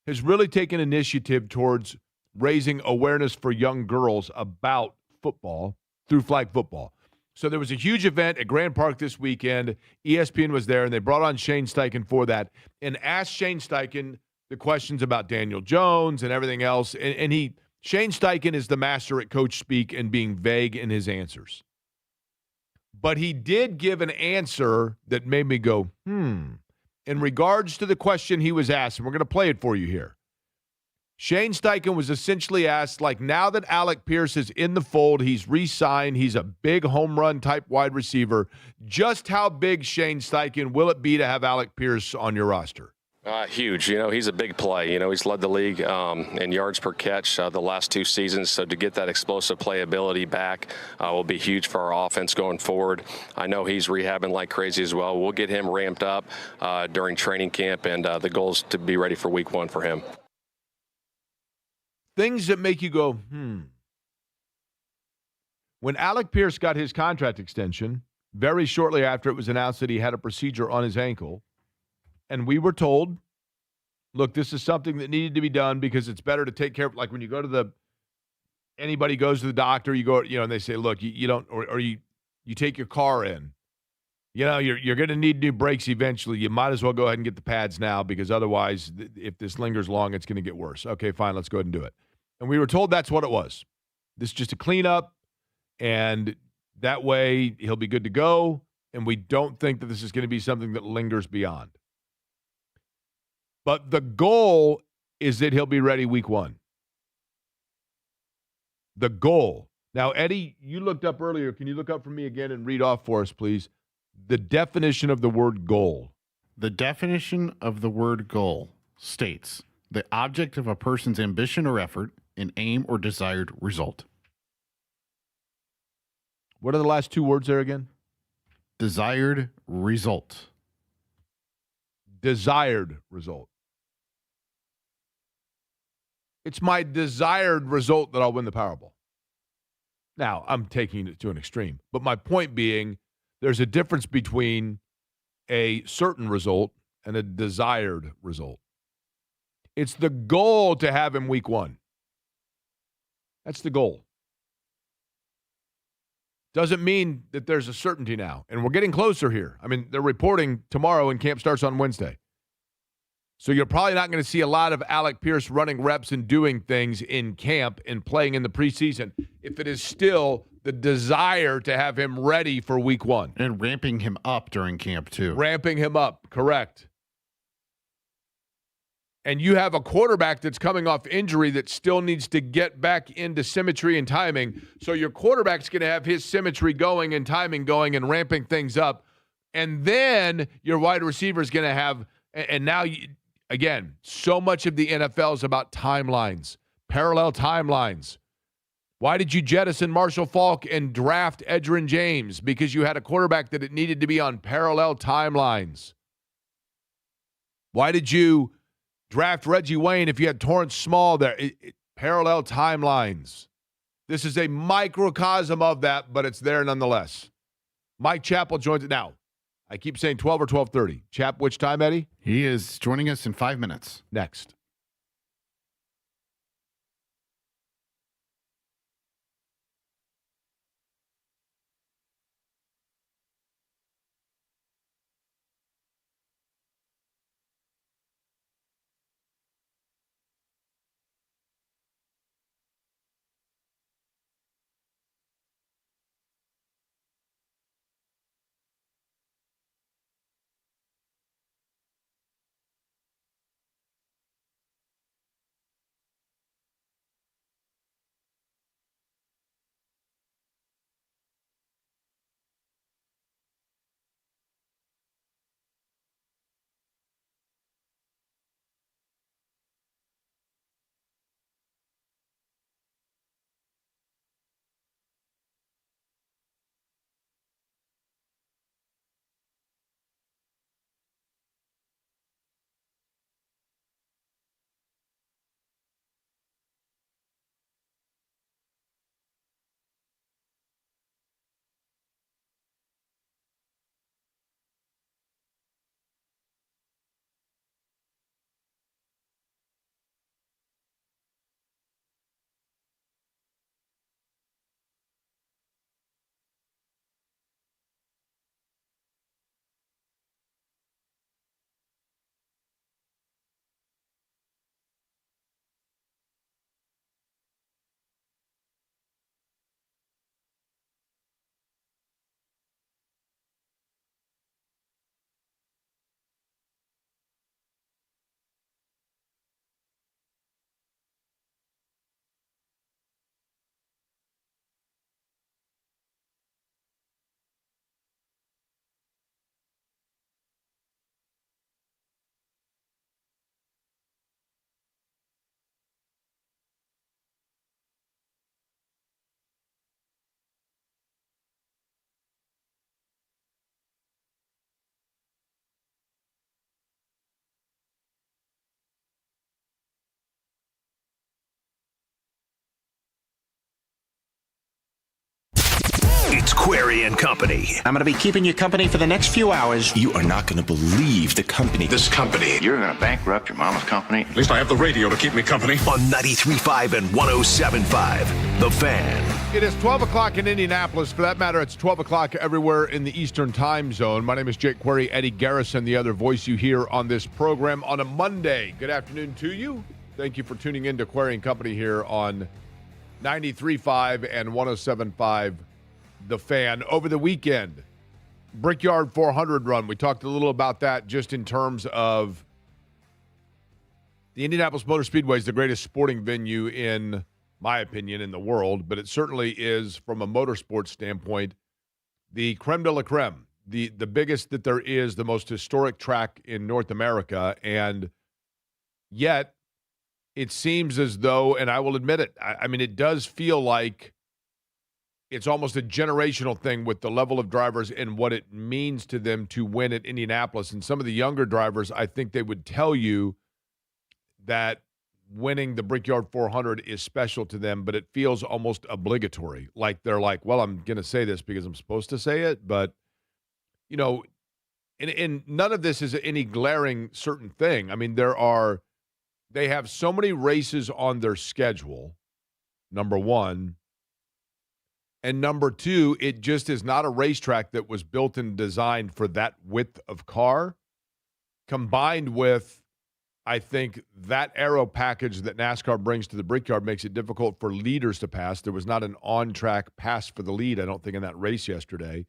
has really taken initiative towards raising awareness for young girls about football through flag football. So there was a huge event at Grand Park this weekend. ESPN was there, and they brought on Shane Steichen for that and asked Shane Steichen the questions about Daniel Jones and everything else. And Shane Steichen is the master at coach speak and being vague in his answers. But he did give an answer that made me go, in regards to the question he was asked, and we're going to play it for you here. Shane Steichen was essentially asked, now that Alec Pierce is in the fold, he's re-signed, he's a big home run type wide receiver, just how big, Shane Steichen, will it be to have Alec Pierce on your roster? Huge. He's a big play. He's led the league in yards per catch the last 2 seasons. So to get that explosive playability back will be huge for our offense going forward. I know he's rehabbing like crazy as well. We'll get him ramped up during training camp, and the goal is to be ready for week 1 for him. Things that make you go, When Alec Pierce got his contract extension, very shortly after it was announced that he had a procedure on his ankle, and we were told, look, this is something that needed to be done because it's better to take care of, like when you go to anybody goes to the doctor, you go, and they say, look, you don't, or you take your car in, you're going to need new brakes eventually. You might as well go ahead and get the pads now because otherwise, if this lingers long, it's going to get worse. Okay, fine, let's go ahead and do it. And we were told that's what it was. This is just a cleanup, and that way he'll be good to go, and we don't think that this is going to be something that lingers beyond. But the goal is that he'll be ready week 1. The goal. Now, Eddie, you looked up earlier. Can you look up for me again and read off for us, please, the definition of the word goal? The definition of the word goal states the object of a person's ambition or effort, an aim or desired result. What are the last 2 words there again? Desired result. Desired result. It's my desired result that I'll win the Powerball. Now, I'm taking it to an extreme. But my point being, there's a difference between a certain result and a desired result. It's the goal to have him week 1. That's the goal. Doesn't mean that there's a certainty now. And we're getting closer here. They're reporting tomorrow and camp starts on Wednesday. So you're probably not going to see a lot of Alec Pierce running reps and doing things in camp and playing in the preseason if it is still the desire to have him ready for week 1. And ramping him up during camp, too. Ramping him up, correct. And you have a quarterback that's coming off injury that still needs to get back into symmetry and timing. So your quarterback's going to have his symmetry going and timing going and ramping things up. And then your wide receiver is going to have, and now, again, so much of the NFL is about timelines, parallel timelines. Why did you jettison Marshall Faulk and draft Edgerrin James? Because you had a quarterback that it needed to be on parallel timelines. Why did you draft Reggie Wayne if you had Torrance Small there? Parallel timelines. This is a microcosm of that, but it's there nonetheless. Mike Chappell joins it now. I keep saying 12 or 12:30. Chap, which time, Eddie? He is joining us in 5 minutes. Next. It's Query and Company. I'm going to be keeping you company for the next few hours. You are not going to believe the company. This company. You're going to bankrupt your mama's company. At least I have the radio to keep me company. On 93.5 and 107.5, The Fan. It is 12 o'clock in Indianapolis. For that matter, it's 12 o'clock everywhere in the Eastern time zone. My name is Jake Query, Eddie Garrison, the other voice you hear on this program on a Monday. Good afternoon to you. Thank you for tuning in to Query and Company here on 93.5 and 107.5, The Fan. Over the weekend, Brickyard 400 run. We talked a little about that just in terms of the Indianapolis Motor Speedway is the greatest sporting venue in my opinion in the world, but it certainly is from a motorsports standpoint the creme de la creme, the biggest that there is, the most historic track in North America, and yet it seems as though, and I will admit it, I mean, it does feel like it's almost a generational thing with the level of drivers and what it means to them to win at Indianapolis. And some of the younger drivers, I think they would tell you that winning the Brickyard 400 is special to them, but it feels almost obligatory. Like they're like, well, I'm going to say this because I'm supposed to say it. But, you know, and none of this is any glaring certain thing. I mean, they have so many races on their schedule, number one. And number two, it just is not a racetrack that was built and designed for that width of car, combined with I think that aero package that NASCAR brings to the Brickyard makes it difficult for leaders to pass. There was not an on-track pass for the lead, I don't think, in that race yesterday.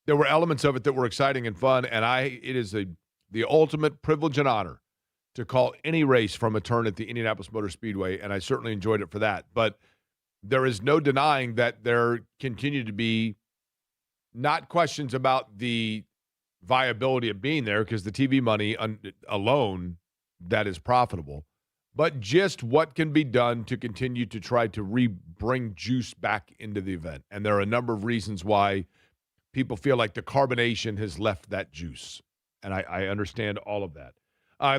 There were elements of it that were exciting and fun, and it is the ultimate privilege and honor to call any race from a turn at the Indianapolis Motor Speedway, and I certainly enjoyed it for that. But there is no denying that there continue to be not questions about the viability of being there, because the TV money alone, that is profitable, but just what can be done to continue to try to bring juice back into the event. And there are a number of reasons why people feel like the carbonation has left that juice. And I understand all of that.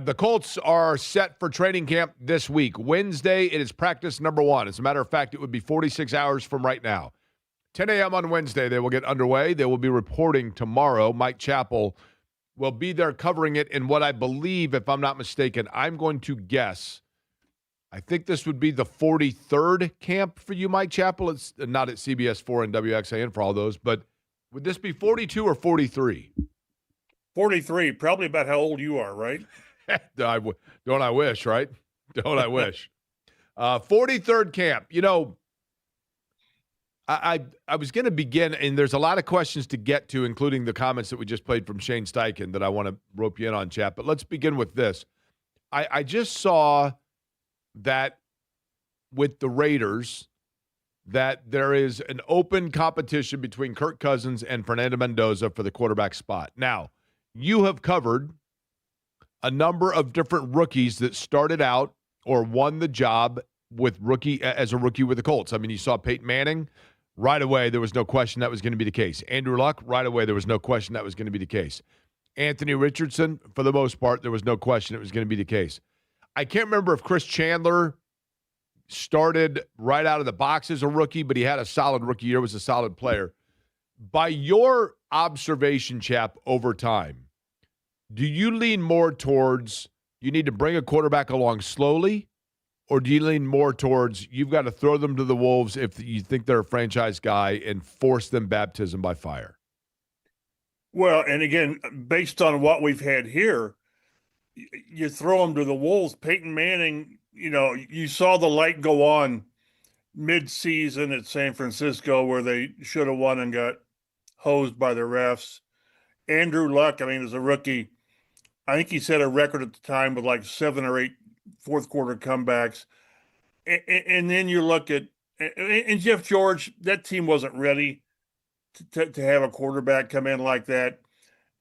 The Colts are set for training camp this week. Wednesday, it is practice number 1. As a matter of fact, it would be 46 hours from right now. 10 a.m. on Wednesday, they will get underway. They will be reporting tomorrow. Mike Chappell will be there covering it in what I believe, if I'm not mistaken, I'm going to guess, I think this would be the 43rd camp for you, Mike Chappell. It's not at CBS 4 and WXAN for all those, but would this be 42 or 43? 43, probably about how old you are, right? Don't I wish, right? Don't I wish? 43rd camp. You know, I was going to begin, and there's a lot of questions to get to, including the comments that we just played from Shane Steichen that I want to rope you in on, Chap. But let's begin with this. I just saw that with the Raiders that there is an open competition between Kirk Cousins and Fernando Mendoza for the quarterback spot. Now, you have covered a number of different rookies that started out or won the job as a rookie with the Colts. I mean, you saw Peyton Manning. Right away, there was no question that was going to be the case. Andrew Luck, right away, there was no question that was going to be the case. Anthony Richardson, for the most part, there was no question it was going to be the case. I can't remember if Chris Chandler started right out of the box as a rookie, but he had a solid rookie year, was a solid player. By your observation, Chap, over time, do you lean more towards you need to bring a quarterback along slowly, or do you lean more towards you've got to throw them to the wolves if you think they're a franchise guy and force them baptism by fire? Well, and again, based on what we've had here, you throw them to the wolves. Peyton Manning, you saw the light go on mid-season at San Francisco where they should have won and got hosed by the refs. Andrew Luck, as a rookie, I think he set a record at the time with like 7 or 8 fourth quarter comebacks. And then you look at and Jeff George, that team wasn't ready to have a quarterback come in like that.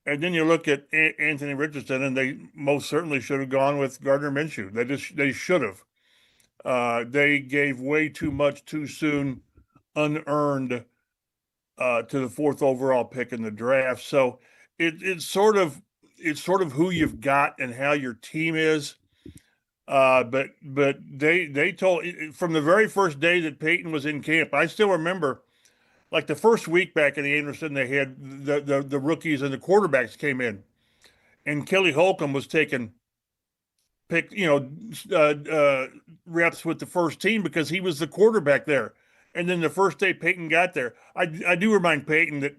And then you look at Anthony Richardson, and they most certainly should have gone with Gardner Minshew. They should have. They gave way too much too soon, unearned, to the 4th overall pick in the draft. So it's sort of who you've got and how your team is. But they told from the very first day that Peyton was in camp. I still remember, like the first week back in the Anderson, they had the rookies and the quarterbacks came in, and Kelly Holcomb was taking reps with the first team because he was the quarterback there. And then the first day Peyton got there, I do remind Peyton that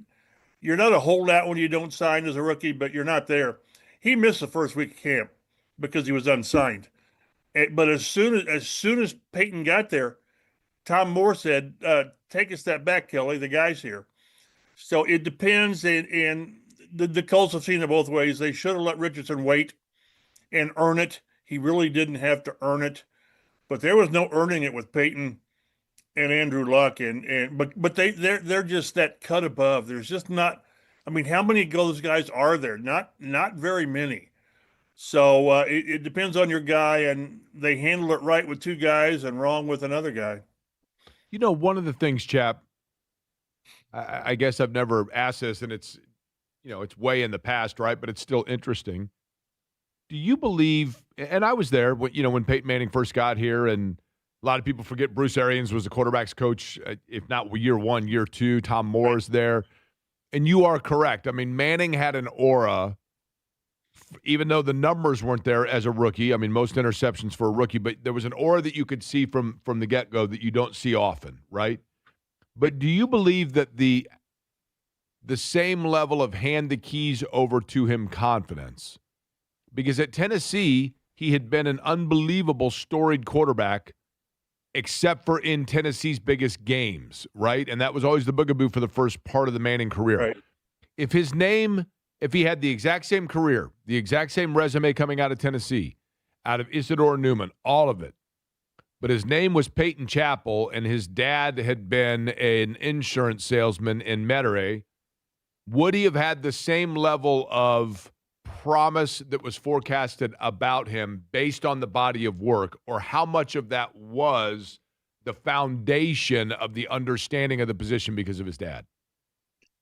you're not a holdout when you don't sign as a rookie, but you're not there. He missed the first week of camp because he was unsigned. But as soon as Peyton got there, Tom Moore said, take a step back, Kelly, the guy's here. So it depends, and the Colts have seen it both ways. They should have let Richardson wait and earn it. He really didn't have to earn it. But there was no earning it with Peyton and Andrew Luck, but they're just that cut above. There's just not. How many of those guys are there? Not very many. So it depends on your guy, and they handle it right with 2 guys and wrong with another guy. One of the things, Chap, I guess I've never asked this, and it's way in the past, right? But it's still interesting. Do you believe? And I was there, when Peyton Manning first got here, and a lot of people forget Bruce Arians was the quarterback's coach, if not year 1, year 2. Tom Moore's there. And you are correct. Manning had an aura, even though the numbers weren't there as a rookie. Most interceptions for a rookie, but there was an aura that you could see from the get-go that you don't see often, right? But do you believe that the same level of hand the keys over to him confidence? Because at Tennessee, he had been an unbelievable storied quarterback, except for in Tennessee's biggest games, right? And that was always the bugaboo for the first part of the Manning career. Right. If he had the exact same career, the exact same resume coming out of Tennessee, out of Isidore Newman, all of it, but his name was Peyton Chappell, and his dad had been an insurance salesman in Metairie, would he have had the same level of promise that was forecasted about him based on the body of work, or how much of that was the foundation of the understanding of the position because of his dad?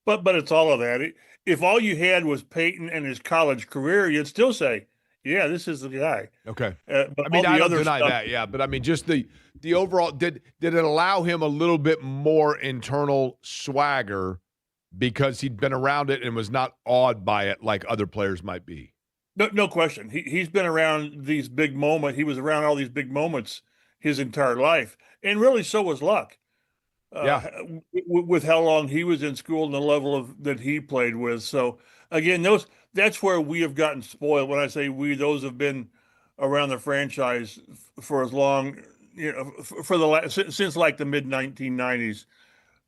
But it's all of that. If all you had was Peyton and his college career, you'd still say, yeah, this is the guy. Okay. But I mean, all I the don't other deny stuff, that, yeah. But I mean, just the overall, did it allow him a little bit more internal swagger because he'd been around it and was not awed by it like other players might be? No question. He's been around these big moments. He was around all these big moments his entire life. And really, so was Luck. Yeah. With how long he was in school and the level of that he played with. So again, that's where we have gotten spoiled. When I say we, those have been around the franchise for as long, for the last since like the mid 1990s.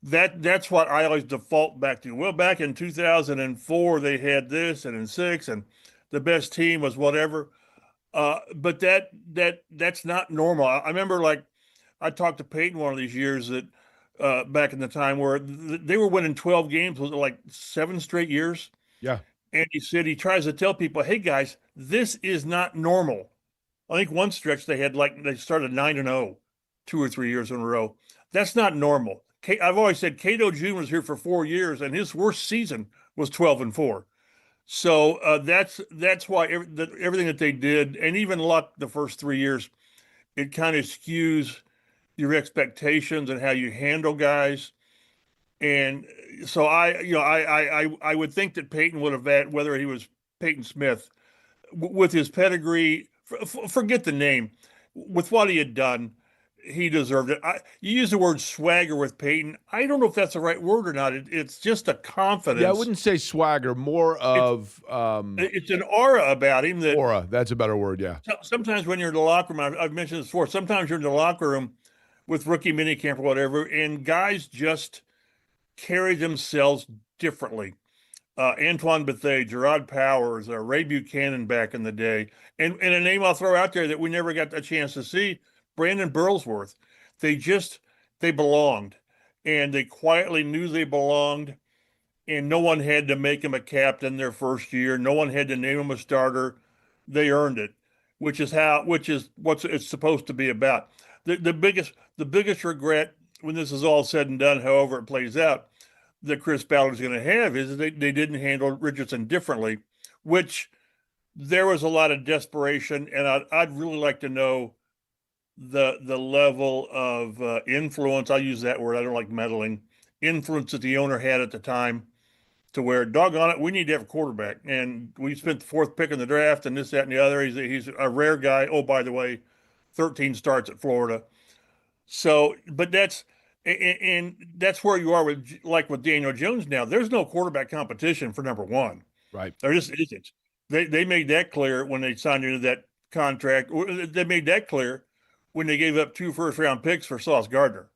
That's what I always default back to. Well, back in 2004 they had this, and in 6, and the best team was whatever. But that's not normal. I remember, like, I talked to Peyton one of these years that back in the time where they were winning 12 games, was it like 7 straight years? Yeah. And he said he tries to tell people, hey guys, this is not normal. I think one stretch they started 9-0 2 or 3 years in a row. That's not normal. I've always said Cato Jr. was here for 4 years, and his worst season was 12-4. So that's why everything that they did, and even Luck the first 3 years, it kind of skews your expectations and how you handle guys. And so I would think that Peyton would have had, whether he was Peyton Smith, with his pedigree, forget the name, with what he had done, he deserved it. You use the word swagger with Peyton. I don't know if that's the right word or not. It's just a confidence. Yeah, I wouldn't say swagger, more of it's an aura about him. Aura, that's a better word, yeah. Sometimes when you're in the locker room, I've mentioned this before, sometimes you're in the locker room with rookie minicamp or whatever, and guys just carry themselves differently. Antoine Bethea, Gerard Powers, Ray Buchanan back in the day, and a name I'll throw out there that we never got a chance to see, Brandon Burlsworth. They belonged, and they quietly knew they belonged, and no one had to make him a captain their first year. No one had to name him a starter. They earned it, which is what it's supposed to be about. The biggest regret when this is all said and done, however it plays out, that Chris Ballard's going to have is that they didn't handle Richardson differently, which there was a lot of desperation, and I'd really like to know the level of influence. I'll use that word. I don't like meddling. Influence that the owner had at the time, to where, doggone it, we need to have a quarterback, and we spent the 4th pick in the draft, and this, that, and the other. He's a rare guy. Oh, by the way, 13 starts at Florida. So, but that's where you are with Daniel Jones now. There's no quarterback competition for number one. Right. There just isn't. They made that clear when they signed into that contract. They made that clear when they gave up 2 first-round picks for Sauce Gardner.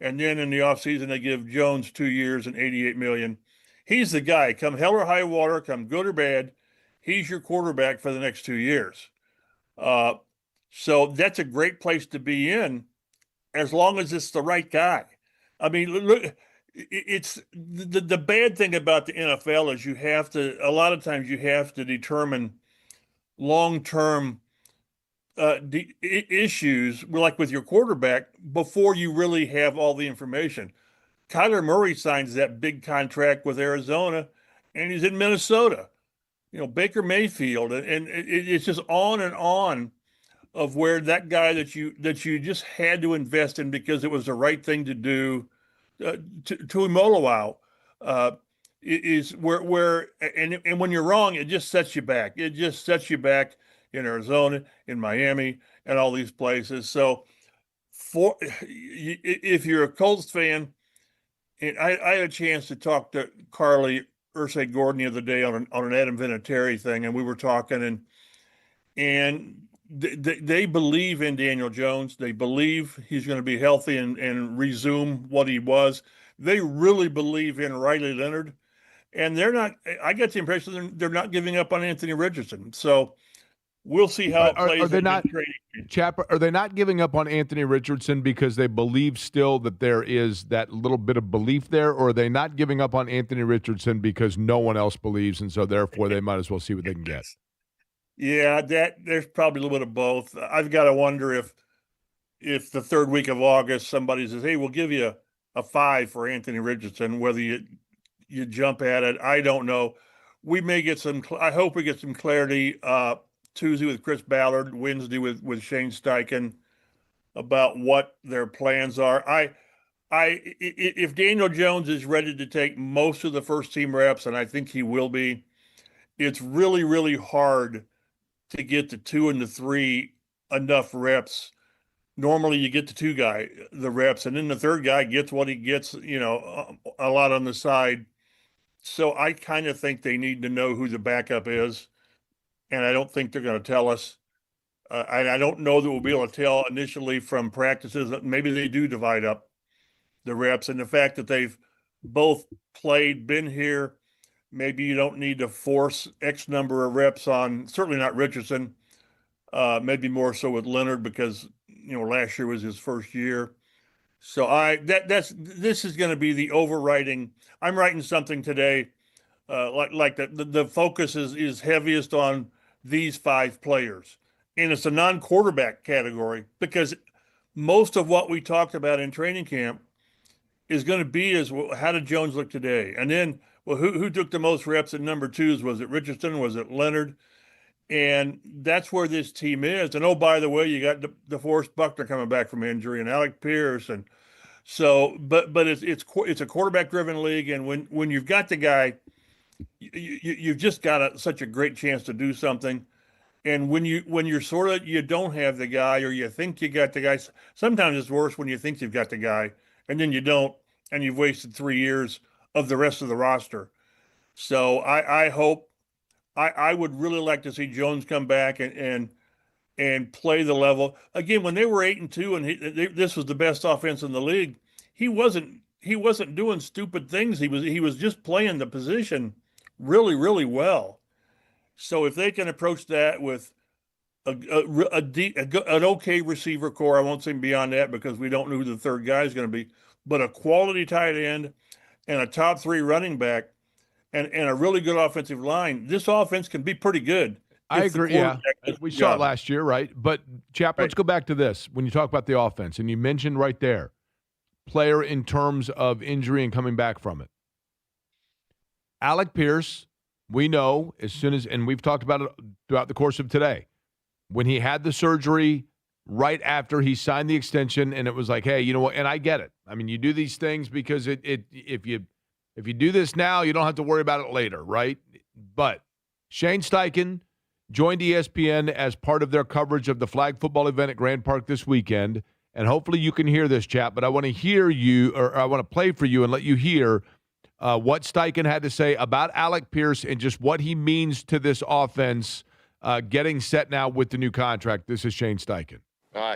And then in the offseason, they give Jones 2 years and $88 million. He's the guy. Come hell or high water, come good or bad, he's your quarterback for the next 2 years. So that's a great place to be in, as long as it's the right guy. I mean, look, it's the bad thing about the NFL is a lot of times you have to determine long-term issues, like with your quarterback, before you really have all the information. Kyler Murray signs that big contract with Arizona, and he's in Minnesota. Baker Mayfield, and it's just on and on of where that guy that you just had to invest in because it was the right thing to do, to Imolawau, is where and when you're wrong, it just sets you back. It just sets you back in Arizona, in Miami, and all these places. So, if you're a Colts fan, and I had a chance to talk to Carly Ursay Gordon the other day on an Adam Vinatieri thing, and we were talking, and they believe in Daniel Jones. They believe he's going to be healthy and resume what he was. They really believe in Riley Leonard, and they're not. I get the impression they're not giving up on Anthony Richardson. So we'll see how it plays. Are they not, Chap? Are they not giving up on Anthony Richardson because they believe still that there is that little bit of belief there, or are they not giving up on Anthony Richardson because no one else believes, and so therefore they might as well see what they can get? Yeah, there's probably a little bit of both. I've got to wonder if the third week of August somebody says, "Hey, we'll give you a 5 for Anthony Richardson," whether you jump at it, I don't know. We may get some. I hope we get some clarity Tuesday with Chris Ballard, Wednesday with Shane Steichen about what their plans are. If Daniel Jones is ready to take most of the first team reps, and I think he will be, it's really, really hard to get the 2 and the 3 enough reps. Normally you get the 2 guy the reps, and then the third guy gets what he gets, a lot on the side. So I kind of think they need to know who the backup is, and I don't think they're going to tell us. I don't know that we'll be able to tell initially from practices. Maybe they do divide up the reps, and the fact that they've both played, been here, maybe you don't need to force X number of reps on, certainly not Richardson, maybe more so with Leonard because, last year was his first year. So this is going to be the overriding. I'm writing something today, like the focus is heaviest on these 5 players. And it's a non-quarterback category because most of what we talked about in training camp is going to be how did Jones look today? And then, well, who took the most reps at number 2s? Was it Richardson? Was it Leonard? And that's where this team is. And, oh, by the way, you got DeForest Buckner coming back from injury and Alec Pierce. And so, but it's a quarterback-driven league. And when you've got the guy, you've just got such a great chance to do something. And when you're sort of, you don't have the guy or you think you got the guy, sometimes it's worse when you think you've got the guy and then you don't, and you've wasted 3 years of the rest of the roster. So I hope, I would really like to see Jones come back and play the level. Again, when they were 8-2 and this was the best offense in the league, he wasn't doing stupid things. He was just playing the position really, really well. So if they can approach that with an okay receiver core, I won't say beyond that because we don't know who the third guy is going to be, but a quality tight end and a top 3 running back and a really good offensive line, this offense can be pretty good. I agree, yeah. We saw it last year, right? But, Chap, let's go back to this. When you talk about the offense, and you mentioned right there, player in terms of injury and coming back from it. Alec Pierce, we know as soon as, and we've talked about it throughout the course of today, when he had the surgery right after he signed the extension, and it was like, hey, you know what? And I get it. I mean, you do these things because if you do this now, you don't have to worry about it later, right? But Shane Steichen joined ESPN as part of their coverage of the flag football event at Grand Park this weekend, and hopefully you can hear this, Chap. But I want to hear you, or I want to play for you and let you hear what Steichen had to say about Alec Pierce and just what he means to this offense getting set now with the new contract. This is Shane Steichen.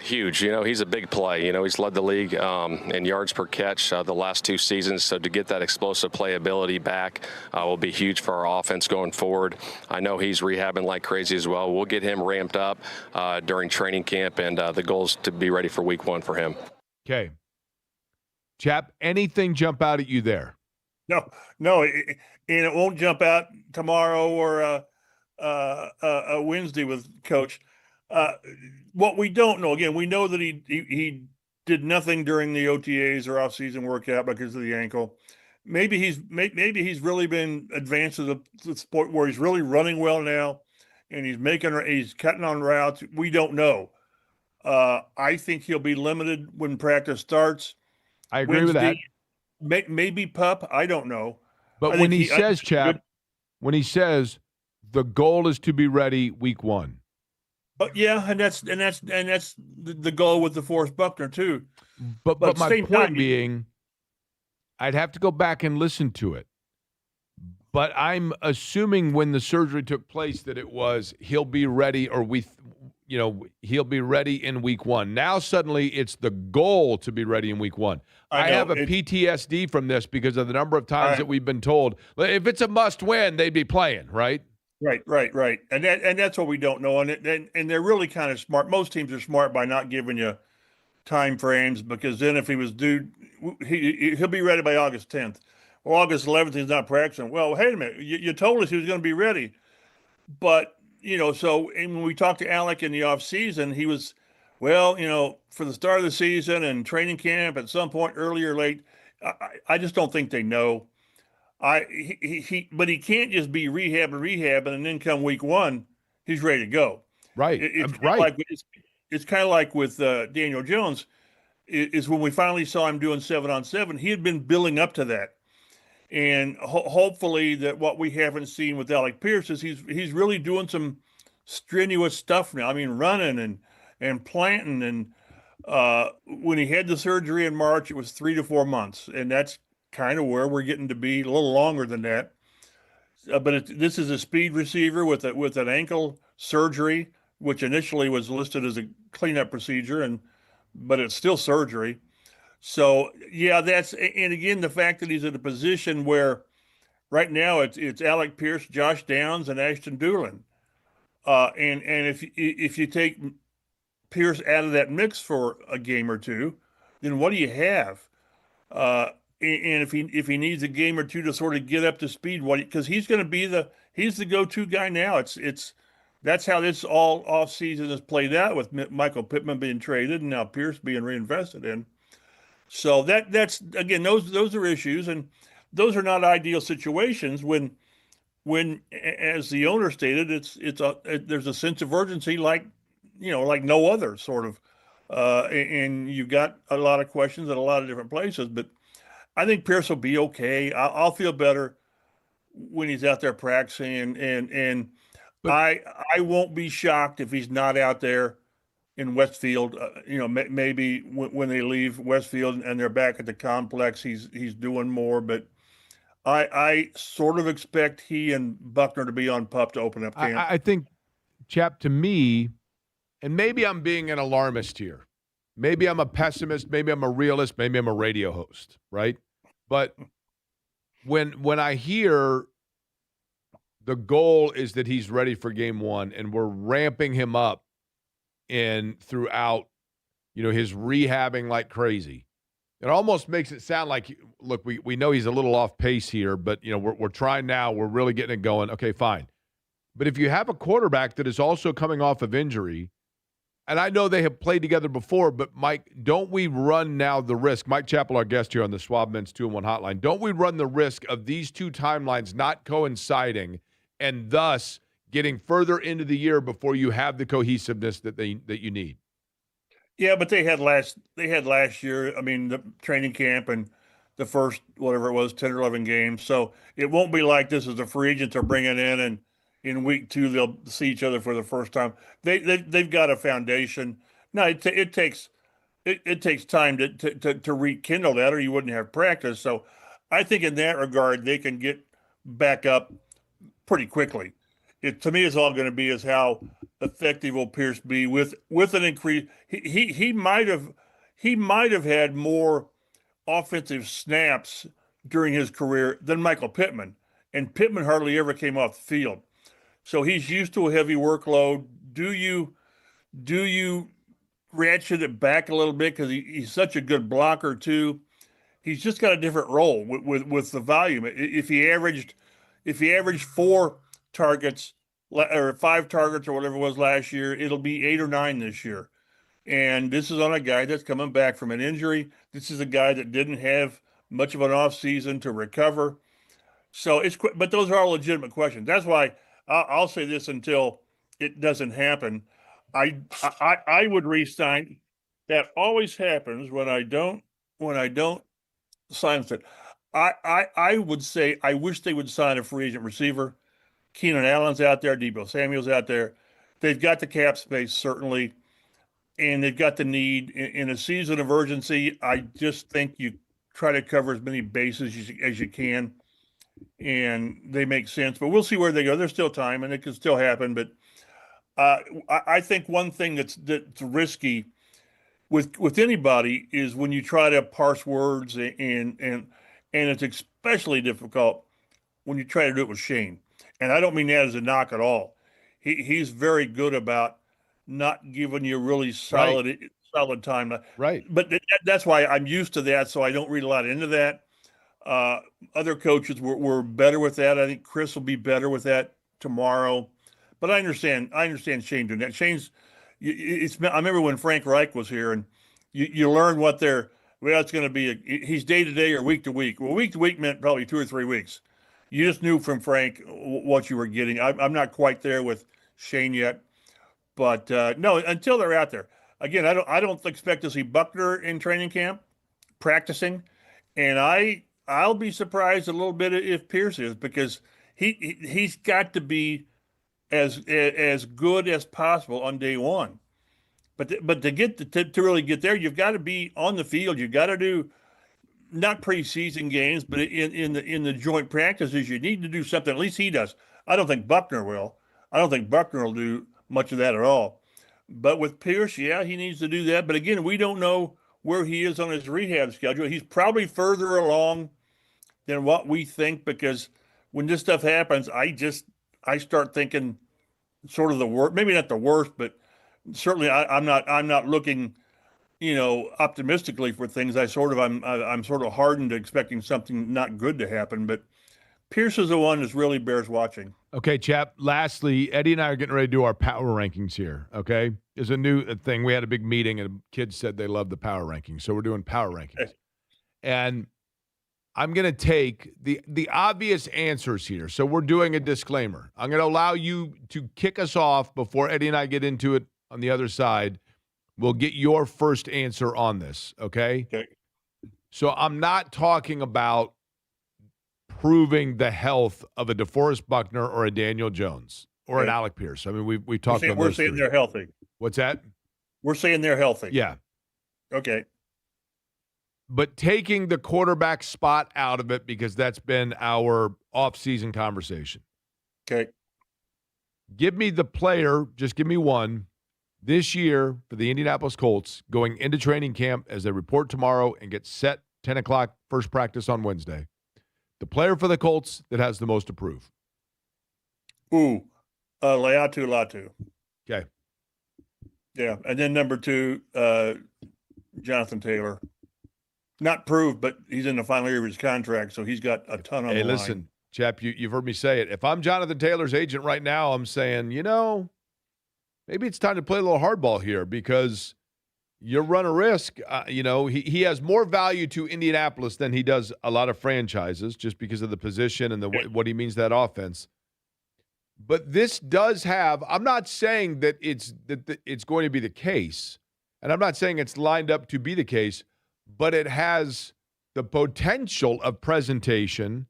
Huge. He's a big play. He's led the league in yards per catch the last 2 seasons. So to get that explosive playability back will be huge for our offense going forward. I know he's rehabbing like crazy as well. We'll get him ramped up during training camp, and the goal is to be ready for week 1 for him. Okay. Chap, anything jump out at you there? No, and it won't jump out tomorrow or a Wednesday with Coach. What we don't know, again, we know that he did nothing during the OTAs or off-season workout because of the ankle. Maybe he's really been advanced to the sport where he's really running well now, and he's cutting on routes. We don't know. I think he'll be limited when practice starts. I agree with that. Maybe pup. I don't know. But when he says, Chap, when he says the goal is to be ready week 1. But yeah, and that's the goal with DeForest Buckner too. But my point being, I'd have to go back and listen to it. But I'm assuming when the surgery took place that it was he'll be ready, or he'll be ready in week 1. Now suddenly it's the goal to be ready in week 1. I have a PTSD from this because of the number of times that we've been told, if it's a must win, they'd be playing, right? Right. And that's what we don't know. And they're really kind of smart. Most teams are smart by not giving you time frames, because then if he was due, he'll be ready by August 10th. Well, August 11th, he's not practicing. Well, wait a minute. You told us he was going to be ready. But, so and when we talked to Alec in the offseason, he was, for the start of the season and training camp at some point, early or late, I just don't think they know. But he can't just be rehabbing and then come week 1, he's ready to go. Right. It's kind of like with Daniel Jones, is when we finally saw him doing 7-on-7, he had been building up to that. And hopefully that what we haven't seen with Alec Pierce is he's really doing some strenuous stuff now. I mean, running and planting. And when he had the surgery in March, it was 3 to 4 months. And that's kind of where we're getting to be, a little longer than that. But this is a speed receiver with an ankle surgery, which initially was listed as a cleanup procedure, but it's still surgery. So yeah, and again, the fact that he's in a position where right now it's Alec Pierce, Josh Downs, and Ashton Doolin. And if you take Pierce out of that mix for a game or two, then what do you have? And if he needs a game or two to sort of get up to speed, because he's going to be he's the go-to guy now. That's how this all off season has played out, with Michael Pittman being traded and now Pierce being reinvested in. So that's again, those are issues, and those are not ideal situations when as the owner stated, there's a sense of urgency like no other sort of, and you've got a lot of questions at a lot of different places. But I think Pierce will be okay. I'll feel better when he's out there practicing, and I won't be shocked if he's not out there in Westfield. Maybe when they leave Westfield and they're back at the complex, he's doing more. But I sort of expect he and Buckner to be on PUP to open up camp. I think, Chap, to me, and maybe I'm being an alarmist here. Maybe I'm a pessimist. Maybe I'm a realist. Maybe I'm a radio host, right? But when I hear the goal is that he's ready for game 1 and we're ramping him up throughout, his rehabbing like crazy, it almost makes it sound like, look, we know he's a little off pace here, but we're trying now. We're really getting it going. Okay, fine. But if you have a quarterback that is also coming off of injury, and I know they have played together before, but Mike, don't we run now the risk? Mike Chappell, our guest here on the Swabman's 2-1 hotline. Don't we run the risk of these two timelines not coinciding and thus getting further into the year before you have the cohesiveness that you need? Yeah, but they had last year. I mean, the training camp and the first, whatever it was, 10 or 11 games. So it won't be like this is the free agents are bringing in, and in week 2 they'll see each other for the first time. They've got a foundation. No, it takes time to rekindle that, or you wouldn't have practice. So I think in that regard they can get back up pretty quickly. To me, it's all going to be is how effective will Pierce be with an increase. He might have had more offensive snaps during his career than Michael Pittman, and Pittman hardly ever came off the field. So he's used to a heavy workload. Do you ratchet it back a little bit, because he's such a good blocker too? He's just got a different role with the volume. If he averaged 4 targets or 5 targets or whatever it was last year, it'll be 8 or 9 this year. And this is on a guy that's coming back from an injury. This is a guy that didn't have much of an off season to recover. So but those are all legitimate questions. That's why I'll say this until it doesn't happen. I would re-sign. That always happens when I don't sign it. I would say I wish they would sign a free agent receiver. Keenan Allen's out there, Deebo Samuel's out there. They've got the cap space, certainly, and they've got the need. In a season of urgency, I just think you try to cover as many bases as you can, and they make sense. But we'll see where they go. There's still time, and it can still happen. But I think one thing that's risky with anybody is when you try to parse words, and it's especially difficult when you try to do it with Shane. And I don't mean that as a knock at all. He's very good about not giving you really solid time. Right. But that's why I'm used to that, so I don't read a lot into that. Other coaches were better with that. I think Chris will be better with that tomorrow. But I understand Shane doing that. I remember when Frank Reich was here, and you learn what it's going to be. He's day to day or week to week. Well, week to week meant probably 2 or 3 weeks. You just knew from Frank what you were getting. I'm not quite there with Shane yet, but no, until they're out there. Again, I don't expect to see Buckner in training camp practicing, and I'll be surprised a little bit if Pierce is, because he's got to be as good as possible on day one. But to really get there, you've got to be on the field. You've got to do not preseason games, but in the joint practices, you need to do something. At least he does. I don't think Buckner will. I don't think Buckner will do much of that at all. But with Pierce, yeah, he needs to do that. But again, we don't know where he is on his rehab schedule. He's probably further along than what we think, because when this stuff happens, I start thinking sort of the worst, maybe not the worst, but certainly I'm not looking, optimistically for things. I'm sort of hardened to expecting something not good to happen. But Pierce is the one that really bears watching. Okay, Chap. Lastly, Eddie and I are getting ready to do our power rankings here. Okay, there's a new thing. We had a big meeting, and kids said they love the power rankings, so we're doing power rankings. And I'm going to take the obvious answers here. So we're doing a disclaimer. I'm going to allow you to kick us off before Eddie and I get into it on the other side. We'll get your first answer on this, okay? Okay. So I'm not talking about proving the health of a DeForest Buckner or a Daniel Jones or an Alec Pierce. I mean, we talked about We're saying they're healthy. What's that? We're saying they're healthy. Yeah. Okay. But taking the quarterback spot out of it, because that's been our off-season conversation. Okay. Give me the player, just give me one, this year for the Indianapolis Colts going into training camp as they report tomorrow and get set 10 o'clock first practice on Wednesday. The player for the Colts that has the most to prove. Latu. Okay. Yeah. And then number 2, Jonathan Taylor. Not proved, but he's in the final year of his contract, so he's got a ton on the line. Hey, listen, Chap, you've heard me say it. If I'm Jonathan Taylor's agent right now, I'm saying, maybe it's time to play a little hardball here, because you run a risk. He has more value to Indianapolis than he does a lot of franchises, just because of the position and what he means to that offense. But this does have – I'm not saying that it's going to be the case, and I'm not saying it's lined up to be the case, but it has the potential of presentation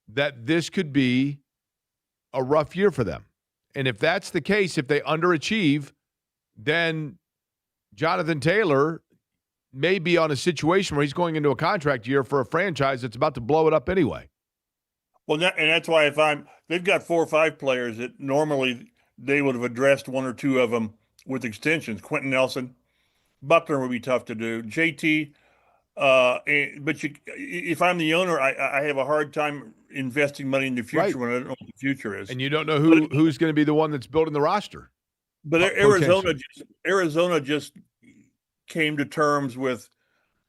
that this could be a rough year for them. And if that's the case, if they underachieve, then Jonathan Taylor may be on a situation where he's going into a contract year for a franchise that's about to blow it up anyway. Well, and that's why they've got 4 or 5 players that normally they would have addressed 1 or 2 of them with extensions. Quentin Nelson, Buckner would be tough to do. JT, but if I'm the owner, I have a hard time investing money in the future when I don't know what the future is. And you don't know who's going to be the one that's building the roster. But Arizona just came to terms with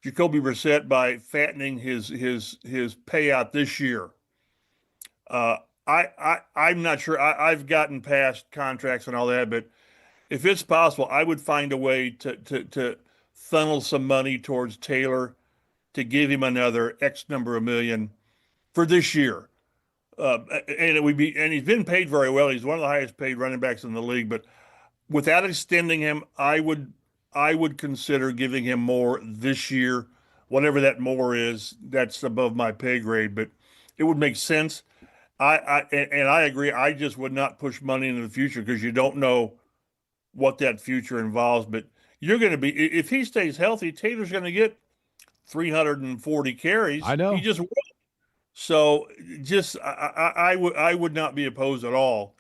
Jacoby Brissett by fattening his payout this year. I'm not sure. I've gotten past contracts and all that, but if it's possible, I would find a way to funnel some money towards Taylor to give him another X number of million for this year. And he's been paid very well. He's one of the highest paid running backs in the league, but without extending him, I would consider giving him more this year, whatever that more is. That's above my pay grade, but it would make sense. I agree. I just would not push money into the future, because you don't know what that future involves. But you're going to be, if he stays healthy, Taylor's going to get 340 carries. I know. He just will. So I would not be opposed at all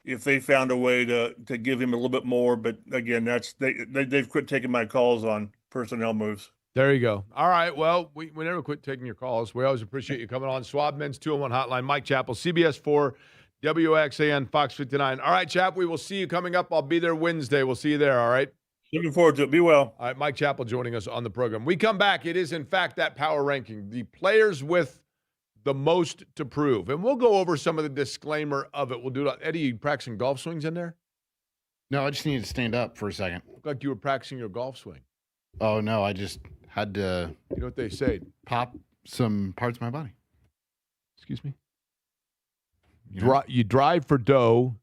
if they found a way to give him a little bit more. But again, they've quit taking my calls on personnel moves. There you go. All right. Well, we never quit taking your calls. We always appreciate you coming on. Swab Men's 201 Hotline. Mike Chappell, CBS 4, WXAN, Fox 59. All right, Chap, we will see you coming up. I'll be there Wednesday. We'll see you there, all right? Looking forward to it. Be well. All right, Mike Chappell joining us on the program. We come back. It is, in fact, that power ranking. The players with the most to prove. And we'll go over some of the disclaimer of it. We'll do it. Eddie, you practicing golf swings in there? No, I just needed to stand up for a second. Looked like you were practicing your golf swing. Oh, no, I just had to. You know what they say? Pop some parts of my body. Excuse me? You You drive for dough.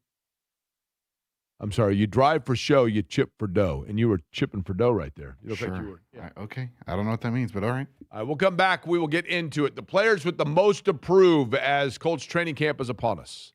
I'm sorry. You drive for show, you chip for dough. And you were chipping for dough right there. You look sure. like you were. Yeah. Okay. I don't know what that means, but all right. All right, we'll come back. We will get into it. The players with the most to prove as Colts training camp is upon us.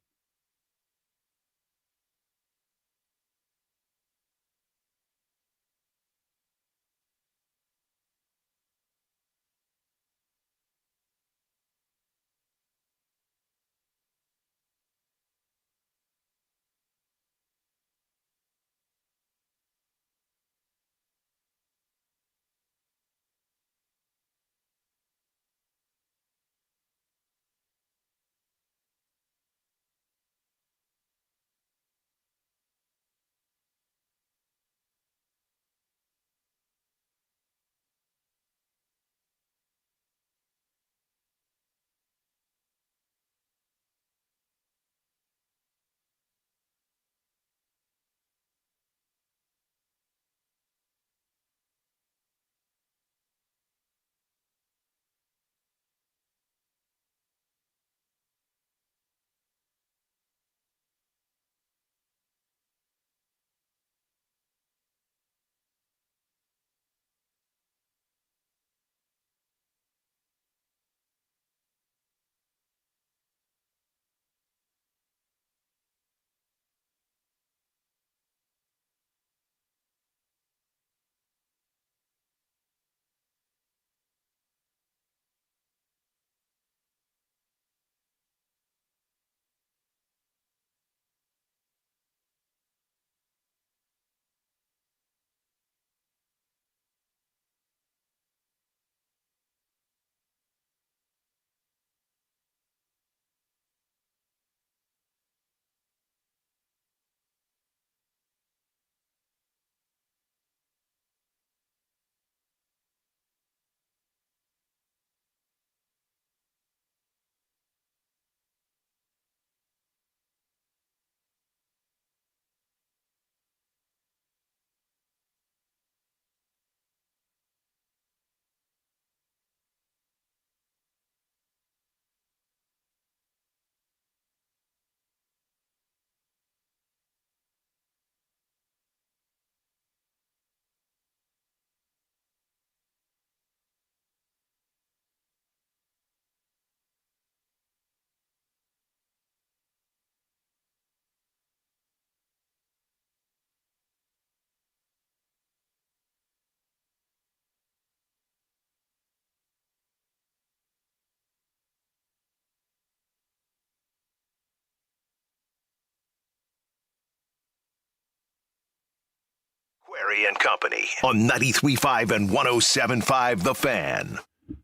Query and Company on 93.5 and 107.5 The Fan.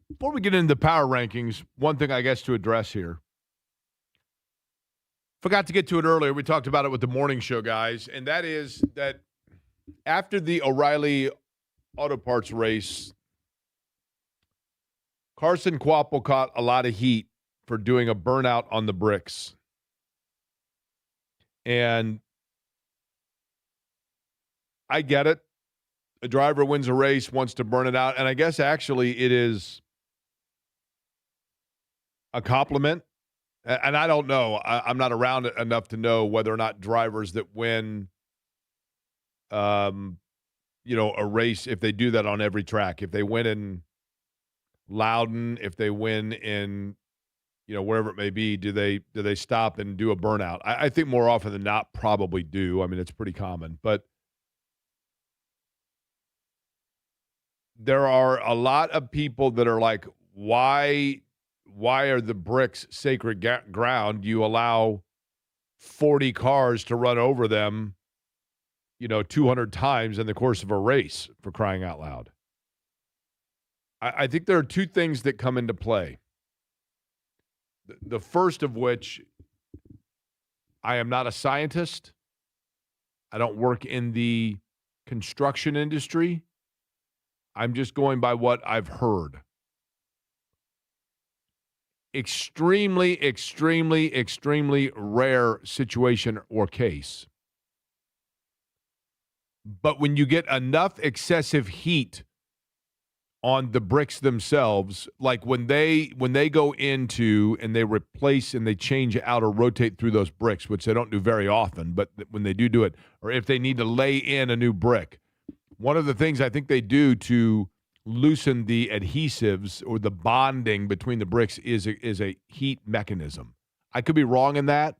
Before we get into the power rankings, one thing I guess to address here. Forgot to get to it earlier. We talked about it with the morning show, guys, and that is that after the O'Reilly Auto Parts race, Carson Kvapil caught a lot of heat for doing a burnout on the bricks. And I get it. A driver wins a race, wants to burn it out. And I guess actually it is a compliment. And I don't know. I'm not around enough to know whether or not drivers that win, a race, if they do that on every track. If they win in Loudon, if they win in, wherever it may be, do they stop and do a burnout? I think more often than not probably do. I mean, it's pretty common. But there are a lot of people that are like, why are the bricks sacred ground? You allow 40 cars to run over them, 200 times in the course of a race, for crying out loud. I think there are two things that come into play. The first of which, I am not a scientist. I don't work in the construction industry. I'm just going by what I've heard. Extremely, extremely, extremely rare situation or case. But when you get enough excessive heat on the bricks themselves, like when they go into and they replace and they change out or rotate through those bricks, which they don't do very often, but when they do it, or if they need to lay in a new brick, one of the things I think they do to loosen the adhesives or the bonding between the bricks is a heat mechanism. I could be wrong in that,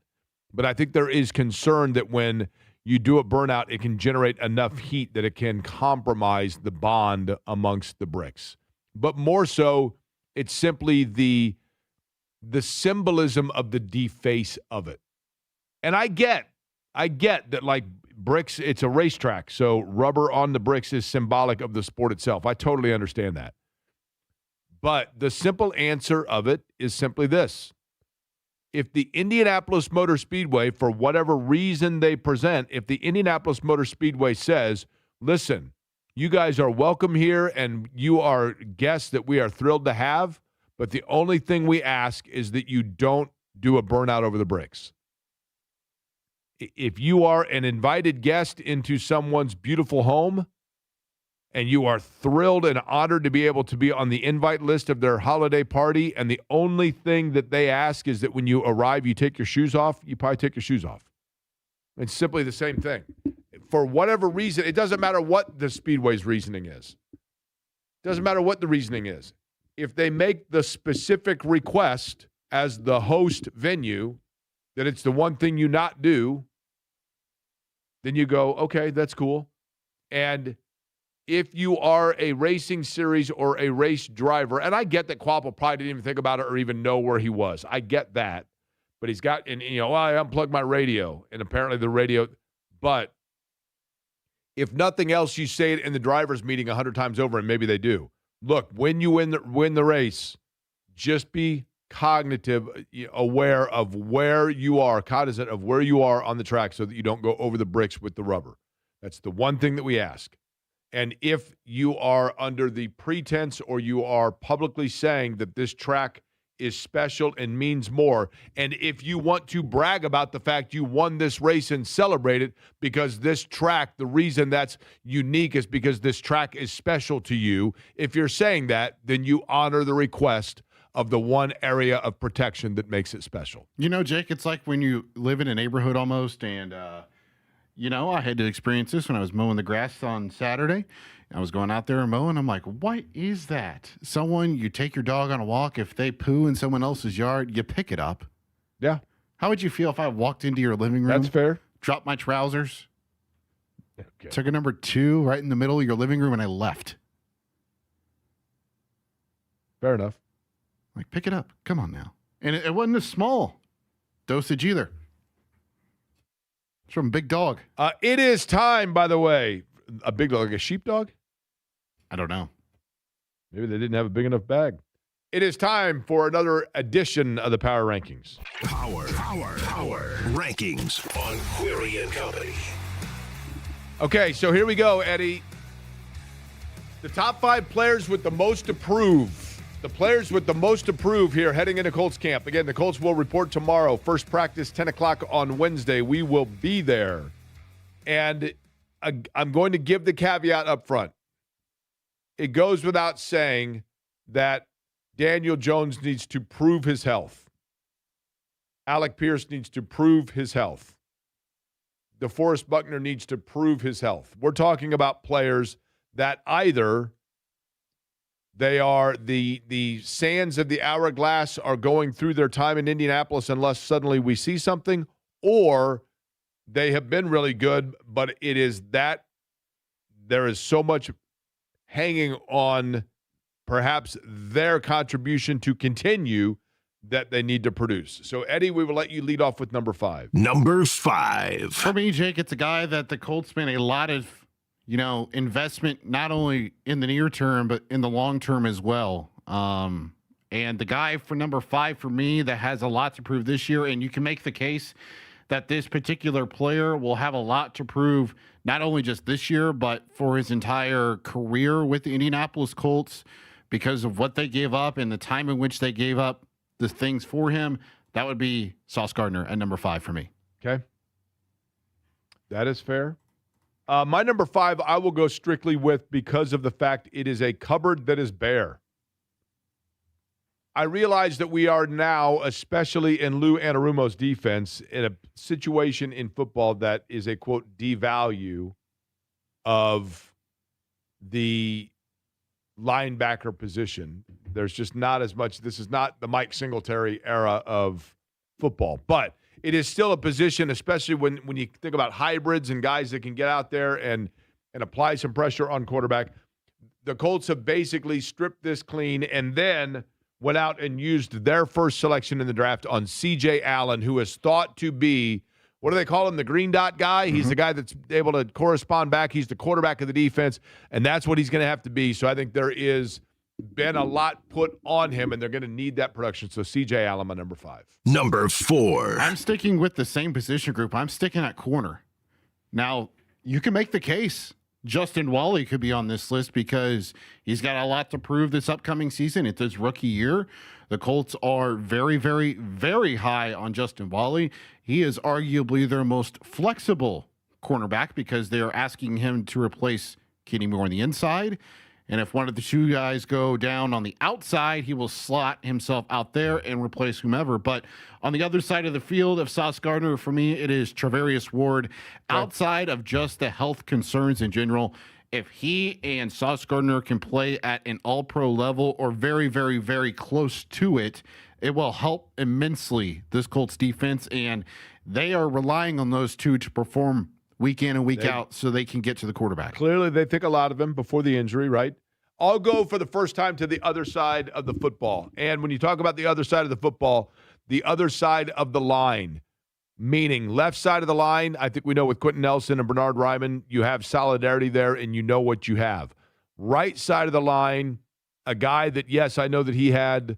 but I think there is concern that when you do a burnout, it can generate enough heat that it can compromise the bond amongst the bricks. But more so, it's simply the symbolism of the deface of it. And I get that, like, bricks, it's a racetrack, so rubber on the bricks is symbolic of the sport itself. I totally understand that. But the simple answer of it is simply this. If the Indianapolis Motor Speedway, for whatever reason they present, if the Indianapolis Motor Speedway says, listen, you guys are welcome here and you are guests that we are thrilled to have, but the only thing we ask is that you don't do a burnout over the bricks. If you are an invited guest into someone's beautiful home and you are thrilled and honored to be able to be on the invite list of their holiday party, and the only thing that they ask is that when you arrive, you take your shoes off, you probably take your shoes off. It's simply the same thing. For whatever reason, it doesn't matter what the Speedway's reasoning is. It doesn't matter what the reasoning is. If they make the specific request as the host venue that it's the one thing you not do, then you go, okay, that's cool. And if you are a racing series or a race driver, and I get that Quapple probably didn't even think about it or even know where he was. I get that. But he's got, and I unplugged my radio, and apparently the radio, but if nothing else, you say it in the driver's meeting 100 times over, and maybe they do. Look, when you win the race, just be cognitive, aware of where you are, cognizant of where you are on the track so that you don't go over the bricks with the rubber. That's the one thing that we ask. And if you are under the pretense or you are publicly saying that this track is special and means more, and if you want to brag about the fact you won this race and celebrate it because this track, the reason that's unique is because this track is special to you, if you're saying that, then you honor the request of the one area of protection that makes it special. Jake, it's like when you live in a neighborhood almost, and I had to experience this when I was mowing the grass on Saturday. I was going out there and mowing. I'm like, what is that? You take your dog on a walk. If they poo in someone else's yard, you pick it up. Yeah. How would you feel if I walked into your living room? That's fair. Dropped my trousers. Okay. Took a number 2 right in the middle of your living room, and I left. Fair enough. Like, pick it up. Come on now. And it wasn't a small dosage either. It's from Big Dog. It is time, by the way. A big dog, like a sheepdog? I don't know. Maybe they didn't have a big enough bag. It is time for another edition of the Power Rankings. Power Rankings on Query and Company. Okay, so here we go, Eddie. The top 5 players with the most to prove. The players with the most to prove here heading into Colts camp. Again, the Colts will report tomorrow. First practice, 10 o'clock on Wednesday. We will be there. And I'm going to give the caveat up front. It goes without saying that Daniel Jones needs to prove his health. Alec Pierce needs to prove his health. DeForest Buckner needs to prove his health. We're talking about players that either they are the sands of the hourglass are going through their time in Indianapolis unless suddenly we see something, or they have been really good, but it is that there is so much hanging on perhaps their contribution to continue that they need to produce. So, Eddie, we will let you lead off with number 5. Number 5. For me, Jake, it's a guy that the Colts spent a lot of, investment not only in the near term, but in the long term as well. And the guy for number 5 for me that has a lot to prove this year, and you can make the case that this particular player will have a lot to prove not only just this year, but for his entire career with the Indianapolis Colts because of what they gave up and the time in which they gave up the things for him. That would be Sauce Gardner at number 5 for me. Okay. That is fair. My number 5, I will go strictly with because of the fact it is a cupboard that is bare. I realize that we are now, especially in Lou Anarumo's defense, in a situation in football that is a, quote, devalue of the linebacker position. There's just not as much. This is not the Mike Singletary era of football. But it is still a position, especially when you think about hybrids and guys that can get out there and apply some pressure on quarterback. The Colts have basically stripped this clean and then went out and used their first selection in the draft on C.J. Allen, who is thought to be, what do they call him, the green dot guy? He's the guy that's able to correspond back. He's the quarterback of the defense, and that's what he's going to have to be. So I think there is been a lot put on him, and they're going to need that production. So C.J. Allen, my number 5. Number 4. I'm sticking with the same position group. I'm sticking at corner. Now, you can make the case Justin Wally could be on this list because he's got a lot to prove this upcoming season. It's his rookie year. The Colts are very, very, very high on Justin Wally. He is arguably their most flexible cornerback because they're asking him to replace Kenny Moore on the inside. And if one of the two guys go down on the outside, he will slot himself out there and replace whomever. But on the other side of the field of Sauce Gardner, for me, it is Travarius Ward. Outside of just the health concerns in general, if he and Sauce Gardner can play at an all-pro level or very, very, very close to it, it will help immensely this Colts defense. And they are relying on those two to perform week in and week out so they can get to the quarterback. Clearly, they think a lot of him before the injury, right? I'll go for the first time to the other side of the football. And when you talk about the other side of the football, the other side of the line, meaning left side of the line, I think we know with Quentin Nelson and Bernard Ryman, you have solidarity there and you know what you have. Right side of the line, a guy that, yes, I know that he had,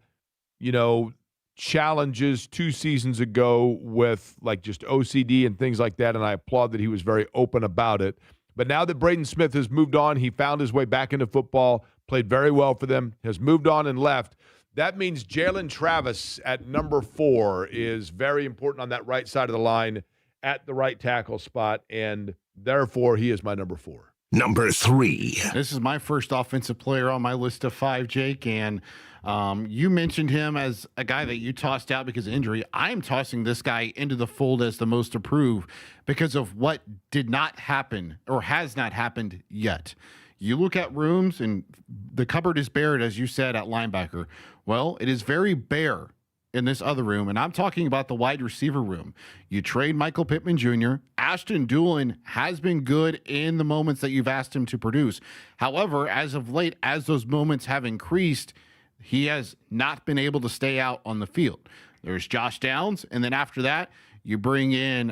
challenges 2 seasons ago with like just OCD and things like that, and I applaud that he was very open about it. But now that Braden Smith has moved on, he found his way back into football, played very well for them, has moved on and left. That means Jalen Travis at number 4 is very important on that right side of the line at the right tackle spot, and therefore he is my number 4. Number 3. This is my first offensive player on my list of 5, Jake, and you mentioned him as a guy that you tossed out because of injury. I'm tossing this guy into the fold as the most to prove because of what did not happen or has not happened yet. You look at rooms, and the cupboard is bare, as you said, at linebacker. Well, it is very bare in this other room, and I'm talking about the wide receiver room. You trade Michael Pittman Jr. Ashton Dulin has been good in the moments that you've asked him to produce. However, as of late, as those moments have increased, he has not been able to stay out on the field. There's Josh Downs, and then after that, you bring in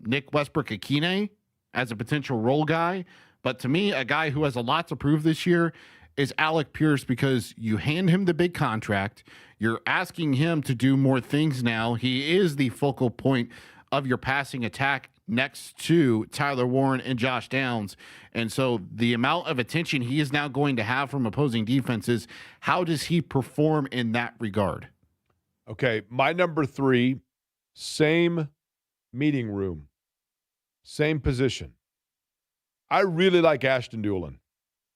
Nick Westbrook-Akine as a potential role guy. But to me, a guy who has a lot to prove this year is Alec Pierce because you hand him the big contract. You're asking him to do more things now. He is the focal point of your passing attack next to Tyler Warren and Josh Downs. And so the amount of attention he is now going to have from opposing defenses, how does he perform in that regard? Okay, my number 3, same meeting room, same position. I really like Ashton Dulin.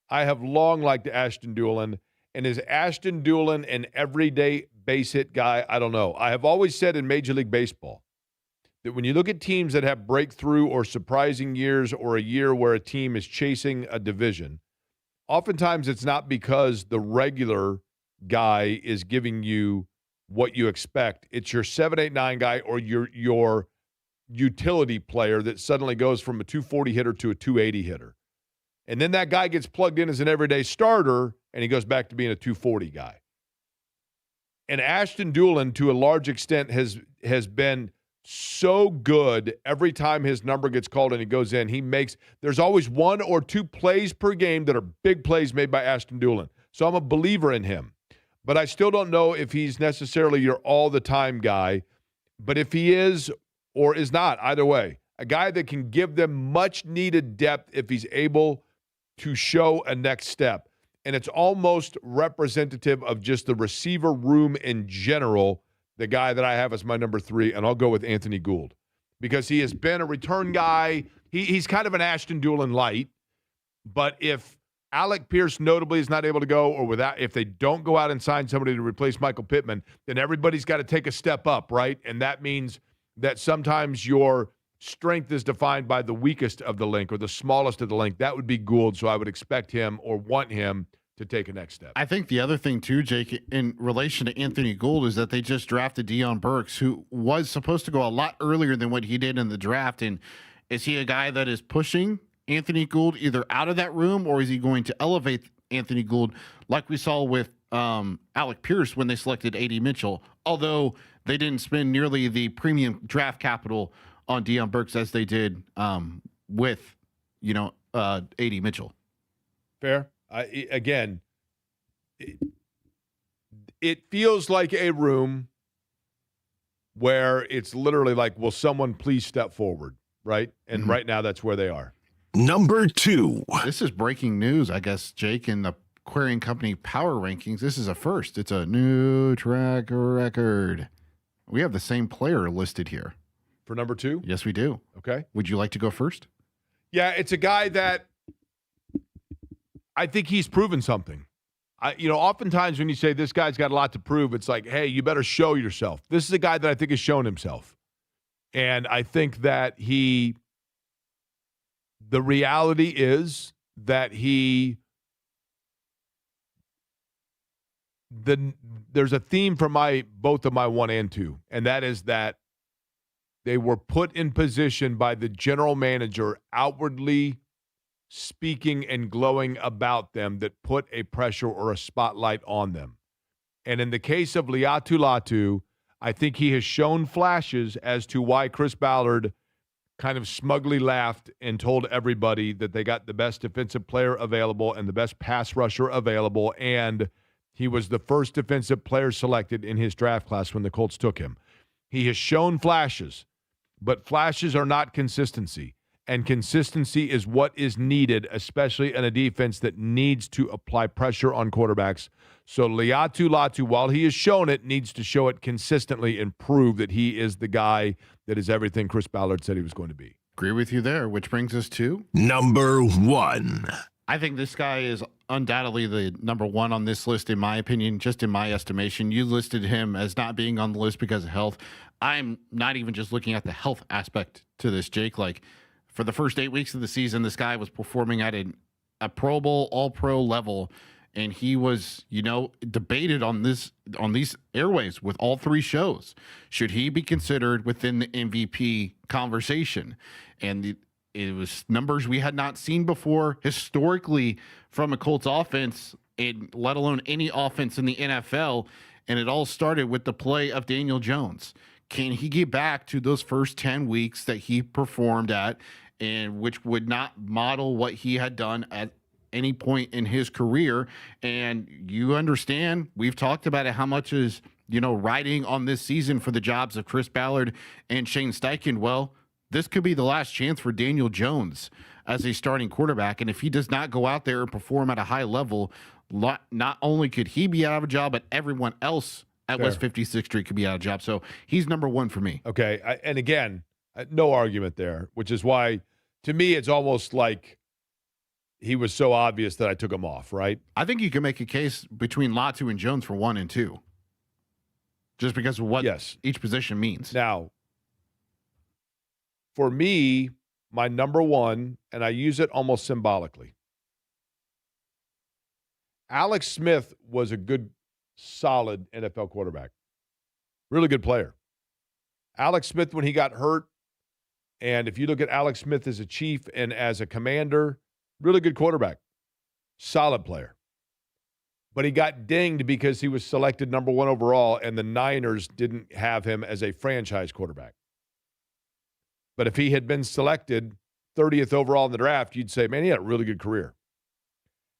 I have long liked Ashton Dulin. And is Ashton Dulin an everyday base hit guy? I don't know. I have always said in Major League Baseball that when you look at teams that have breakthrough or surprising years or a year where a team is chasing a division, oftentimes it's not because the regular guy is giving you what you expect. It's your 7, 8, 9 guy or your utility player that suddenly goes from a 240 hitter to a 280 hitter. And then that guy gets plugged in as an everyday starter, and he goes back to being a 240 guy. And Ashton Doolin, to a large extent, has been so good every time his number gets called and he goes in. There's always 1 or 2 plays per game that are big plays made by Ashton Doolin. So I'm a believer in him. But I still don't know if he's necessarily your all-the-time guy. But if he is or is not, either way, a guy that can give them much-needed depth if he's able to show a next step. And it's almost representative of just the receiver room in general, the guy that I have as my number 3, and I'll go with Anthony Gould because he has been a return guy. He's kind of an Ashton Doolin light, but if Alec Pierce notably is not able to go, or if they don't go out and sign somebody to replace Michael Pittman, then everybody's got to take a step up, right? And that means that sometimes your strength is defined by the weakest of the link or the smallest of the link. That would be Gould, so I would expect him or want him to take a next step. I think the other thing too, Jake, in relation to Anthony Gould, is that they just drafted Deion Burks, who was supposed to go a lot earlier than what he did in the draft. And is he a guy that is pushing Anthony Gould either out of that room, or is he going to elevate Anthony Gould like we saw with Alec Pierce when they selected A.D. Mitchell, although they didn't spend nearly the premium draft capital on Deion Burks as they did with, A.D. Mitchell. Fair. It feels like a room where it's literally like, will someone please step forward, right? And right now that's where they are. Number 2. This is breaking news, I guess, Jake, in the Querying Company Power Rankings. This is a first. It's a new track record. We have the same player listed here. For number 2? Yes, we do. Okay. Would you like to go first? Yeah, it's a guy that I think he's proven something. Oftentimes when you say this guy's got a lot to prove, it's like, hey, you better show yourself. This is a guy that I think has shown himself. And I think that the reality is that there's a theme for both of my 1 and 2, and that is that they were put in position by the general manager outwardly speaking and glowing about them that put a pressure or a spotlight on them. And in the case of Liatu Latu, I think he has shown flashes as to why Chris Ballard kind of smugly laughed and told everybody that they got the best defensive player available and the best pass rusher available, and he was the first defensive player selected in his draft class when the Colts took him. He has shown flashes, but flashes are not consistency. And consistency is what is needed, especially in a defense that needs to apply pressure on quarterbacks. So Liatu Latu, while he has shown it, needs to show it consistently and prove that he is the guy that is everything Chris Ballard said he was going to be. Agree with you there, which brings us to number 1. I think this guy is undoubtedly the number 1 on this list, in my opinion, just in my estimation. You listed him as not being on the list because of health. I'm not even just looking at the health aspect to this, Jake. Like, for the first 8 weeks of the season, this guy was performing at a Pro Bowl, All-Pro level, and he was, debated on these airwaves with all 3 shows. Should he be considered within the MVP conversation? And it was numbers we had not seen before historically from a Colts offense, and let alone any offense in the NFL. And it all started with the play of Daniel Jones. Can he get back to those first 10 weeks that he performed at, and which would not model what he had done at any point in his career? And you understand, we've talked about it, how much is, riding on this season for the jobs of Chris Ballard and Shane Steichen. Well, this could be the last chance for Daniel Jones as a starting quarterback. And if he does not go out there and perform at a high level, not only could he be out of a job, but everyone else at West 56th Street could be out of a job. So he's number 1 for me. Okay. And again, no argument there, which is why, to me, it's almost like he was so obvious that I took him off, right? I think you can make a case between Latu and Jones for 1 and 2, just because of what each position means. Now, for me, my number 1, and I use it almost symbolically, Alex Smith was a good, solid NFL quarterback. Really good player. Alex Smith, when he got hurt, and if you look at Alex Smith as a chief and as a commander, really good quarterback. Solid player. but he got dinged because he was selected number 1 overall, and the Niners didn't have him as a franchise quarterback. But if he had been selected 30th overall in the draft, you'd say, man, he had a really good career.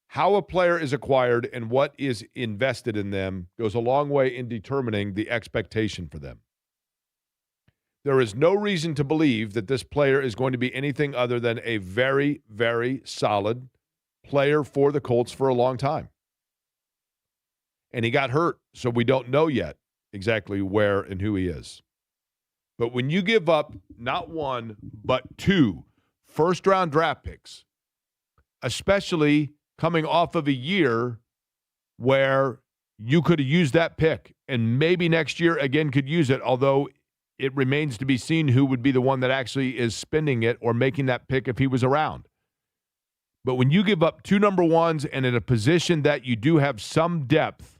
How a player is acquired and what is invested in them goes a long way in determining the expectation for them. There is no reason to believe that this player is going to be anything other than a very, very solid player for the Colts for a long time. And he got hurt, so we don't know yet exactly where and who he is. But when you give up not 1, but 2 first-round draft picks, especially coming off of a year where you could have used that pick and maybe next year again could use it, although it remains to be seen who would be the one that actually is spending it or making that pick if he was around. But when you give up 2 number 1s and in a position that you do have some depth,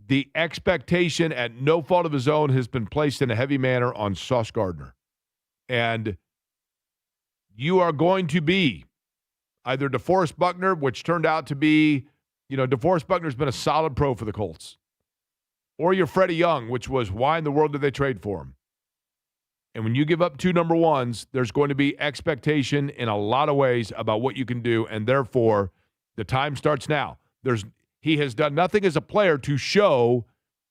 the expectation at no fault of his own has been placed in a heavy manner on Sauce Gardner. And you are going to be either DeForest Buckner, which turned out to be, DeForest Buckner's been a solid pro for the Colts, or you're Freddie Young, which was why in the world did they trade for him? And when you give up 2 number 1s, there's going to be expectation in a lot of ways about what you can do, and therefore the time starts now. He has done nothing as a player to show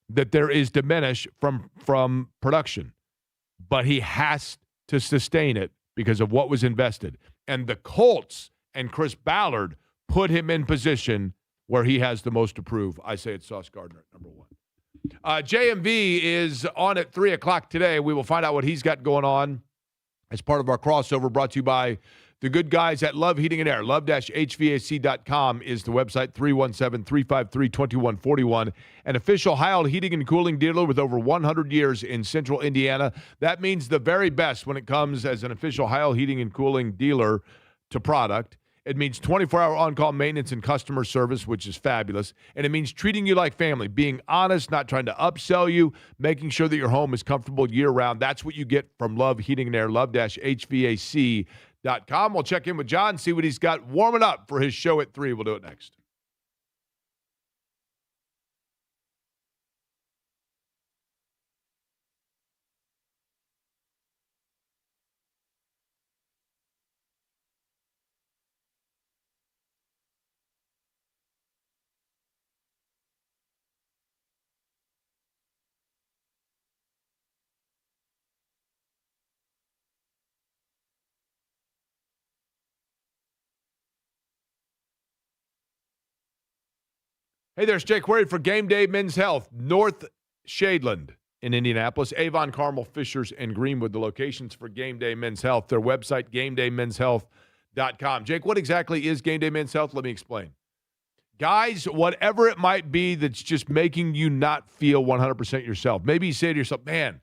that there is diminish from production, but he has to sustain it because of what was invested. And the Colts and Chris Ballard put him in position where he has the most to prove. I say it's Sauce Gardner at number 1. JMV is on at 3 o'clock today. We will find out what he's got going on as part of our crossover brought to you by the good guys at Love Heating and Air. Love-HVAC.com is the website, 317-353-2141. An official Heil Heating and Cooling dealer with over 100 years in central Indiana. That means the very best when it comes as an official Heil Heating and Cooling dealer to product. It means 24-hour on-call maintenance and customer service, which is fabulous. And it means treating you like family, being honest, not trying to upsell you, making sure that your home is comfortable year-round. That's what you get from Love Heating and Air, love-HVAC.com. We'll check in with John, see what he's got warming up for his show at 3. We'll do it next. Hey, there's Jake Query for Game Day Men's Health, North Shadeland in Indianapolis, Avon, Carmel, Fishers, and Greenwood, the locations for Game Day Men's Health. Their website, GameDayMen'sHealth.com. Jake, what exactly is Game Day Men's Health? Let me explain. Guys, whatever it might be that's just making you not feel 100% yourself. Maybe you say to yourself, man,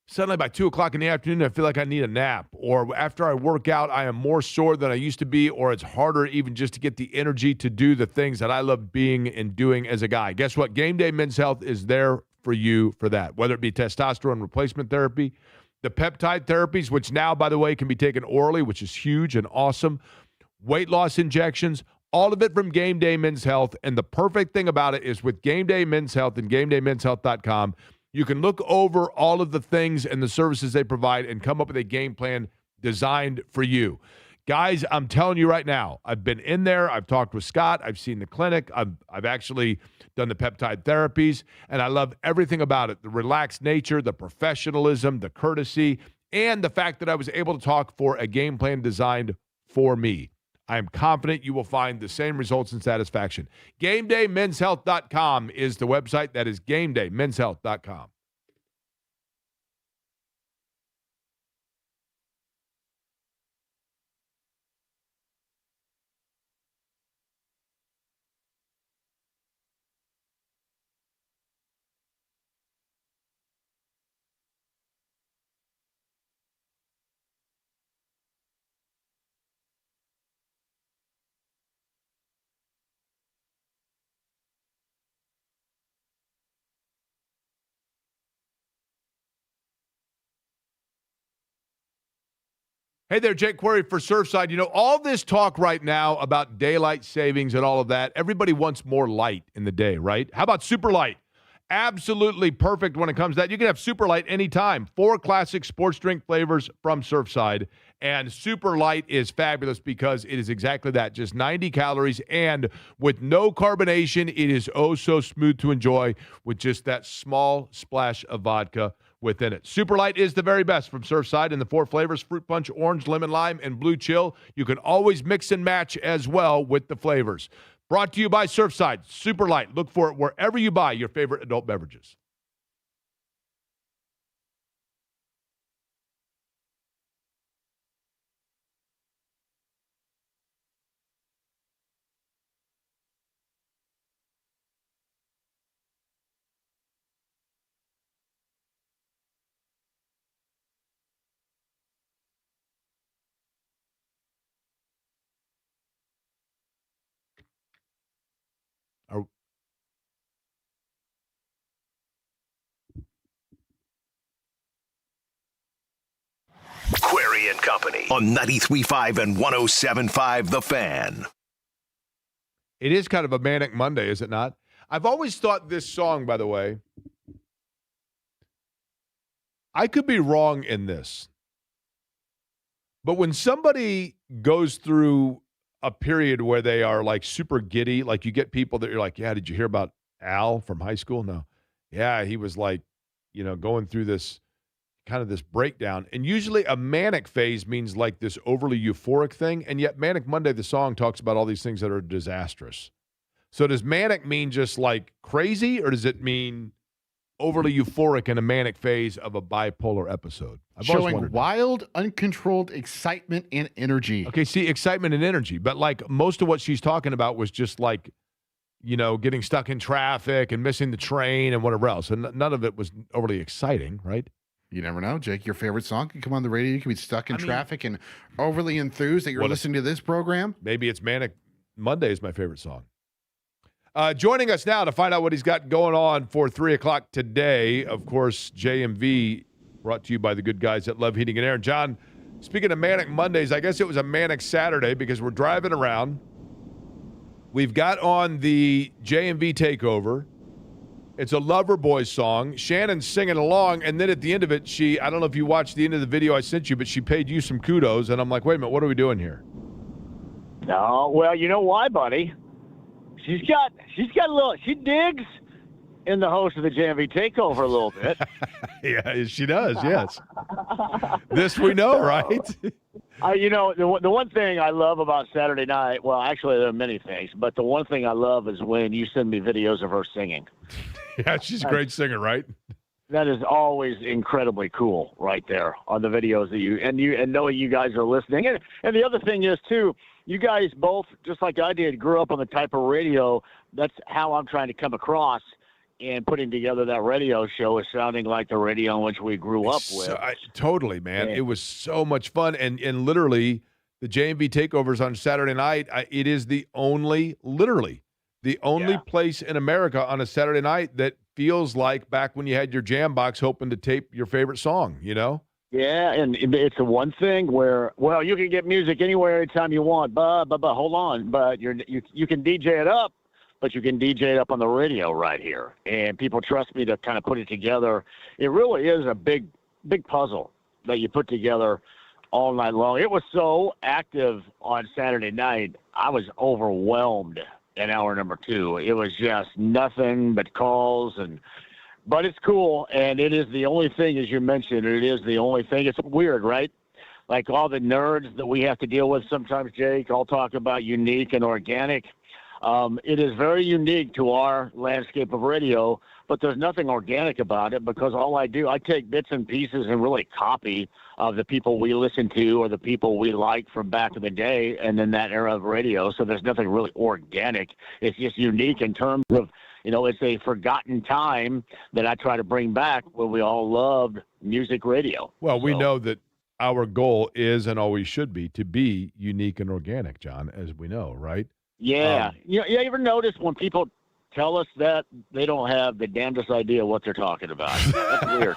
suddenly by 2 o'clock in the afternoon, I feel like I need a nap. Or after I work out, I am more sore than I used to be, or it's harder even just to get the energy to do the things that I love being and doing as a guy. Guess what? Game Day Men's Health is there for you for that, whether it be testosterone replacement therapy, the peptide therapies, which now, by the way, can be taken orally, which is huge and awesome, weight loss injections, all of it from Game Day Men's Health. And the perfect thing about it is with Game Day Men's Health and GameDayMen'sHealth.com, you can look over all of the things and the services they provide and come up with a game plan designed for you. Guys, I'm telling you right now, I've been in there. I've talked with Scott. I've seen the clinic. I've actually done the peptide therapies, and I love everything about it. The relaxed nature, the professionalism, the courtesy, and the fact that I was able to talk for a game plan designed for me. I am confident you will find the same results and satisfaction. GameDayMen'sHealth.com is the website. That is GameDayMen'sHealth.com. Hey there, Jake Query for Surfside. You know, all this talk right now about daylight savings and all of that, everybody wants more light in the day, right? How about super light? Absolutely perfect when it comes to that. You can have super light anytime. 4 classic sports drink flavors from Surfside. And super light is fabulous because it is exactly that, just 90 calories. And with no carbonation, it is oh so smooth to enjoy with just that small splash of vodka within it. Super light is the very best from Surfside in the 4 flavors: fruit punch, orange, lemon, lime, and blue chill. You can always mix and match as well with the flavors. Brought to you by Surfside. Super light. Look for it wherever you buy your favorite adult beverages. Are, Query and Company on 93.5 and 107.5 The Fan. It is kind of a manic Monday, is it not? I've always thought this song, by the way, I could be wrong in this, but when somebody goes through a period where they are like super giddy, like you get people that you're like, yeah, did you hear about Al from high school? No. Yeah, he was like, going through this kind of this breakdown. And usually a manic phase means like this overly euphoric thing. And yet Manic Monday, the song, talks about all these things that are disastrous. So does manic mean just like crazy, or does it mean overly euphoric in a manic phase of a bipolar episode? Showing wild, uncontrolled excitement and energy. Okay, see, excitement and energy. But like most of what she's talking about was just like, getting stuck in traffic and missing the train and whatever else. And none of it was overly exciting, right? You never know, Jake. Your favorite song can come on the radio. You can be stuck in traffic and overly enthused that you're listening to this program. Maybe it's Manic Monday is my favorite song. Joining us now to find out what he's got going on for 3 o'clock today, of course, JMV, brought to you by the good guys at Love Heating and Air. John, speaking of Manic Mondays, I guess it was a Manic Saturday because we're driving around. We've got on the JMV takeover. It's a Loverboy song. Shannon's singing along, and then at the end of it, I don't know if you watched the end of the video I sent you, but she paid you some kudos, and I'm like, wait a minute, what are we doing here? No, well, you know why, buddy? She digs in the host of the JMV takeover a little bit. Yeah, she does, yes. This we know, right? The one thing I love about Saturday night, well, actually there are many things, but the one thing I love is when you send me videos of her singing. Yeah, she's a great singer, right? That is always incredibly cool right there on the videos that and knowing you guys are listening. And the other thing is, too, you guys both, just like I did, grew up on the type of radio. That's how I'm trying to come across. And putting together that radio show is sounding like the radio in which we grew up with. Totally, man. Yeah. It was so much fun. And literally, the JMV takeovers on Saturday night, it is literally the only place in America on a Saturday night that feels like back when you had your jam box hoping to tape your favorite song, Yeah, and it's the one thing where, well, you can get music anywhere, anytime you want, but hold on. But you can DJ it up. But you can DJ it up on the radio right here. And people trust me to kind of put it together. It really is a big puzzle that you put together all night long. It was so active on Saturday night, I was overwhelmed in hour number 2. It was just nothing but calls. But it's cool, and it is the only thing, as you mentioned, it is the only thing. It's weird, right? Like all the nerds that we have to deal with sometimes, Jake, I'll talk about unique and organic. It is very unique to our landscape of radio, but there's nothing organic about it because all I take bits and pieces and really copy of the people we listen to or the people we like from back in the day and in that era of radio. So there's nothing really organic. It's just unique in terms of, it's a forgotten time that I try to bring back when we all loved music radio. Well, we know that our goal is and always should be to be unique and organic, John, as we know, right? Yeah. You ever notice when people tell us that they don't have the damnedest idea what they're talking about? That's weird.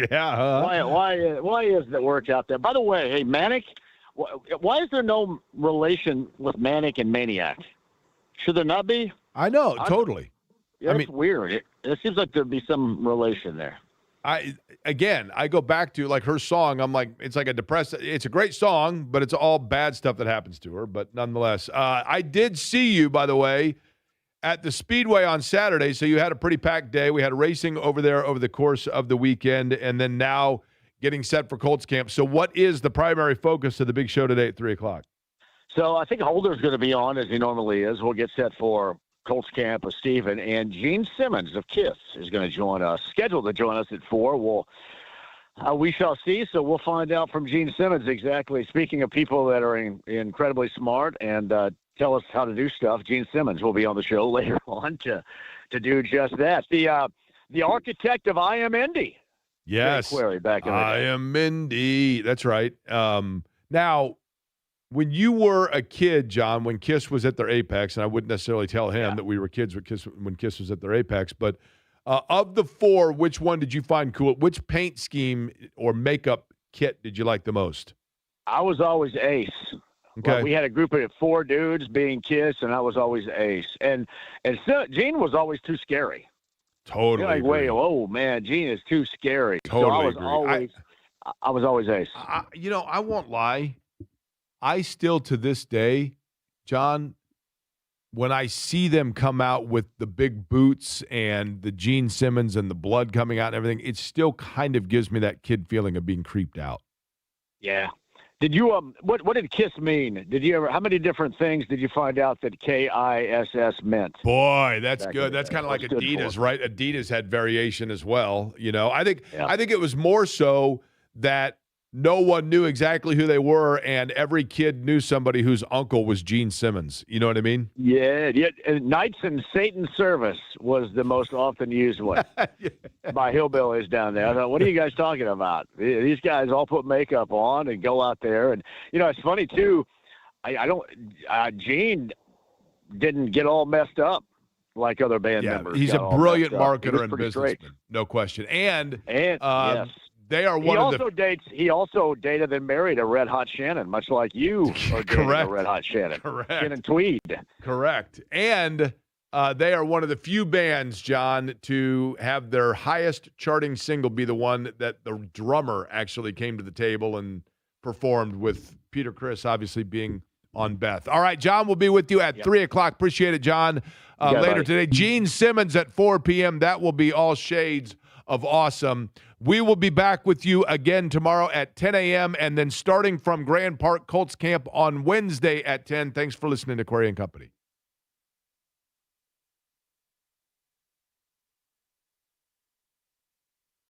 Yeah. Why is that work out there? By the way, hey, Manic, Why is there no relation with Manic and Maniac? Should there not be? I know, totally. Yeah, it's weird. It seems like there'd be some relation there. I go back to like her song. I'm like, it's like it's a great song, but it's all bad stuff that happens to her. But nonetheless, I did see you, by the way, at the Speedway on Saturday. So you had a pretty packed day. We had racing over there over the course of the weekend, and then now getting set for Colts camp. So what is the primary focus of the big show today at 3:00? So I think Holder's going to be on as he normally is. We'll get set for Colts camp with Steven, and Gene Simmons of KISS is going to join us, scheduled to join us at 4. We shall see. So we'll find out from Gene Simmons exactly. Speaking of people that are incredibly smart and tell us how to do stuff, Gene Simmons will be on the show later on to do just that. The architect of I Am Indy. Yes. Query back in the day. I Am Indy. That's right. Now, when you were a kid, John, when KISS was at their apex, and I wouldn't necessarily tell him that we were kids when KISS was at their apex, but of the 4, which one did you find cool? Which paint scheme or makeup kit did you like the most? I was always Ace. Okay. Well, we had a group of 4 dudes being KISS, and I was always Ace. And Gene was always too scary. Totally. You're like, wait, oh man, Gene is too scary. Totally. I was always Ace. I won't lie. I still, to this day, John, when I see them come out with the big boots and the Gene Simmons and the blood coming out and everything, it still kind of gives me that kid feeling of being creeped out. Yeah. Did you what did KISS mean? Did you ever? How many different things did you find out that KISS meant? Boy, that's good. That's kind of like Adidas, right? Adidas had variation as well. I think it was more so that no one knew exactly who they were, and every kid knew somebody whose uncle was Gene Simmons. You know what I mean? Yeah. Knights in Satan's Service was the most often used one by hillbillies down there. I thought, what are you guys talking about? These guys all put makeup on and go out there. And, it's funny, too. Gene didn't get all messed up like other band members. He's a brilliant marketer and businessman. Straight. No question. And yes. They are one of the. He also dated and married a Red Hot Shannon, much like you are dating a Red Hot Shannon. Correct. Shannon Tweed. Correct. And they are one of the few bands, John, to have their highest charting single be the one that the drummer actually came to the table and performed, with Peter Criss obviously being on Beth. All right, John, we'll be with you at 3:00. Appreciate it, John. Later today, Gene Simmons at 4 p.m. That will be all shades of awesome. We will be back with you again tomorrow at 10 a.m. and then starting from Grand Park Colts Camp on Wednesday at 10. Thanks for listening to Query & Company.